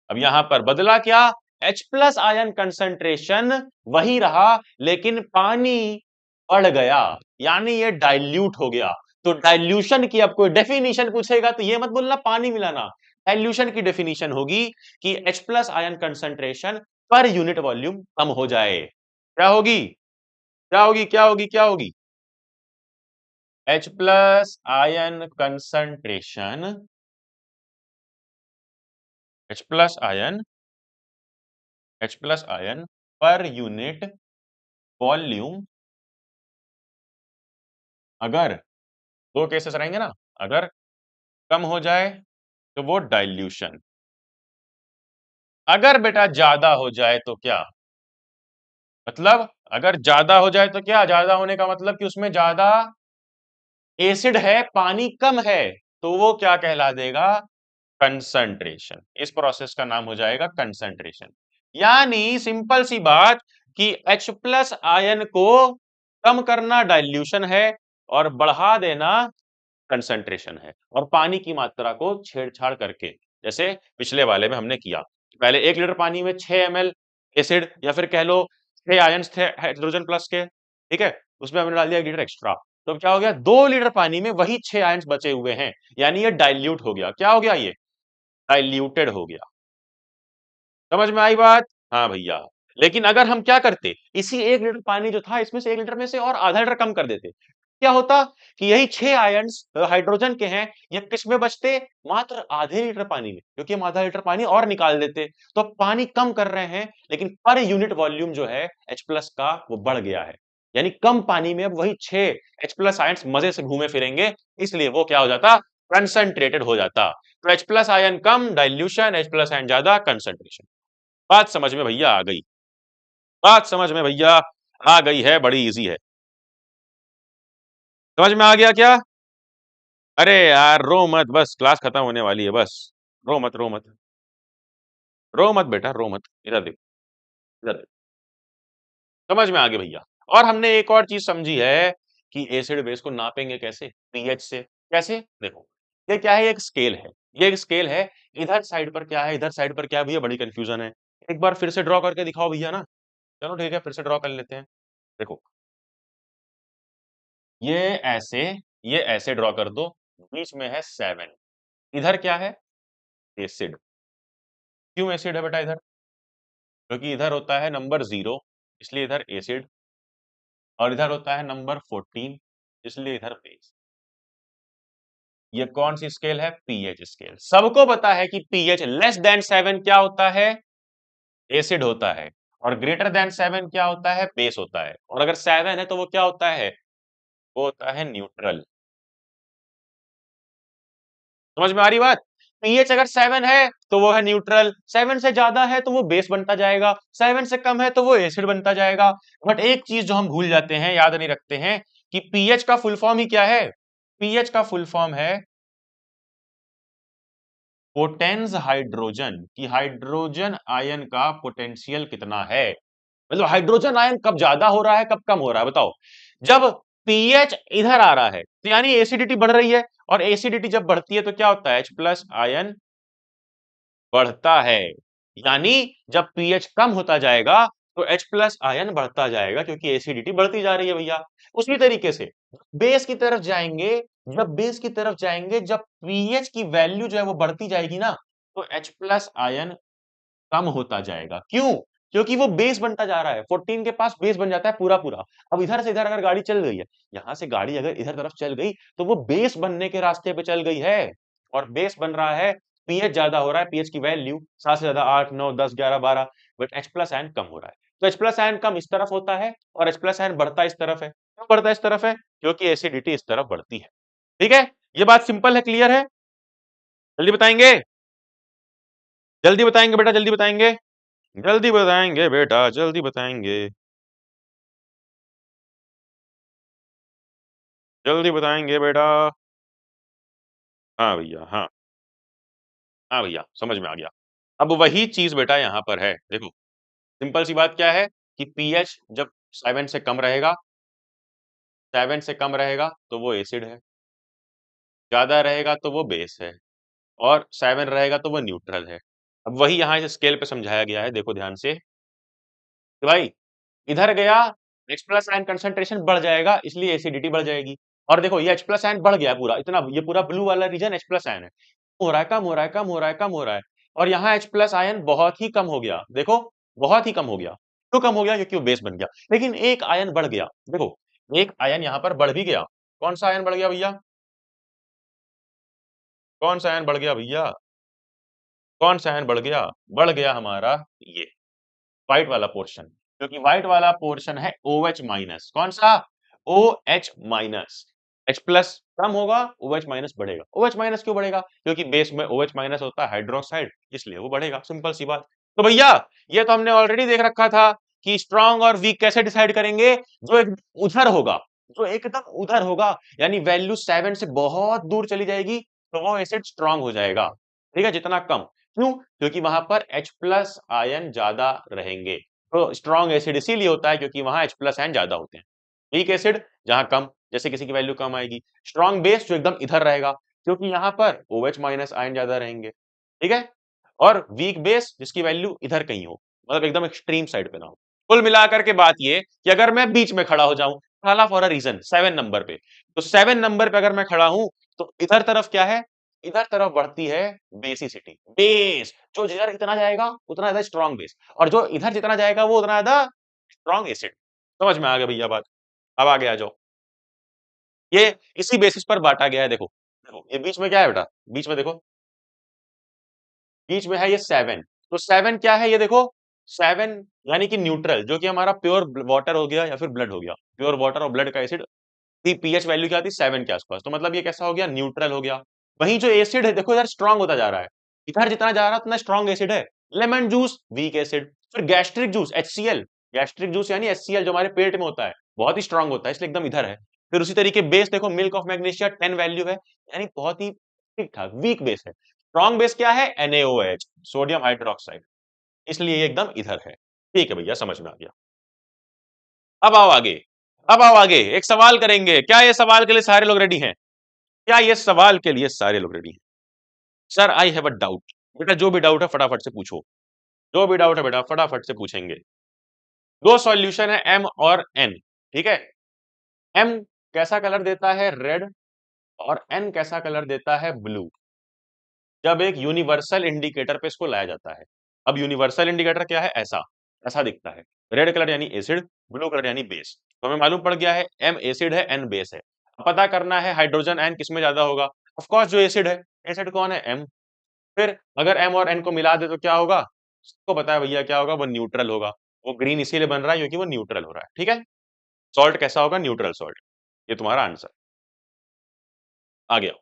अब यहां पर बदला क्या? H+ आयन कंसंट्रेशन वही रहा, लेकिन पानी बढ़ गया, यानी ये डाइल्यूट हो गया। तो डाइल्यूशन की अब कोई डेफिनेशन पूछेगा तो ये मत बोलना पानी मिलाना। डाइल्यूशन की डेफिनेशन होगी कि H+ ion concentration per unit volume कम हो जाए। क्या होगी? क्या होगी? क्या होगी? क्या होगी? H+ ion concentration, H+ ion, H+ ion पर यूनिट वॉल्यूम, अगर दो केसेस रहेंगे ना, अगर कम हो जाए तो वो डाइल्यूशन, अगर बेटा ज्यादा हो जाए तो क्या? मतलब अगर ज्यादा हो जाए तो क्या? ज्यादा होने का मतलब कि उसमें ज्यादा एसिड है, पानी कम है, तो वो क्या कहला देगा? कंसंट्रेशन। इस प्रोसेस का नाम हो जाएगा कंसंट्रेशन। यानी सिंपल सी बात कि H+ आयन को कम करना डाइल्यूशन है और बढ़ा देना कंसंट्रेशन है, और पानी की मात्रा को छेड़छाड़ करके, जैसे पिछले वाले में हमने किया। पहले 1 लीटर पानी में 6 ml एसिड, या फिर कह लो 6 आयन्स थे हाइड्रोजन प्लस के, ठीक है, उसमें हमने डाल दिया 1 लीटर एक्स्ट्रा। तो अब क्या हो गया? 2 लीटर पानी में वही 6 आयन्स बचे हुए हैं, यानी ये डाइल्यूट हो गया। क्या हो गया? ये डाइल्यूटेड हो गया। समझ में आई बात? हाँ भैया। लेकिन अगर हम क्या करते, इसी 1 लीटर पानी जो था इसमें से 1 लीटर में से और आधा लीटर कम कर देते, क्या होता कि यही 6 आयन्स हाइड्रोजन के हैं, ये किस में बचते? मात्र आधे लीटर पानी में, क्योंकि हम आधा लीटर पानी और निकाल देते। तो पानी कम कर रहे हैं, लेकिन पर यूनिट वॉल्यूम जो है H+ का वो बढ़ गया है। यानी कम पानी में अब वही 6 H+ आयन्स मजे से घूमे फिरेंगे, इसलिए वो क्या हो जाता? कंसंट्रेटेड हो जाता। तो H+ आयन कम डाइल्यूशन, H+ आयन ज्यादा कंसंट्रेशन। बात समझ में भैया आ गई? बात समझ में भैया आ गई है? बड़ी इजी है। समझ में आ गया क्या? अरे यार रो मत, बस क्लास खत्म होने वाली है, बस रो मत रो मत रो मत बेटा, रो मत, इधर देख। इधर समझ में आ गया भैया। और हमने एक और चीज समझी है कि एसिड बेस को नापेंगे कैसे, पीएच से। कैसे, देखो ये क्या है, एक स्केल है, ये एक स्केल है। इधर साइड पर क्या है, इधर साइड पर क्या है भैया, बड़ी कंफ्यूजन है। एक बार फिर से ड्रॉ करके दिखाओ भैया ना। चलो ठीक है, फिर से ड्रॉ कर लेते हैं। देखो ये ऐसे, ये ऐसे ड्रॉ कर दो। बीच में है 7, इधर क्या है, एसिड। क्यों एसिड है बेटा इधर, क्योंकि इधर होता है नंबर 0, इसलिए इधर एसिड। और इधर होता है नंबर 14, इसलिए इधर बेस। ये कौन सी स्केल है, पीएच स्केल। सबको पता है कि पीएच लेस देन 7 क्या होता है, एसिड होता है। और ग्रेटर देन 7 क्या होता है, बेस होता है। और अगर 7 है तो वो क्या होता है, वो होता है न्यूट्रल। समझ में आ रही बात। पीएच अगर 7 है तो वो है न्यूट्रल, 7 से ज्यादा है तो वो बेस बनता जाएगा, 7 से कम है तो वो एसिड बनता जाएगा। बट एक चीज जो हम भूल जाते हैं, याद नहीं रखते हैं, कि पीएच का फुल फॉर्म ही क्या है, पीएच का फुल फॉर्म है पोटेंस हाइड्रोजन, कि हाइड्रोजन आयन का पोटेंशियल कितना है। मतलब हाइड्रोजन आयन कब ज्यादा हो रहा है, कब कम हो रहा है, बताओ। जब पीएच इधर आ रहा है तो यानी एसिडिटी बढ़ रही है, और एसिडिटी जब बढ़ती है तो क्या होता है, H प्लस आयन बढ़ता है। यानी जब पीएच कम होता जाएगा तो H प्लस आयन बढ़ता जाएगा, क्योंकि एसिडिटी बढ़ती जा रही है भैया। उसी तरीके से बेस की तरफ जाएंगे, जब बेस की तरफ जाएंगे, जब पीएच की वैल्यू जो है वो बढ़ती जाएगी ना, तो H प्लस आयन कम होता जाएगा। क्यों, क्योंकि वो बेस बनता जा रहा है, 14 के पास बेस बन जाता है पूरा पूरा। अब इधर से इधर अगर गाड़ी चल गई है, यहां से गाड़ी अगर इधर तरफ चल गई तो वो बेस बनने के रास्ते पे चल गई है। और बेस बन रहा है, पीएच ज्यादा हो रहा है, पीएच की वैल्यू 7 से ज्यादा 8 9 10 11 12, बट एच प्लस आयन कम हो रहा है। तो एच प्लस आयन कम इस तरफ होता है, और एच प्लस आयन बढ़ता इस तरफ है। क्यों बढ़ता इस तरफ है, क्योंकि एसिडिटी इस तरफ बढ़ती है। ठीक है, ये बात सिंपल है, क्लियर है। जल्दी बताएंगे, जल्दी बताएंगे बेटा, जल्दी बताएंगे, जल्दी बताएंगे बेटा, जल्दी बताएंगे, जल्दी बताएंगे बेटा। हाँ भैया, हाँ, हाँ भैया, समझ में आ गया। अब वही चीज बेटा यहाँ पर है, देखो सिंपल सी बात क्या है, कि पीएच जब 7 से कम रहेगा, 7 से कम रहेगा तो वो एसिड है, ज्यादा रहेगा तो वो बेस है, और 7 रहेगा तो वो न्यूट्रल है। अब वही यहाँ इस स्केल पे समझाया गया है, देखो ध्यान से कि भाई इधर गया, H प्लस आयन कंसंट्रेशन बढ़ जाएगा, इसलिए एसिडिटी बढ़ जाएगी। और देखो ये H प्लस आयन बढ़ गया पूरा, इतना ये पूरा ब्लू वाला रीजन H प्लस आयन है, हो रहा है, कम हो रहा है, कम हो रहा है, कम हो रहा है। और यहाँ H प्लस आयन बहुत ही कम हो गया, देखो बहुत ही कम हो गया। क्यों कम हो गया, क्योंकि वो बेस बन गया। लेकिन एक आयन बढ़ गया, देखो एक आयन यहाँ पर बढ़ भी गया। कौन सा आयन बढ़ गया भैया, कौन सा आयन बढ़ गया भैया, कौन सा आयन बढ़ गया, बढ़ गया हमारा ये व्हाइट वाला पोर्शन। क्योंकि व्हाइट वाला पोर्शन है OH माइनस, कौन सा, OH माइनस। H प्लस कम होगा, OH माइनस बढ़ेगा। OH माइनस क्यों बढ़ेगा, क्योंकि बेस में OH माइनस होता है हाइड्रोक्साइड, इसलिए वो बढ़ेगा, सिंपल सी बात। तो भैया ये तो हमने ऑलरेडी देख रखा था कि स्ट्रॉन्ग और वीक कैसे डिसाइड करेंगे, जो एक उधर होगा, जो एकदम उधर होगा, यानी वैल्यू 7 से बहुत दूर चली जाएगी, तो वो एसिड स्ट्रॉन्ग हो जाएगा। ठीक है, जितना कम, क्यों, क्योंकि वहां पर H प्लस आयन ज्यादा रहेंगे। तो स्ट्रॉन्ग एसिड इसीलिए होता है क्योंकि वहां H प्लस आयन ज्यादा होते हैं। वीक एसिड जहां कम, जैसे किसी की वैल्यू कम आएगी। स्ट्रॉन्ग बेस जो एकदम इधर रहेगा, क्योंकि यहाँ पर OH माइनस आयन ज्यादा रहेंगे। ठीक है, और वीक बेस जिसकी वैल्यू इधर कहीं हो, मतलब एकदम एक्सट्रीम साइड पे ना हो। कुल मिलाकर के बात ये कि अगर मैं बीच में खड़ा हो जाऊं, खाला फॉर अ रीजन 7 नंबर पे, तो 7 नंबर पे अगर मैं खड़ा हूं, तो इधर तरफ क्या है, इधर तरफ बढ़ती है बेसिसिटी, बेस जो जिधर इतना जाएगा उतना ज्यादा स्ट्रॉन्ग बेस, और जो इधर जितना जाएगा वो उतना ज्यादा स्ट्रॉन्ग एसिड। समझ में आ गया भैया बात। अब आगे आ जाओ, ये इसी बेसिस पर बांटा गया है, देखो देखो ये बीच में क्या है बेटा, बीच में देखो, बीच में है ये 7। तो 7 क्या है, ये देखो 7 यानी कि न्यूट्रल, जो कि हमारा प्योर वाटर हो गया या फिर ब्लड हो गया, प्योर वाटर और ब्लड का एसिड की पीएच वैल्यू क्या आती है, 7 के आसपास। तो मतलब ये कैसा हो गया, न्यूट्रल हो गया। वहीं जो एसिड है देखो इधर स्ट्रांग होता जा रहा है, इधर जितना जा रहा है उतना स्ट्रांग एसिड है। लेमन जूस वीक एसिड, फिर gastric juice HCl, gastric juice यानी HCl जो हमारे पेट में होता है, बहुत ही स्ट्रांग होता है, इसलिए एकदम इधर है। फिर उसी तरीके बेस देखो, मिल्क ऑफ मैग्नीशिया 10 वैल्यू है, यानी बहुत ही ठीक ठाक वीक बेस है। स्ट्रांग बेस क्या है, NaOH, सोडियम हाइड्रोक्साइड, इसलिए ये एकदम इधर है। ठीक है भैया, समझ में आ गया। अब आओ आगे, अब आओ आगे, एक सवाल करेंगे। क्या ये सवाल के लिए सारे लोग रेडी हैं? क्या ये सवाल के लिए सारे लोग रेडी हैं? Sir I have a doubt. बेटा जो भी डाउट है फटाफट से पूछो, जो भी डाउट है बेटा फटाफट से पूछेंगे। दो सॉल्यूशन है एम और एन, ठीक है। एम कैसा कलर देता है? रेड। और एन कैसा कलर देता है? ब्लू। जब एक यूनिवर्सल इंडिकेटर पे इसको लाया जाता है। अब यूनिवर्सल इंडिकेटर क्या है? ऐसा ऐसा दिखता है। रेड कलर यानी एसिड, ब्लू कलर यानी बेस। तो हमें मालूम पड़ गया है एम एसिड है, एन बेस है। अब पता करना है हाइड्रोजन आयन किसमें ज्यादा होगा। ऑफ कोर्स जो एसिड है। एसिड कौन है? एम। फिर अगर एम और एन को मिला दे तो क्या होगा? सबको पता है भैया क्या होगा, वो न्यूट्रल होगा। वो ग्रीन इसीलिए बन रहा है क्योंकि वो न्यूट्रल हो रहा है, ठीक है। सॉल्ट कैसा होगा? Neutral salt. ये तुम्हारा आंसर। आगे आओ,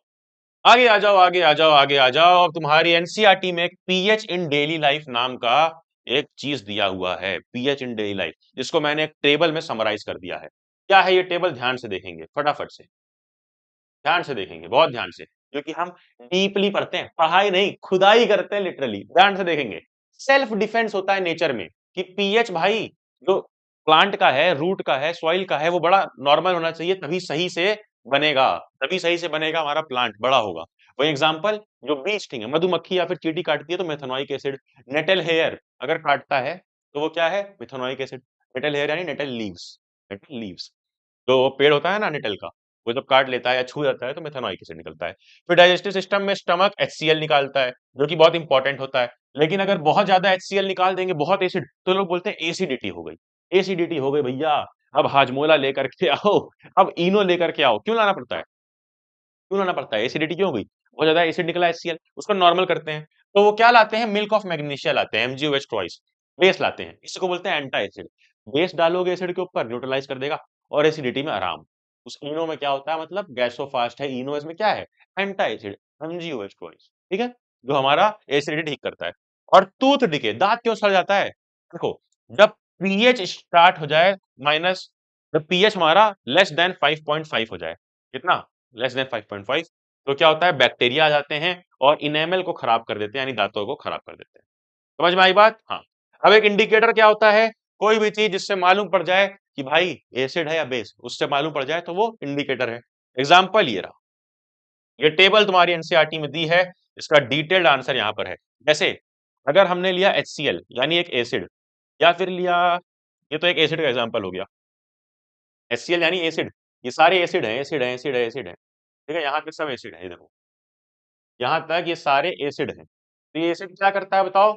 आगे आ जाओ, आगे आ जाओ, आगे आ जाओ। अब तुम्हारी एनसीईआरटी में एक पीएच इन डेली लाइफ नाम का एक चीज दिया हुआ है, पीएच इन डेली लाइफ, जिसको मैंने एक टेबल में समराइज कर दिया है। क्या है ये टेबल? ध्यान से देखेंगे, फटाफट से ध्यान से देखेंगे, बहुत ध्यान से, क्योंकि हम डीपली पढ़ते हैं, पढ़ाई नहीं खुदाई करते हैं लिटरली। ध्यान से देखेंगे। सेल्फ डिफेंस होता है नेचर में कि पीएच भाई जो प्लांट का है, रूट का है, सॉइल का है, वो बड़ा नॉर्मल होना चाहिए, तभी सही से बनेगा, तभी सही से बनेगा, हमारा प्लांट बड़ा होगा। वही एग्जांपल, जो बीज ठीक है, मधुमक्खी या फिर चींटी काटती है तो मेथनोइक एसिड। नेटल हेयर अगर काटता है तो वो क्या है? Methanoic acid. नेटल हेयर यानी नेटल लीव्स, नेटल लीव्स। जो पेड़ होता है ना नेटल का, वो जब काट लेता है या छू जाता है तो मेथनोइक एसिड निकलता है। फिर डाइजेस्टिव सिस्टम में स्टमक एचसीएल निकालता है, जो कि बहुत इंपॉर्टेंट होता है। लेकिन अगर बहुत ज्यादा एचसीएल निकाल देंगे, बहुत एसिड, तो लोग बोलते हैं एसिडिटी हो गई। एसिडिटी हो गई भैया, अब हाजमोला लेकर के आओ, अब इनो लेकर के आओ। क्यों लाना पड़ता है? क्यों लाना पड़ता है? एसिडिटी क्यों हो गई? बहुत ज्यादा एसिड निकला एचसीएल, उसको नॉर्मल करते हैं। तो वो क्या लाते हैं? मिल्क ऑफ मैग्नीशिया लाते हैं, एमजीओएच ट्वाइस। बेस लाते हैं, इसको बोलते हैं एंटा एसिड। बेस डालोगे एसिड के ऊपर, न्यूट्रलाइज कर देगा और एसिडिटी में आराम। उस इनो में क्या होता है? मतलब गैसोफास्ट है इनो, इसमें क्या है? एंटा एसिड, एमजीओएच ट्वाइस, ठीक है, जो हमारा एसिडिटी ठीक करता है। और टूथ डिके, दांत क्यों सड़ जाता है? देखो, जब पीएच स्टार्ट हो जाए माइनस, जब पीएच हमारा लेस देन 5.5 हो जाए, कितना? लेस देन 5.5, तो क्या होता है? बैक्टीरिया आ जाते हैं और इनेमल को खराब कर देते हैं, यानी दांतों को खराब कर देते हैं। समझ में आई बात? हाँ। अब एक इंडिकेटर क्या होता है? कोई भी चीज जिससे मालूम पड़ जाए कि भाई एसिड है या बेस, उससे मालूम पड़ जाए तो वो इंडिकेटर है। एग्जाम्पल ये रहा, ये टेबल तुम्हारी एनसीईआरटी में दी है, इसका डिटेल्ड आंसर यहाँ पर है। जैसे अगर हमने लिया HCl यानी एक एसिड, या फिर लिया, ये तो एक एसिड का एग्जाम्पल हो गया, HCl यानी एसिड, ये सारे एसिड है, एसिड है, एसिड है, एसिड है, ठीक है, यहाँ तक सब एसिड है, ये देखो, यहाँ तक ये सारे एसिड हैं। तो ये एसिड क्या करता है बताओ?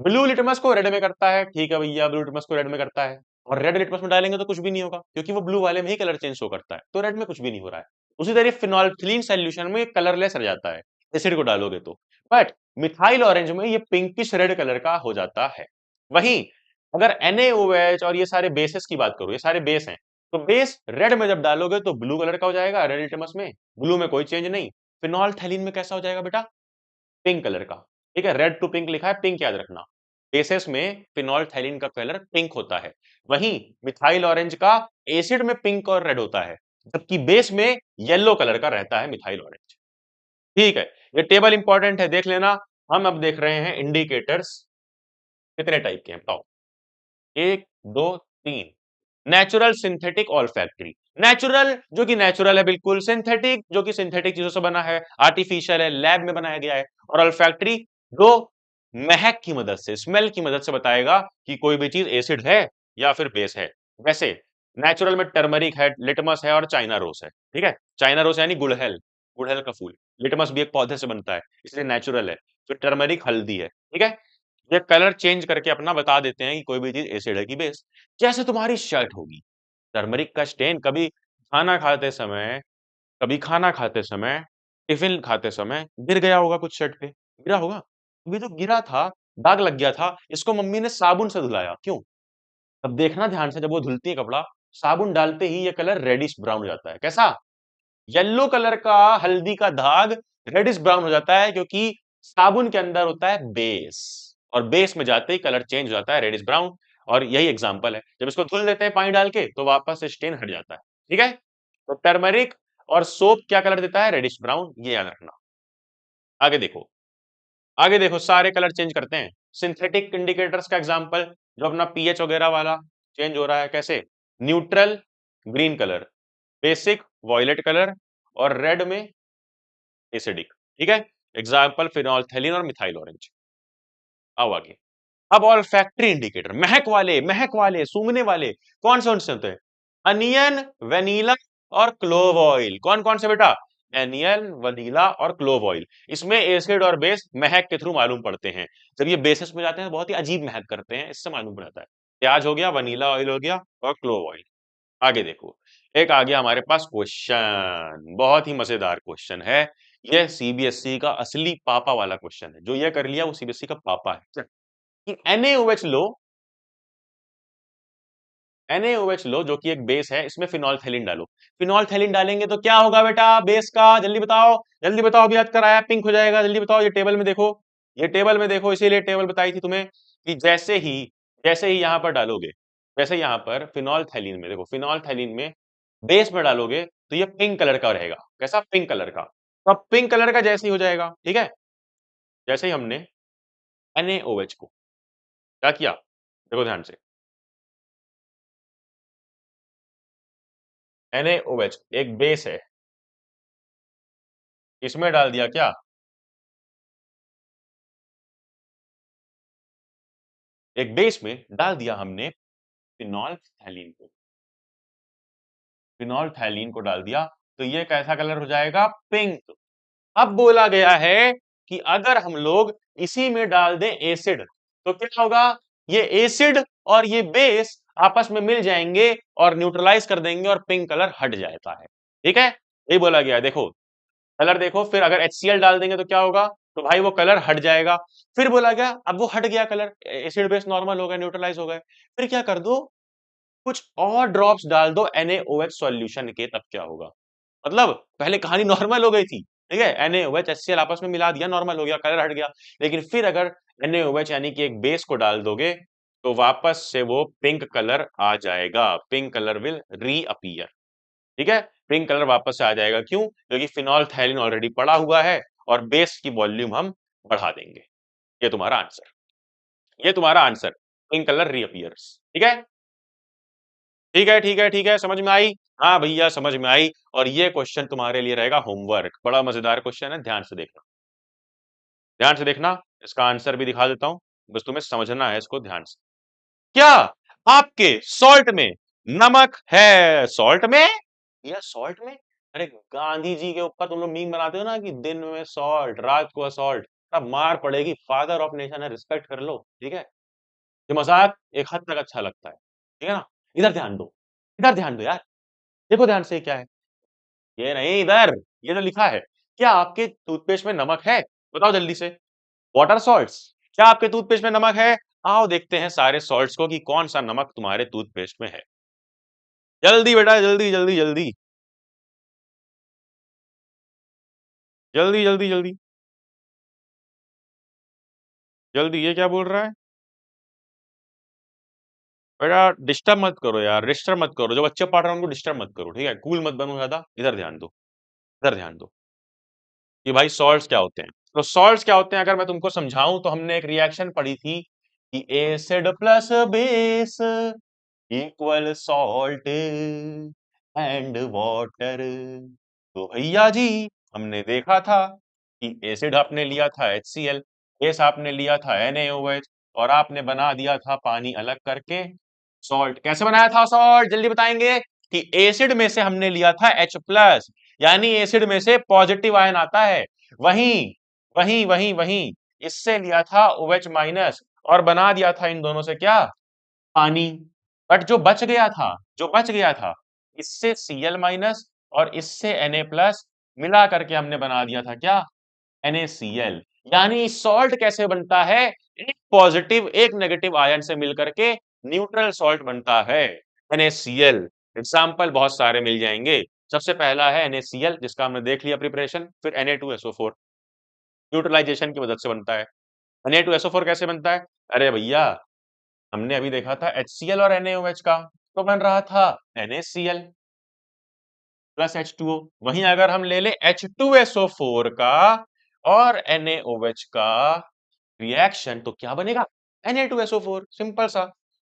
ब्लू लिटमस को रेड में करता है, ठीक है भैया, ब्लू लिटमस को रेड में करता है। और रेड लिटमस में डालेंगे तो कुछ भी नहीं होगा, क्योंकि वो ब्लू वाले में ही कलर चेंज शो करता है, तो रेड में कुछ भी नहीं हो रहा है। उसी तरह फिनोल्फिलीन सॉल्यूशन में कलरलेस रह जाता है, एसिड को डालोगे तो। बट मिथाइल ऑरेंज में ये पिंकिश रेड कलर का हो जाता है। वहीं अगर NaOH और ये सारे बेसेस की बात करूं, ये सारे बेस हैं, तो बेस रेड में जब डालोगे तो ब्लू कलर का हो जाएगा, रेड लिटमस में। ब्लू में कोई चेंज नहीं। फिनोल्फथालीन में कैसा हो जाएगा बेटा? पिंक कलर का, ठीक है, रेड टू पिंक लिखा है, पिंक याद रखना। बेसिस में फिनोल्फथालीन का कलर पिंक होता है। वहीं मिथाइल ऑरेंज का एसिड में पिंक और रेड होता है, जबकि बेस में येलो कलर का रहता है मिथाइल ऑरेंज। ठीक है, ये टेबल इंपॉर्टेंट है, देख लेना। हम अब देख रहे हैं इंडिकेटर्स कितने टाइप के हैं बताओ। एक, दो, तीन। Natural, synthetic, olfactory. नेचुरल जो कि नेचुरल है बिल्कुल, सिंथेटिक जो कि सिंथेटिक चीजों से बना है, आर्टिफिशियल है, लैब में बनाया गया है, और ऑल्फैक्टरी जो महक की मदद से, स्मेल की मदद से बताएगा कि कोई भी चीज एसिड है या फिर बेस है। वैसे नेचुरल में टर्मरिक है, लिटमस है और चाइना रोस है, ठीक है। चाइना रोस यानी गुड़हल, गुड़हल का फूल। लिटमस भी एक पौधे से बनता है, इसलिए नेचुरल है। तो टर्मरिक हल्दी है, ठीक है। ये कलर चेंज करके अपना बता देते हैं कि कोई भी चीज एसिड है कि बेस। जैसे तुम्हारी शर्ट होगी, टर्मरिक का स्टेन कभी खाना खाते समय, कभी खाना खाते समय, टिफिन खाते समय गिर गया होगा, कुछ शर्ट पे गिरा होगा। अभी जो गिरा था, दाग लग गया था, इसको मम्मी ने साबुन से धुलाया, क्यों? अब देखना ध्यान से, जब वो धुलती है कपड़ा, साबुन डालते ही ये कलर रेडिश ब्राउन हो जाता है। कैसा? येलो कलर का हल्दी का दाग रेडिश ब्राउन हो जाता है, क्योंकि साबुन के अंदर होता है बेस, और बेस में जाते ही कलर चेंज हो जाता है रेडिश ब्राउन। और यही एग्जांपल है, जब इसको धुल देते हैं पानी डाल के तो वापस से स्टेन हट जाता है, ठीक है। तो टर्मरिक और सोप क्या कलर देता है? रेडिश ब्राउन, ये याद रखना। आगे देखो, आगे देखो, सारे कलर चेंज करते हैं। सिंथेटिक इंडिकेटर्स का एग्जांपल, जो अपना पीएच वगैरह वाला चेंज हो रहा है, कैसे? Neutral green colour, basic violet colour और रेड में एसिडिक, ठीक है? एग्जाम्पल फिनोल्फथालीन और मिथाइल ऑरेंज। आओ आगे। अब ऑल फैक्ट्री इंडिकेटर, महक वाले सूंघने वाले कौन से होते हैं? अनियन, वेनिला और क्लोव ऑयल। कौन कौन से बेटा? एनियन, वनीला और क्लोव ऑयल। इसमें एसिड और बेस महक के थ्रू मालूम पड़ते हैं। जब ये बेसिस में जाते हैं बहुत ही अजीब महक करते हैं, इससे मालूम पड़ता है। प्याज हो गया, वनीला ऑयल हो गया और क्लोव ऑयल। आगे देखो, एक आ गया हमारे पास क्वेश्चन, बहुत ही मजेदार क्वेश्चन है। यह सीबीएसई का असली पापा वाला क्वेश्चन है। जो ये कर लिया वो सीबीएसई का पापा है। कि NaOH लो, NaOH लो जो कि एक बेस है, इसमें फिनोल्फथालीन डालो। फिनोल्फथालीन डालेंगे तो क्या होगा बेटा बेस का? जल्दी बताओ, जल्दी बताओ, अभी याद कराया, पिंक हो जाएगा। जल्दी बताओ, ये टेबल में देखो, ये टेबल में देखो, इसीलिए टेबल बताई थी तुम्हें कि जैसे ही यहां पर डालोगे, जैसे यहां पर फिनोल्फथालीन में देखो, फिनोल्फथालीन में बेस में डालोगे तो ये पिंक कलर का रहेगा। कैसा? पिंक कलर का। तो अब पिंक कलर का जैसे ही हो जाएगा, ठीक है? जैसे ही हमने NaOH को क्या किया, देखो ध्यान से, NaOH एक बेस है, इसमें डाल दिया क्या? एक बेस में डाल दिया हमने फिनोल्फथालीन को, फिनोल्फथालीन को डाल दिया तो ये कैसा कलर हो जाएगा? पिंक। अब बोला गया है कि अगर हम लोग इसी में डाल दें एसिड तो क्या होगा? ये एसिड और ये बेस आपस में मिल जाएंगे और न्यूट्रलाइज कर देंगे और पिंक कलर हट जाता है। ठीक है, यही बोला गया है। देखो कलर देखो, फिर अगर HCl डाल देंगे तो क्या होगा? तो भाई वो कलर हट जाएगा। फिर बोला गया अब वो हट गया कलर, एसिड बेस नॉर्मल हो गए, न्यूट्रलाइज हो गए, फिर क्या कर दो? कुछ और ड्रॉप्स डाल दो NaOH सॉल्यूशन के, तब क्या होगा? मतलब पहले कहानी नॉर्मल हो गई थी, ठीक है, NaOH HCl आपस में मिला दिया, नॉर्मल हो गया, कलर हट गया। लेकिन फिर अगर NaOH यानी कि एक बेस को डाल दोगे तो वापस से वो पिंक कलर आ जाएगा, पिंक कलर विल रीअपीयर। ठीक है, पिंक कलर वापस से आ जाएगा। क्यों? क्योंकि फिनोल्फथालीन ऑलरेडी पड़ा हुआ है और बेस की वॉल्यूम हम बढ़ा देंगे। ये तुम्हारा आंसर, ये तुम्हारा आंसर, पिंक कलर रीअपीयर्स। ठीक है, ठीक है, ठीक है, ठीक है, समझ में आई? हाँ भैया समझ में आई। और ये क्वेश्चन तुम्हारे लिए रहेगा होमवर्क, बड़ा मजेदार क्वेश्चन है, ध्यान से देखना, ध्यान से देखना। इसका आंसर भी दिखा देता हूं, बस तुम्हें समझना है इसको ध्यान से। क्या आपके सॉल्ट में नमक है? सॉल्ट में या सॉल्ट में? अरे गांधी जी के ऊपर तुम लोग मीम बनाते हो ना कि दिन में सॉल्ट रात को असॉल्ट, तब मार पड़ेगी। फादर ऑफ नेशन है, रिस्पेक्ट कर लो। ठीक है, ये मजाक एक हद तक अच्छा लगता है, ठीक है ना? इधर ध्यान दो, इधर ध्यान दो यार, देखो ध्यान से क्या है। ये नहीं, इधर, ये जो लिखा है, क्या आपके टूथपेस्ट में नमक है? बताओ जल्दी से। वाटर सॉल्ट्स, क्या आपके टूथपेस्ट में नमक है? आओ देखते हैं सारे सॉल्ट्स को कि कौन सा नमक तुम्हारे टूथपेस्ट में है। जल्दी बेटा, जल्दी जल्दी जल्दी जल्दी जल्दी जल्दी जल्दी, ये क्या बोल रहा है? बेटा डिस्टर्ब मत करो यार, डिस्टर्ब मत करो, जो बच्चे पढ़ रहे हैं उनको डिस्टर्ब मत करो, ठीक है? कूल मत बनो ज्यादा। इधर ध्यान दो, इधर ध्यान दो कि भाई सॉल्ट्स क्या होते हैं। तो सॉल्ट्स क्या होते हैं अगर मैं तुमको समझाऊं तो हमने एक रिएक्शन पढ़ी थी कि acid plus base equal salt and water. तो भैया जी हमने देखा था कि एसिड आपने लिया था HCl, बेस आपने लिया था NaOH और आपने बना दिया था पानी अलग करके सॉल्ट। कैसे बनाया था सॉल्ट? जल्दी बताएंगे। कि एसिड में से हमने लिया था H+, यानी एसिड में से पॉजिटिव आयन आता है, वहीं वहीं वहीं वहीं इससे लिया था OH- और बना दिया था इन दोनों से क्या? पानी। बट जो बच गया था, जो बच गया था, इससे Cl- और इससे Na+ मिला करके हमने बना दिया था क्या? NaCl। यानी सॉल्ट कैसे बनता है? एक पॉजिटिव एक नेगेटिव आयन से मिलकर के न्यूट्रल सॉल्ट बनता है, NaCl। एग्जाम्पल बहुत सारे मिल जाएंगे। सबसे पहला है NaCl जिसका हमने देख लिया प्रिपरेशन, फिर Na2SO4 न्यूट्रलाइजेशन की मदद से बनता है। Na2SO4 कैसे बनता है? अरे भैया हमने अभी देखा था HCl और NaOH का, तो बन रहा था NaCl प्लस H2O। वहीं अगर हम ले ले H2SO4 का और NaOH का रिएक्शन तो क्या बनेगा? Na2SO4, सिंपल सा।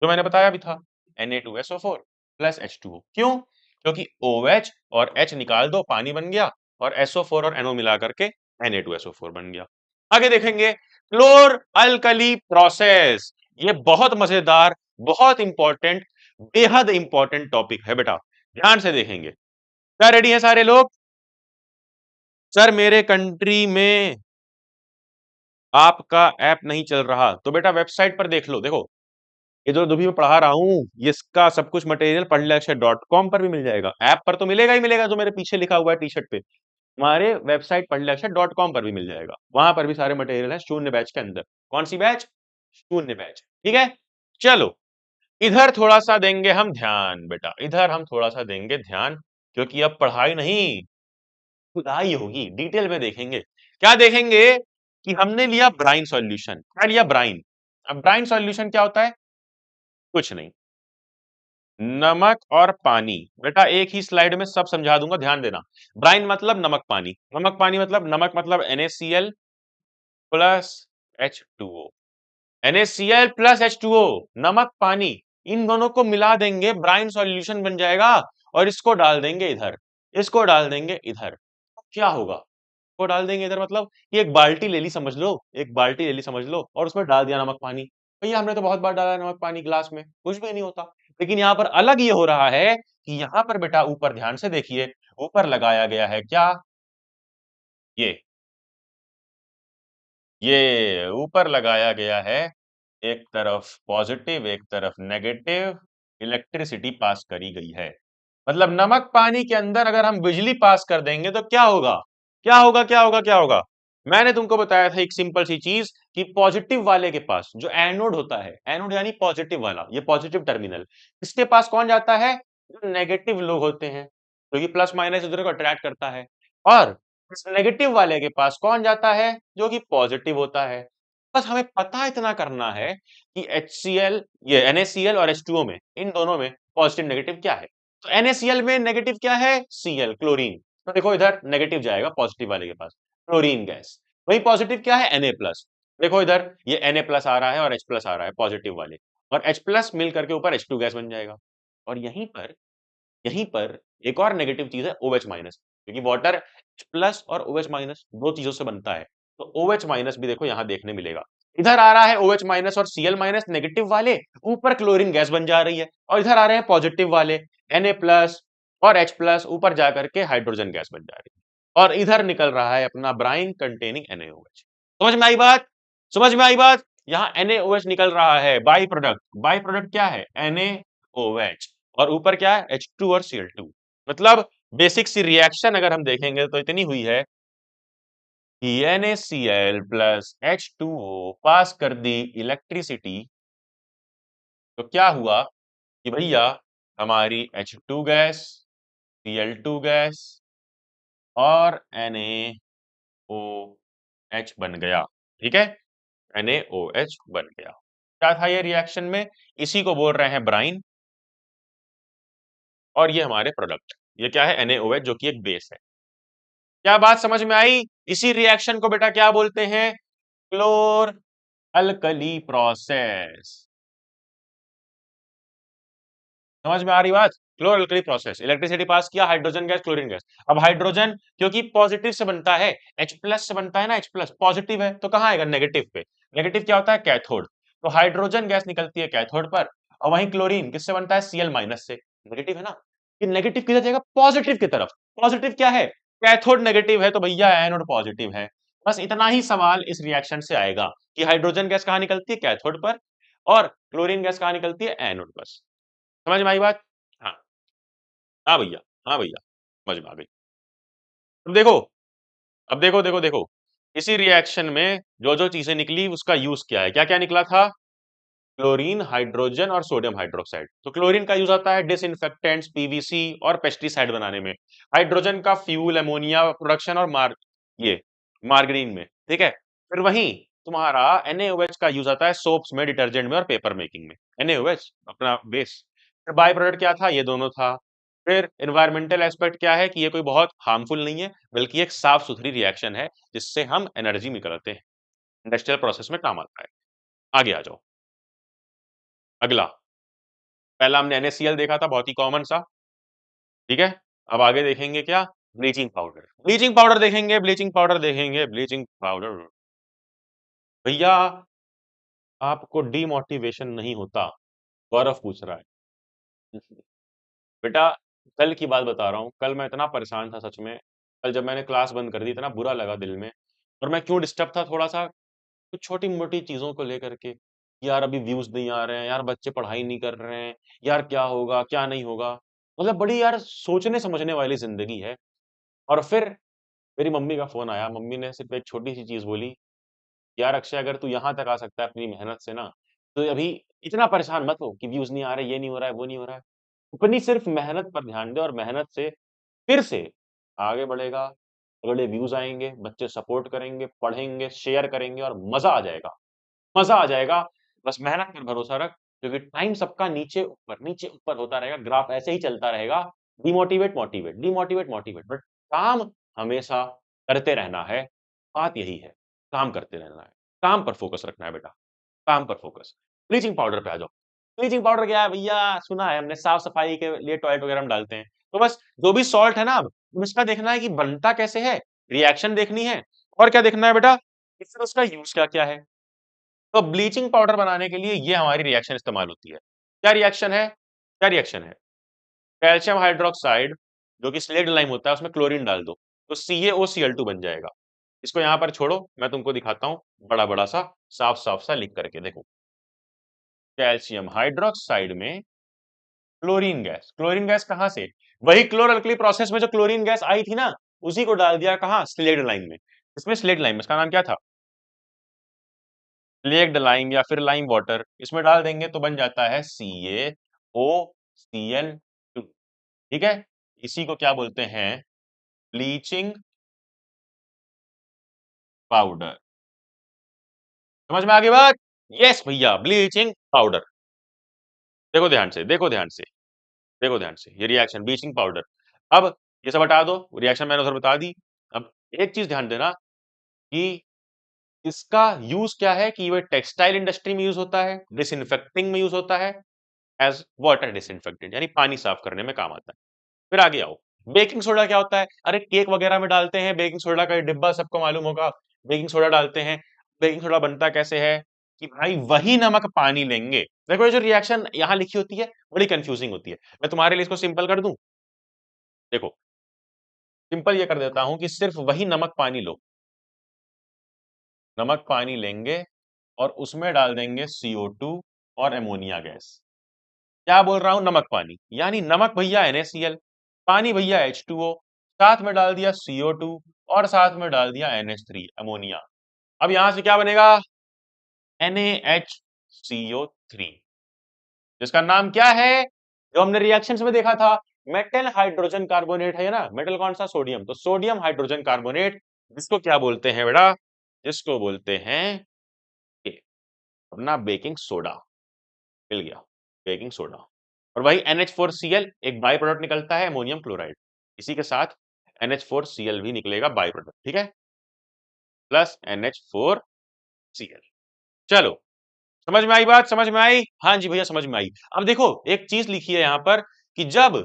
जो मैंने बताया भी था, Na2SO4 प्लस H2O। क्यों? क्योंकि OH और H निकाल दो, पानी बन गया, और SO4 और NO मिला करके Na2SO4 बन गया। आगे देखेंगे क्लोर अल्कली प्रोसेस। ये बहुत मजेदार, बहुत इंपॉर्टेंट, बेहद इंपॉर्टेंट टॉपिक है बेटा, ध्यान से देखेंगे। क्या रेडी है सारे लोग? सर मेरे कंट्री में आपका ऐप नहीं चल रहा, तो बेटा वेबसाइट पर देख लो। देखो ये जो भी मैं पढ़ा रहा हूं, इसका सब कुछ मटेरियल पढ़लेक्चर.com पर भी मिल जाएगा। ऐप पर तो मिलेगा ही मिलेगा, जो मेरे पीछे लिखा हुआ है टी शर्ट पे। हमारे वेबसाइट पढ़लेक्चर.com पर भी मिल जाएगा, वहां पर भी सारे मटेरियल है शून्य बैच के अंदर। कौन सी बैच? शून्य बैच। ठीक है, चलो इधर थोड़ा सा देंगे हम ध्यान बेटा, इधर हम थोड़ा सा देंगे ध्यान, क्योंकि अब पढ़ाई नहीं, खुदाई होगी, डिटेल में देखेंगे। क्या देखेंगे? कि हमने लिया ब्राइन सॉल्यूशन। क्या लिया? ब्राइन। अब ब्राइन सॉल्यूशन क्या होता है? कुछ नहीं, नमक और पानी। बेटा एक ही स्लाइड में सब समझा दूंगा, ध्यान देना। ब्राइन मतलब नमक पानी, नमक पानी मतलब नमक मतलब NaCl plus H2O। NaCl plus H2O, नमक पानी, इन दोनों को मिला देंगे, ब्राइन सॉल्यूशन बन जाएगा। और इसको डाल देंगे इधर, इसको डाल देंगे इधर। क्या होगा? को डाल देंगे इधर मतलब कि एक बाल्टी ले ली समझ लो, एक बाल्टी ले ली समझ लो, और उसमें डाल दिया नमक पानी। भैया हमने तो बहुत बार डाला है नमक पानी गिलास में, कुछ भी नहीं होता। लेकिन यहाँ पर अलग ये हो रहा है कि यहाँ पर बेटा ऊपर ध्यान से देखिए, ऊपर लगाया गया है क्या? ये ऊपर लगाया गया है, एक तरफ पॉजिटिव एक तरफ नेगेटिव इलेक्ट्रिसिटी पास करी गई है। मतलब नमक पानी के अंदर अगर हम बिजली पास कर देंगे तो क्या होगा? क्या होगा? क्या होगा? क्या होगा? मैंने तुमको बताया था एक सिंपल सी चीज, कि पॉजिटिव वाले के पास जो एनोड होता है, एनोड यानी पॉजिटिव वाला, ये पॉजिटिव टर्मिनल, इसके पास कौन जाता है? जो नेगेटिव लोग होते हैं, तो ये प्लस माइनस इधर को अट्रैक्ट करता है। और इस नेगेटिव वाले के पास कौन जाता है? जो कि पॉजिटिव होता है। बस हमें पता इतना करना है कि HCl, ये NaCl और H2O में, इन दोनों में पॉजिटिव नेगेटिव क्या है। तो NaCl में नेगेटिव क्या है? Cl, chlorine. तो देखो इधर नेगेटिव जाएगा पॉजिटिव वाले के पास, क्लोरीन गैस। वही पॉजिटिव क्या है? Na plus. देखो इधर ये Na प्लस आ रहा है और H प्लस आ रहा है पॉजिटिव वाले, और H प्लस मिल करके ऊपर H2 गैस बन जाएगा। और यहीं पर एक और नेगेटिव चीज है OH माइनस, क्योंकि वाटर H प्लस और OH माइनस दो चीजों से बनता है। तो OH माइनस भी देखो यहाँ देखने मिलेगा। इधर आ रहा है OH माइनस और Cl माइनस नेगेटिव वाले, ऊपर क्लोरीन गैस बन जा रही है। और इधर आ रहे हैं पॉजिटिव वाले Na प्लस और H प्लस, ऊपर जाकर के हाइड्रोजन गैस बन जा रही है। और इधर निकल रहा है अपना ब्राइन कंटेनिंग NaOH। समझ में आई बात? समझ में आई बात? यहाँ NaOH निकल रहा है, बाई प्रोडक्ट। बाई प्रोडक्ट क्या है? NaOH। और ऊपर क्या है? H2 और Cl2। मतलब बेसिक सी रिएक्शन अगर हम देखेंगे तो इतनी हुई है कि NaCl प्लस H2O पास कर दी इलेक्ट्रिसिटी, तो क्या हुआ कि भैया हमारी H2 गैस, Cl2 गैस और NaOH बन गया। ठीक है, NaOH बन गया। क्या था ये रिएक्शन में? इसी को बोल रहे हैं ब्राइन, और ये हमारे प्रोडक्ट, ये क्या है? NaOH, जो कि एक बेस है। क्या बात समझ में आई? इसी रिएक्शन को बेटा क्या बोलते हैं? क्लोर अल्कली प्रोसेस। समझ में आ रही बात? क्लोर अल्कली प्रोसेस, इलेक्ट्रिसिटी पास किया, हाइड्रोजन गैस क्लोरीन गैस। अब हाइड्रोजन क्योंकि पॉजिटिव से बनता है, H प्लस से बनता है ना, H प्लस पॉजिटिव है, तो कहाँ आएगा? नेगेटिव पे। नेगेटिव क्या होता है? कैथोड। तो हाइड्रोजन गैस निकलती है कैथोड पर, और वहीं क्लोरीन किससे बनता है? Cl माइनस से। नेगेटिव है ना, ये नेगेटिव किधर जाएगा? पॉजिटिव की तरफ। पॉजिटिव क्या है? कैथोड नेगेटिव है, तो भैया एनोड पॉजिटिव है। बस इतना ही सवाल इस रिएक्शन से आएगा कि हाइड्रोजन गैस कहाँ निकलती है? कैथोड पर। और क्लोरीन गैस कहाँ निकलती है? एनोड पर। समझ में आई बात? हाँ, हाँ भैया, हाँ भैया, समझ में आ गई। अब देखो, अब देखो देखो देखो, इसी रिएक्शन में जो जो चीजें निकली उसका यूज क्या है? क्या क्या निकला था? क्लोरीन, हाइड्रोजन और सोडियम हाइड्रोक्साइड। तो क्लोरीन का यूज आता है डिसइंफेक्टेंट्स, पीवीसी और पेस्टिसाइड बनाने में। हाइड्रोजन का फ्यूल, अमोनिया प्रोडक्शन और ये मार्गरीन में। ठीक है, फिर वहीं तुम्हारा NaOH का यूज आता है सोप्स में, डिटर्जेंट में और पेपर मेकिंग में। NaOH अपना बेस। फिर बाय प्रोडक्ट क्या था? ये दोनों था। फिर एनवायरमेंटल एस्पेक्ट क्या है? कि ये कोई बहुत हार्मफुल नहीं है, बल्कि एक साफ सुथरी रिएक्शन है, जिससे हम एनर्जी निकालते हैं, इंडस्ट्रियल प्रोसेस में काम आता है। आगे आ जाओ, अगला। पहला हमने NaCl देखा था, बहुत ही कॉमन सा, ठीक है। अब आगे देखेंगे क्या, ब्लीचिंग पाउडर, ब्लीचिंग पाउडर देखेंगे, ब्लीचिंग पाउडर देखेंगे, ब्लीचिंग पाउडर। भैया आपको डीमोटिवेशन नहीं होता, गौरव पूछ रहा है। बेटा कल की बात बता रहा हूँ, कल मैं इतना परेशान था सच में। कल जब मैंने क्लास बंद कर दी, इतना बुरा लगा दिल में। और मैं क्यों डिस्टर्ब था थोड़ा सा, कुछ छोटी मोटी चीजों को लेकर के। यार अभी व्यूज नहीं आ रहे हैं, यार बच्चे पढ़ाई नहीं कर रहे हैं, यार क्या होगा क्या नहीं होगा। मतलब बड़ी यार सोचने समझने वाली जिंदगी है। और फिर मेरी मम्मी का फोन आया, मम्मी ने सिर्फ एक छोटी सी चीज बोली, यार अक्षय अगर तू यहाँ तक आ सकता है अपनी मेहनत से ना, तो अभी इतना परेशान मत हो कि व्यूज नहीं आ रहे, ये नहीं हो रहा है, वो नहीं हो रहा है। अपनी सिर्फ मेहनत पर ध्यान दे और मेहनत से फिर से आगे बढ़ेगा। अगले व्यूज आएंगे, बच्चे सपोर्ट करेंगे, पढ़ेंगे, शेयर करेंगे और मजा आ जाएगा, मजा आ जाएगा। बस मेहनत पर भरोसा रख, क्योंकि टाइम सबका नीचे ऊपर होता रहेगा, ग्राफ ऐसे ही चलता रहेगा। Demotivate motivate, demotivate motivate, but काम हमेशा करते रहना है। बात यही है, काम करते रहना है, काम पर फोकस रखना है बेटा, काम पर फोकस। ब्लीचिंग पाउडर पे आ जाओ। ब्लीचिंग पाउडर क्या है भैया, सुना है हमने, साफ सफाई के लिए टॉयलेट वगैरह में डालते हैं। तो बस जो भी सॉल्ट है ना, अब इसका देखना है कि बनता कैसे है, रिएक्शन देखनी है, और क्या देखना है बेटा, कि फिर उसका यूज क्या क्या है। तो ब्लीचिंग पाउडर बनाने के लिए ये हमारी रिएक्शन इस्तेमाल होती है। क्या रिएक्शन है, क्या रिएक्शन है, कैल्शियम हाइड्रोक्साइड, जो कि स्लेक्ट लाइम होता है, उसमें क्लोरीन डाल दो, तो CaOCl2 बन जाएगा। इसको यहाँ पर छोड़ो, मैं तुमको दिखाता हूँ बड़ा बड़ा सा, साफ साफ सा लिख करके देखो। कैल्शियम हाइड्रोक्साइड में क्लोरीन गैस, क्लोरीन गैस कहां से, वही क्लोर अल्कली प्रोसेस में जो क्लोरीन गैस आई थी ना, उसी को डाल दिया कहां, स्लेक्ट लाइम में। इसमें स्लेक्ट लाइम, इसका नाम क्या था, स्लेक्ट लाइम या फिर लाइम वाटर, इसमें डाल देंगे तो बन जाता है CaOCl2। ठीक है, इसी को क्या बोलते हैं, ब्लीचिंग पाउडर। समझ में आ गई बात, यस भैया, ब्लीचिंग पाउडर। देखो ध्यान से, देखो ध्यान से, देखो ध्यान से, ये रिएक्शन ब्लीचिंग पाउडर। अब ये सब हटा दो, रिएक्शन मैंने उधर बता दी। अब एक चीज ध्यान देना कि इसका यूज क्या है, कि ये टेक्सटाइल इंडस्ट्री में यूज होता है, डिसइंफेक्टिंग में यूज होता है, एज वाटर डिसइंफेक्टेंट, यानी पानी साफ करने में काम आता है। फिर आगे आओ, बेकिंग सोडा क्या होता है, अरे केक वगैरह में डालते हैं बेकिंग सोडा का डिब्बा, सबको मालूम होगा। बेकिंग सोडा डालते हैं, बेकिंग सोडा बनता कैसे है, कि भाई वही नमक पानी लेंगे। देखो ये जो रिएक्शन यहाँ लिखी होती है, बड़ी कंफ्यूजिंग होती है, मैं तुम्हारे लिए इसको सिंपल कर दूं। देखो सिंपल ये कर देता हूं कि सिर्फ वही नमक पानी लो, नमक पानी लेंगे और उसमें डाल देंगे CO2 और एमोनिया गैस। क्या बोल रहा हूं, नमक पानी, यानी नमक भैया NaCl, पानी भैया H2O, साथ में डाल दिया CO2 और साथ में डाल दिया NH3 अमोनिया। अब यहां से क्या बनेगा, NaHCO3, जिसका नाम क्या है, जो हमने रिएक्शंस में देखा था, मेटल हाइड्रोजन कार्बोनेट है ना, मेटल कौन सा, सोडियम, तो सोडियम हाइड्रोजन कार्बोनेट, जिसको क्या बोलते हैं बेटा, जिसको बोलते हैं ये अपना बेकिंग सोडा। मिल गया, बेकिंग सोडा। और वही NH4Cl एक बाई प्रोडक्ट निकलता है, अमोनियम क्लोराइड, इसी के साथ NH4Cl भी निकलेगा बाई प्रोडक्ट, ठीक है, प्लस NH4Cl। चलो, समझ में आई बात, समझ में आई, हाँ जी भैया समझ में आई। अब देखो एक चीज लिखी है यहाँ पर, कि जब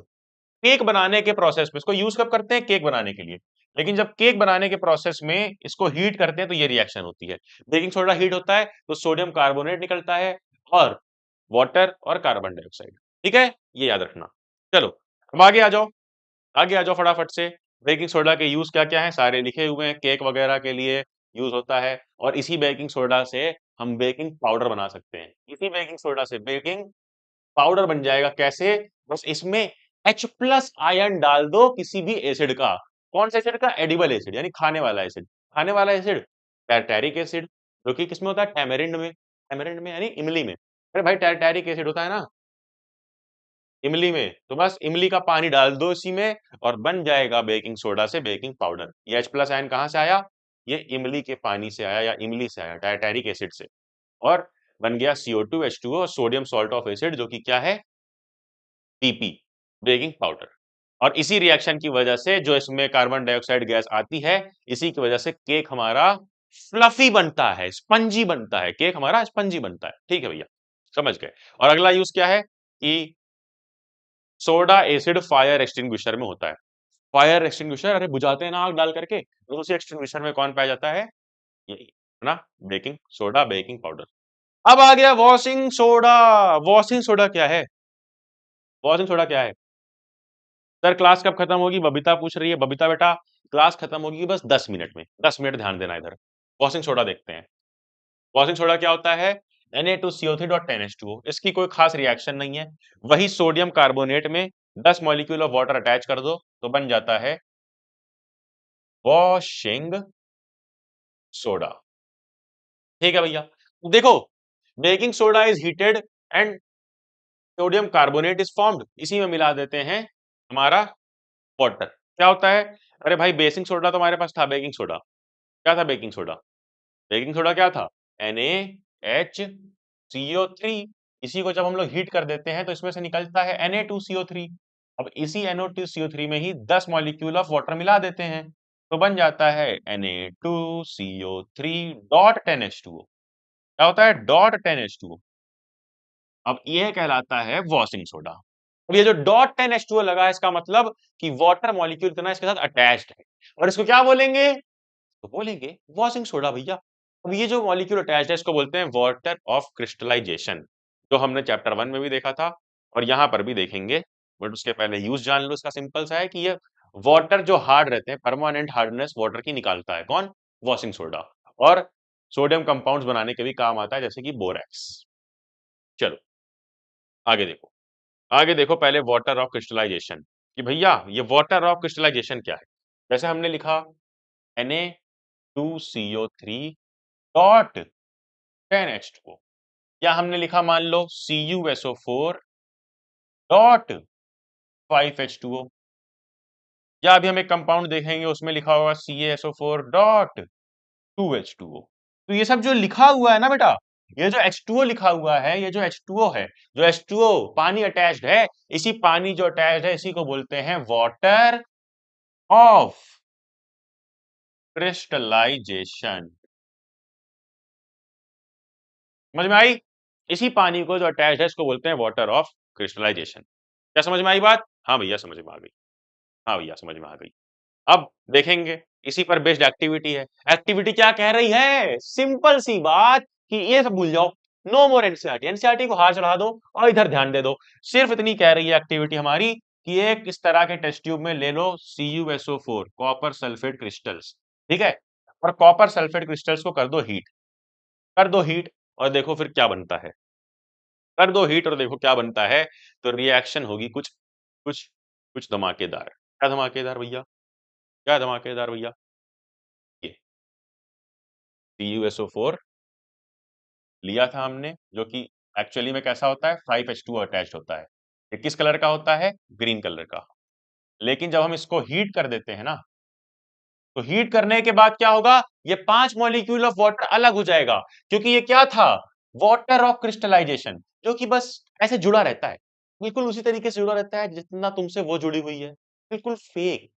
केक बनाने के प्रोसेस में, इसको यूज कब करते हैं, केक बनाने के लिए, लेकिन जब केक बनाने के प्रोसेस में इसको हीट करते हैं तो ये रिएक्शन होती है, बेकिंग सोडा हीट होता है तो सोडियम कार्बोनेट निकलता है, और वाटर और कार्बन डाइऑक्साइड, ठीक है, ये याद रखना। चलो अब आगे आ जाओ, आगे आ जाओ फटाफट से। बेकिंग सोडा के यूज क्या क्या है, सारे लिखे हुए हैं, केक वगैरह के लिए यूज होता है, और इसी बेकिंग सोडा से हम बेकिंग पाउडर बना सकते हैं, इसी बेकिंग सोडा से बेकिंग पाउडर बन जाएगा, कैसे, बस इसमें H+ आयन डाल दो किसी भी एसिड का, कौन सा एसिड का, एडिबल एसिड, यानी खाने वाला एसिड, खाने वाला एसिड टैरटैरिक एसिड, जो कि किसमें होता है, टैमेरिंड में, टैमेरिंड में यानी इमली में, अरे भाई टैरटैरिक एसिड होता है ना इमली में, तो बस इमली का पानी डाल दो इसी में, और बन जाएगा बेकिंग सोडा से बेकिंग पाउडर। ये H+ आयन कहां से आया, ये इमली के पानी से आया, या इमली से आया, टैरटैरिक एसिड से, और बन गया CO2 H2O और सोडियम सॉल्ट ऑफ एसिड, जो कि क्या है, PP, बेकिंग पाउडर। और इसी रिएक्शन की वजह से जो इसमें कार्बन डाइऑक्साइड गैस आती है, इसी की वजह से केक हमारा फ्लफी बनता है, स्पंजी बनता है, केक हमारा स्पंजी बनता है, ठीक है भैया, समझ गए। और अगला यूज क्या है, कि सोडा एसिड फायर एक्सटिंग्विशर में होता है। फायर एक्सटिंग्विशर, अरे बुझाते हैं ना आग डाल करके, तो उसी एक्सटिंग्विशर में कौन पाया जाता है? यही है ना, बेकिंग सोडा, बेकिंग पाउडर। अब आ गया वॉशिंग सोडा। वॉशिंग सोडा क्या है? वॉशिंग सोडा क्या है? सर क्लास कब खत्म होगी, बबीता पूछ रही है। बबीता बेटा, क्लास खत्म होगी बस 10 मिनट में, 10 मिनट ध्यान देना इधर। वॉशिंग सोडा देखते हैं। वॉशिंग सोडा क्या होता है? Na2CO3.10H2O। इसकी कोई खास रिएक्शन नहीं है। वही सोडियम कार्बोनेट में 10 मॉलिक्यूल ऑफ वाटर अटैच कर दो तो बन जाता है वॉशिंग सोडा। ठीक है भैया। देखो, baking soda is heated and sodium carbonate is formed, इसी में मिला देते हैं हमारा वाटर। क्या होता है? अरे भाई बेकिंग सोडा तो हमारे पास था, बेकिंग सोडा क्या था? बेकिंग सोडा, बेकिंग सोडा क्या था? NaHCO3। इसी को जब हम लोग हीट कर देते हैं तो इसमें से निकलता है Na2CO3। अब इसी Na2CO3 में ही 10 मॉलिक्यूल ऑफ वाटर मिला देते हैं तो बन जाता है Na2CO3.10H2O। क्या होता है? .10H2O। अब यह कहलाता है वॉशिंग सोडा। अब ये जो .10H2O लगा है, इसका मतलब कि वाटर मॉलिक्यूल इतना इसके साथ अटैच्ड है, और इसको क्या बोलेंगे? तो बोलेंगे वॉशिंग सोडा भैया। अब ये जो मॉलिक्यूल अटैच्ड है इसको बोलते हैं वाटर ऑफ क्रिस्टलाइजेशन, जो हमने चैप्टर 1 में भी देखा था और यहाँ पर भी देखेंगे। बट उसके पहले यूज जान लो, इसका सिंपल सा है कि ये वाटर जो हार्ड रहते हैं, परमानेंट हार्डनेस वाटर की निकालता है कौन? Washing soda. और सोडियम कंपाउंड्स बनाने के भी काम आता है, जैसे कि बोरेक्स। चलो आगे देखो। आगे देखो, पहले वाटर ऑफ क्रिस्टलाइजेशन, कि भैया ये वाटर ऑफ क्रिस्टलाइजेशन क्या है। जैसे हमने लिखा Na2CO3 डॉट 10H2O, या हमने लिखा मान लो CuSO4 डॉट 5H2O, या अभी हम एक कंपाउंड देखेंगे उसमें लिखा होगा CaSO4 डॉट 2H2O। तो ये सब जो लिखा हुआ है ना बेटा, ये जो H2O लिखा हुआ है, ये जो H2O है, जो H2O पानी अटैच्ड है, इसी पानी जो अटैच्ड है इसी को बोलते हैं वाटर ऑफ क्रिस्टलाइजेशन। समझ में आई? इसी पानी को जो अटैच्ड है इसको बोलते हैं वाटर ऑफ क्रिस्टलाइजेशन। क्या समझ में आई बात? हाँ भैया समझ में आ गई। हाँ भैया समझ में आ गई। अब देखेंगे, इसी पर बेस्ड एक्टिविटी है। एक्टिविटी क्या कह रही है? सिंपल सी बात कि ये सब भूल जाओ, नो मोर एनसीईआरटी। एनसीईआरटी को हाथ चढ़ा दो और इधर ध्यान दे दो। सिर्फ इतनी कह रही है एक्टिविटी हमारी कि एक इस तरह के टेस्ट ट्यूब में ले लो CuSO4 कॉपर सल्फेट क्रिस्टल्स, ठीक है, और कॉपर सल्फेट क्रिस्टल्स को कर दो हीट। कर दो हीट और देखो फिर क्या बनता है। कर दो हीट और देखो क्या बनता है। तो रिएक्शन होगी कुछ कुछ कुछ धमाकेदार। क्या धमाकेदार भैया? क्या धमाकेदार भैया? ये CuSO4 लिया था हमने, जो कि एक्चुअली में कैसा होता है? 5H2O अटैच्ड होता है। ये किस कलर का होता है? ग्रीन कलर का। लेकिन जब हम इसको हीट कर देते हैं ना, तो हीट करने के बाद क्या होगा? ये 5 मॉलिक्यूल ऑफ वाटर अलग हो जाएगा, क्योंकि ये क्या था? वाटर ऑफ क्रिस्टलाइजेशन, जो कि बस ऐसे जुड़ा रहता है, बिल्कुल उसी तरीके से जुड़ा रहता है जितना तुमसे वो जुड़ी हुई है, बिल्कुल फेक।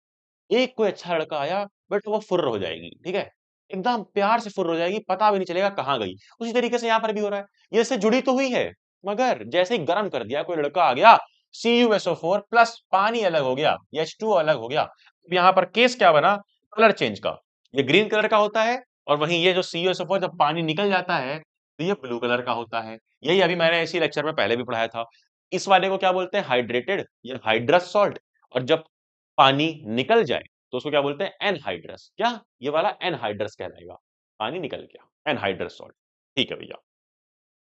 एक कोई अच्छा लड़का आया, बट वो फुर्र हो जाएगी, ठीक है, एकदम प्यार से फुर्र हो जाएगी, पता भी नहीं चलेगा कहाँ गई। उसी तरीके से यहाँ पर भी हो रहा है, ये इससे जुड़ी तो हुई है, मगर जैसे ही गर्म कर दिया, कोई लड़का आ गया, CuSO4 प्लस पानी अलग हो गया, H2O अलग हो गया। अब यहाँ पर केस क्या बना? कलर चेंज का। ये ग्रीन कलर का होता है, और वहीं ये जो CuSO4 जब पानी निकल जाता है तो ये ब्लू कलर का होता है। यही अभी मैंने इसी लेक्चर में पहले भी पढ़ाया था। इस वाले को क्या बोलते हैं? हाइड्रेटेड या हाइड्रस सॉल्ट। और जब पानी निकल जाए तो उसको क्या बोलते हैं? एनहाइड्रस। क्या? ये वाला एनहाइड्रस कहलाएगा, पानी निकल गया, एनहाइड्रस सॉल्ट। ठीक है भैया,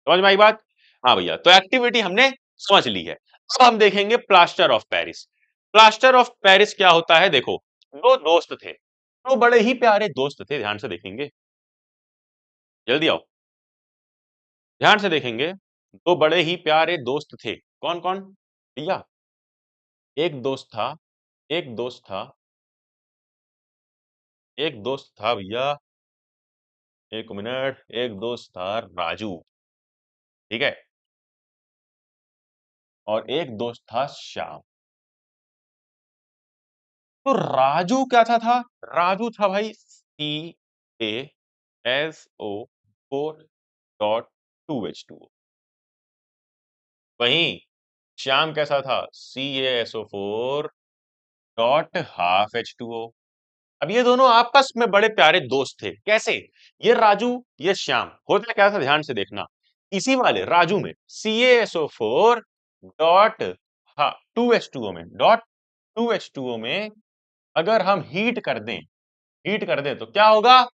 समझ में आई बात? हाँ भैया, तो एक्टिविटी हमने समझ ली है। अब हम देखेंगे plaster of Paris. Plaster of Paris क्या होता है? देखो, दो दोस्त थे, दो बड़े ही प्यारे दोस्त थे, ध्यान से देखेंगे, जल्दी आओ, ध्यान से देखेंगे। दो बड़े ही प्यारे दोस्त थे, कौन कौन भैया? एक दोस्त था, एक दोस्त था, एक दोस्त था भैया, एक मिनट, एक दोस्त था राजू, ठीक है, और एक दोस्त था श्याम। तो राजू क्या था? राजू था भाई CaSO4.2H2O। वहीं श्याम कैसा था? CaSO4 dot half H2O। अब ये दोनों आपस में बड़े प्यारे दोस्त थे। कैसे? ये राजू, ये श्याम। होता क्या था, ध्यान से देखना। इसी वाले राजू में CaSO4 डॉट, हाँ, 2H2O में, डॉट 2H2O में अगर हम हीट कर दें तो क्या होगा?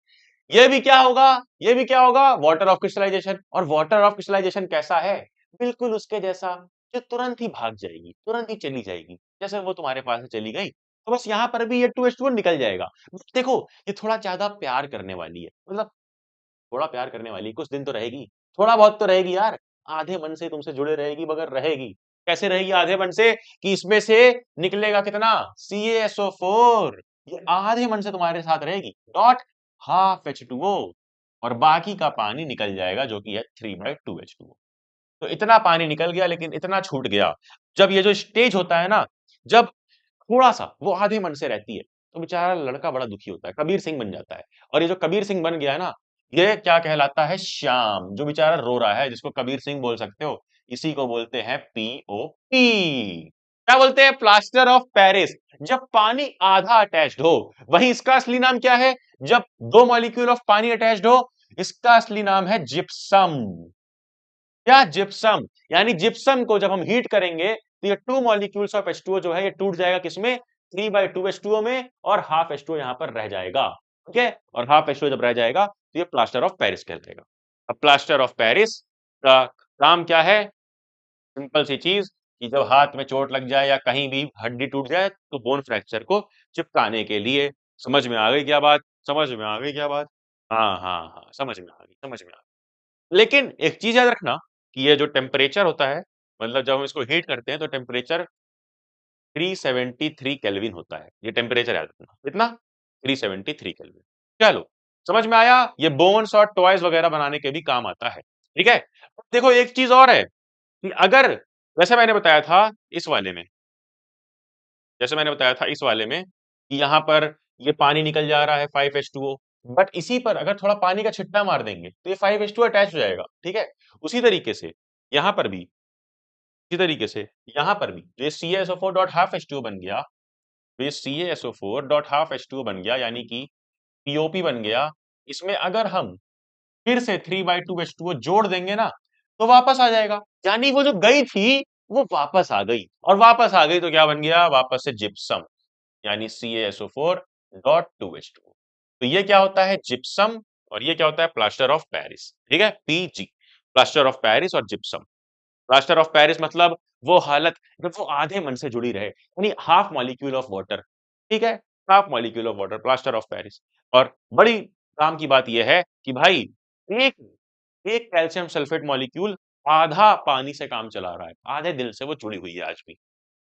ये भी क्या होगा? ये भी क्या होगा? Water of crystallisation. और वाटर ऑफ क्रिस्टलाइजेशन कैसा है? बिल्कुल उसके जैसा, जो तुरंत ही भाग जाएगी, तुरंत ही चली जाएगी, जैसे वो तुम्हारे पास से चली गई। तो बस यहाँ पर भी ये 2H2O निकल जाएगा। बस देखो, ये थोड़ा ज्यादा प्यार करने वाली है, मतलब थोड़ा प्यार करने वाली, कुछ दिन तो रहेगी, थोड़ा बहुत तो रहेगी यार। आधे मन से तुमसे जुड़े रहेगी, मगर रहेगी। कैसे रहेगी आधे मन से? कि इसमें से निकलेगा कितना? CaSO4। ये आधे मन से तुम्हारे साथ रहेगी, डॉट हाफ H2O, और बाकी का पानी निकल जाएगा, जो कि है 3/2H2O। तो इतना पानी निकल गया, लेकिन इतना छूट गया। जब ये जो स्टेज होता है ना, जब थोड़ा सा वो आधे मन से रहती है, तो बेचारा लड़का बड़ा दुखी होता है, कबीर सिंह बन जाता है। और ये जो कबीर सिंह बन गया है ना, ये क्या कहलाता है? श्याम, जो बेचारा रो रहा है, जिसको कबीर सिंह बोल सकते हो। इसी को बोलते हैं POP। क्या बोलते हैं? Plaster of Paris. जब पानी आधा अटैच्ड हो, वही इसका असली नाम क्या है? जब दो मॉलिक्यूल ऑफ पानी अटैच्ड हो, इसका असली नाम है जिप्सम। क्या? जिप्सम। यानी जिप्सम को जब हम हीट करेंगे, तो ये टू मॉलिक्यूल्स ऑफ H2O जो है, ये टूट जाएगा किसमें? 3/2H2O में, और हाफ H2O यहां पर रह जाएगा। ठीक है? और हाफ H2O जब रह जाएगा, तो ये प्लास्टर ऑफ पेरिस कहलाएगा। अब प्लास्टर ऑफ पेरिस का काम क्या है? सिंपल सी चीज, कि जब हाथ में चोट लग जाए या कहीं भी हड्डी टूट जाए, तो बोन फ्रैक्चर को चिपकाने के लिए। समझ में आ गई क्या बात? समझ में आ गई क्या बात? हाँ हाँ हाँ, समझ में आ गई, समझ में आ गई। लेकिन एक चीज याद रखना, कि ये जो टेम्परेचर होता है, मतलब जब हम इसको हीट करते हैं, तो टेम्परेचर 373 केल्विन होता है। ये टेम्परेचर याद रखना, कितना? 373 केल्विन। चलो, समझ में आया? ये बोन्स और टॉयज वगैरह बनाने के भी काम आता है। ठीक है? देखो, एक चीज और है, कि अगर, वैसे मैंने बताया था इस वाले में, जैसे मैंने बताया था इस वाले में, कि यहाँ पर ये पानी निकल जा रहा है 5H2O, बट इसी पर अगर थोड़ा पानी का छिट्टा मार देंगे, तो ये 5H2O अटैच हो जाएगा। ठीक है? उसी तरीके से यहाँ पर भी, इसी तरीके से यहाँ पर भी ये CaSO4 डॉट हाफ H2O बन गया, तो ये CaSO4 डॉट हाफ H2O बन गया, यानी कि POP बन गया। इसमें अगर हम फिर से 3/2H2O जोड़ देंगे ना, तो वापस आ जाएगा। यानी वो जो गई थी, वो वापस आ गई, और वापस आ गई तो क्या बन गया? वापस से जिप्सम, यानी CaSO4 डॉट 2H2O। तो ये क्या होता है? जिप्सम। और ये क्या होता है? Plaster of Paris. ठीक है? PG, प्लास्टर ऑफ पेरिस और जिप्सम। प्लास्टर ऑफ पेरिस मतलब वो हालत जब वो आधे मन से जुड़ी रहे, यानी हाफ मॉलिक्यूल ऑफ वाटर। ठीक है? Half molecule of water, plaster of Paris. और बड़ी काम की बात यह है कि भाई, एक एक कैल्शियम सल्फेट मॉलिक्यूल आधा पानी से काम चला रहा है, आधे दिल से वो जुड़ी हुई है आज भी।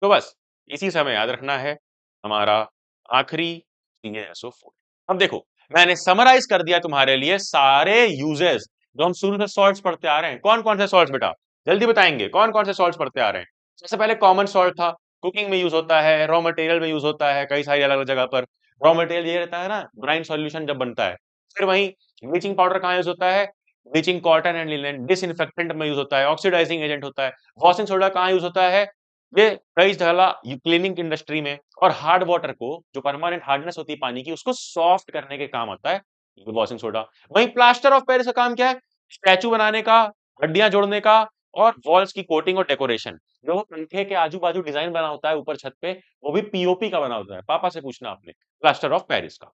तो बस इसी समय याद रखना है हमारा आखिरी CaSO4। अब देखो, मैंने समराइज कर दिया तुम्हारे लिए सारे यूजेस, जो हम शुरू से सॉल्ट्स पढ़ते आ रहे हैं। कौन कौन से सॉल्ट्स बेटा? जल्दी बताएंगे, कौन कौन से सॉल्ट्स पढ़ते आ रहे हैं? सबसे पहले कॉमन सॉल्ट था, कुकिंग में यूज होता है, रॉ मटेरियल में यूज होता है, कई सारी अलग अलग जगह पर। रॉ मटेरियल ये रहता है ना, ब्राइन सॉल्यूशन जब बनता है। फिर वहीं ब्लीचिंग पाउडर कहाँ यूज होता है? Bleaching cotton and linen, disinfectant में यूज होता है, ऑक्सीडाइजिंग एजेंट होता है। वॉशिंग सोडा कहाँ यूज होता है? ये कई जगह क्लीनिंग इंडस्ट्री में। और हार्ड वाटर को, जो परमानेंट हार्डनेस होती है पानी की, उसको सॉफ्ट करने के काम आता है वॉशिंग सोडा। वहीं प्लास्टर ऑफ पेरिस का काम क्या है? स्टैचू बनाने का, हड्डियां जोड़ने का, और वॉल्स की कोटिंग और डेकोरेशन। जो वो पंखे के आजू बाजू डिजाइन बना होता है ऊपर छत पे, वो भी POP का बना होता है। पापा से पूछना आपने, प्लास्टर ऑफ पेरिस का।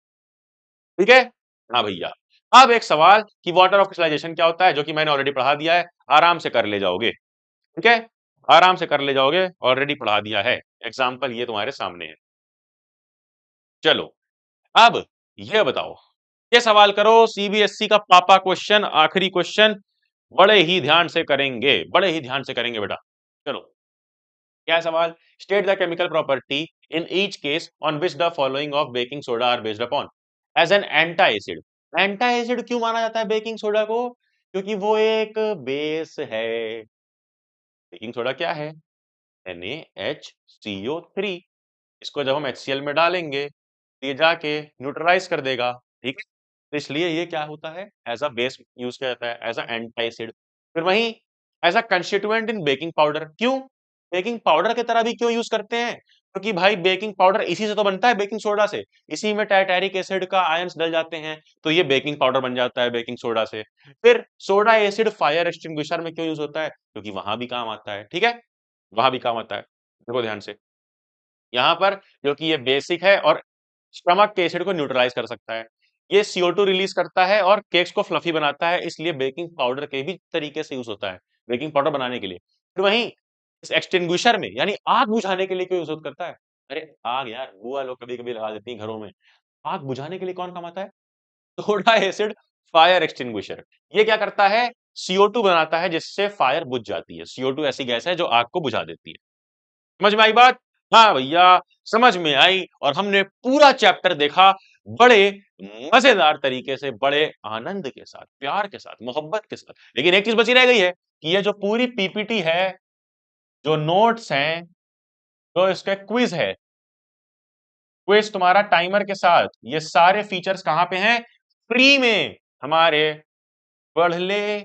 ठीक है? हाँ भैया। अब एक सवाल, कि वाटर ऑफ क्रिस्टलाइजेशन क्या होता है, जो कि मैंने ऑलरेडी पढ़ा दिया है, आराम से कर ले जाओगे। ठीक है? आराम से कर ले जाओगे, ऑलरेडी पढ़ा दिया है। एग्जाम्पल ये तुम्हारे सामने है। चलो, अब ये बताओ, ये सवाल करो, CBSE का पापा क्वेश्चन, आखिरी क्वेश्चन, बड़े ही ध्यान से करेंगे, बड़े ही ध्यान से करेंगे बेटा। चलो, क्या है सवाल? State the chemical property in each case on which the following of baking soda are based upon as an antacid. Antacid क्यों माना जाता है बेकिंग सोडा को? क्योंकि वो एक बेस है। बेकिंग सोडा क्या है? NaHCO3। इसको जब हम HCl में डालेंगे, तो ये जाके न्यूट्रलाइज कर देगा। ठीक है? तो इसलिए ये क्या होता है? एज अ बेस यूज किया जाता है, एज अ एंटी एसिड। फिर वहीं as a constituent in baking powder. क्यों? बेकिंग पाउडर की तरह भी क्यों यूज करते हैं? क्योंकि भाई बेकिंग पाउडर इसी से तो बनता है, बेकिंग सोडा से। इसी में टारटारिक एसिड का आयंस डल जाते हैं, तो ये बेकिंग पाउडर बन जाता है बेकिंग सोडा से। फिर सोडा एसिड फायर एक्सटिंग्विशर में क्यों यूज होता है? क्योंकि वहां भी काम आता है, ठीक है, वहां भी काम आता है। देखो ध्यान से, यहाँ पर क्योंकि ये बेसिक है और स्टमक के एसिड को न्यूट्रलाइज कर सकता है, ये CO2 रिलीज करता है और केक्स को फ्लफी बनाता है, इसलिए बेकिंग पाउडर के भी तरीके से यूज होता है बेकिंग पाउडर बनाने के लिए। फिर वहीं इस एक्सटिंग्विशर में यानी आग बुझाने के लिए क्यों यूज करता है? अरे आग यार बुआ लोग कभी कभी लगा देती हैं घरों में, आग बुझाने के लिए कौन काम आता है? Soda acid fire extinguisher. ये क्या करता है? CO2 बनाता है जिससे फायर बुझ जाती है। CO2 ऐसी गैस है जो आग को बुझा देती है। समझ में आई बात? हाँ भैया, समझ में आई और हमने पूरा चैप्टर देखा बड़े मजेदार तरीके से, बड़े आनंद के साथ, प्यार के साथ, मोहब्बत के साथ। लेकिन एक चीज बची रह गई है कि ये जो पूरी पीपीटी है, जो नोट्स हैं, जो इसका क्विज है, क्विज तुम्हारा टाइमर के साथ, ये सारे फीचर्स कहाँ पे हैं? फ्री में हमारे पढ़ले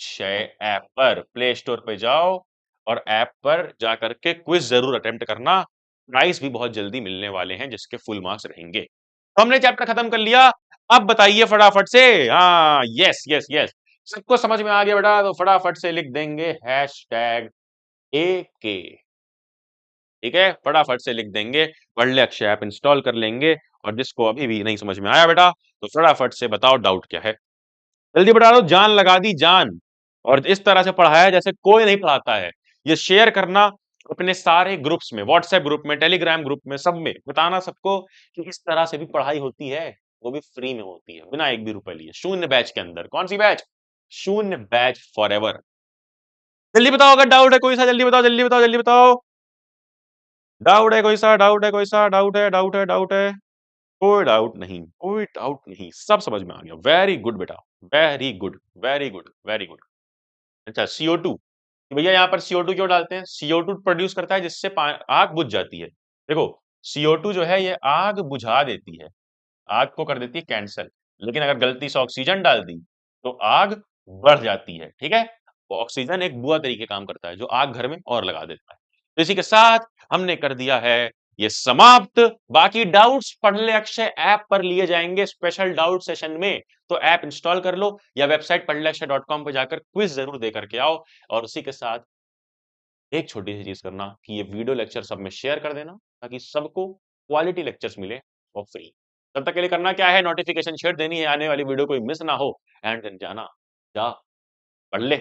शय ऐप पर। प्ले स्टोर पे जाओ और ऐप पर जाकर के क्विज जरूर अटेम्प्ट करना, प्राइस भी बहुत जल्दी मिलने वाले हैं जिसके फुल मार्क्स रहेंगे। तो हमने चैप्टर खत्म कर लिया, अब बताइए फटाफट से। हाँ, यस यस यस, सबको समझ में आ गया बेटा? तो फटाफट से लिख देंगे #AK, ठीक है, फटाफट से लिख देंगे, पढ़ले अक्षय ऐप इंस्टॉल कर लेंगे। और जिसको अभी भी नहीं समझ में आया बेटा, तो फटाफट से बताओ डाउट क्या है, जल्दी बता दो। जान लगा दी जान, और इस तरह से पढ़ाया जैसे कोई नहीं पढ़ाता है। ये शेयर करना अपने सारे ग्रुप्स में, व्हाट्सएप ग्रुप में, टेलीग्राम ग्रुप में, सब में बताना सबको कि इस तरह से भी पढ़ाई होती है, वो भी फ्री में होती है, बिना एक भी रुपए लिए, शून्य बैच के अंदर। कौन सी बैच? शून्य बैच फॉर एवर। जल्दी बताओ अगर डाउट है कोई सा, जल्दी बताओ जल्दी बताओ जल्दी बताओ। डाउट है कोई सा? डाउट है कोई सा? डाउट है डाउट है डाउट है? कोई डाउट नहीं, कोई डाउट नहीं, सब समझ में आ गया। वेरी गुड बेटा, very good very good very good. अच्छा, CO2, भैया यहाँ पर CO2 क्यों डालते हैं? CO2 प्रोड्यूस करता है जिससे आग बुझ जाती है। देखो, CO2 जो है ये आग बुझा देती है, आग को कर देती है कैंसल। लेकिन अगर गलती से ऑक्सीजन डाल दी तो आग बढ़ जाती है, ठीक है। तो ऑक्सीजन एक बुआ तरीके काम करता है जो आग घर में और लगा देता है। तो इसी के साथ हमने कर दिया है ये समाप्त। बाकी डाउट्स पढ़ले अक्षय ऐप पर लिए जाएंगे स्पेशल डाउट सेशन में। तो ऐप इंस्टॉल कर लो या वेबसाइट पढ़लेअक्षय.com पर जाकर क्विज जरूर दे करके आओ। और उसी के साथ एक छोटी सी चीज करना कि ये वीडियो लेक्चर सब में शेयर कर देना, ताकि सबको क्वालिटी लेक्चर्स मिले और फ्री। तब तक के लिए करना क्या है, नोटिफिकेशन शेयर देनी है, आने वाली वीडियो कोई मिस ना हो। एंड देन जाना, जा पढ़ ले।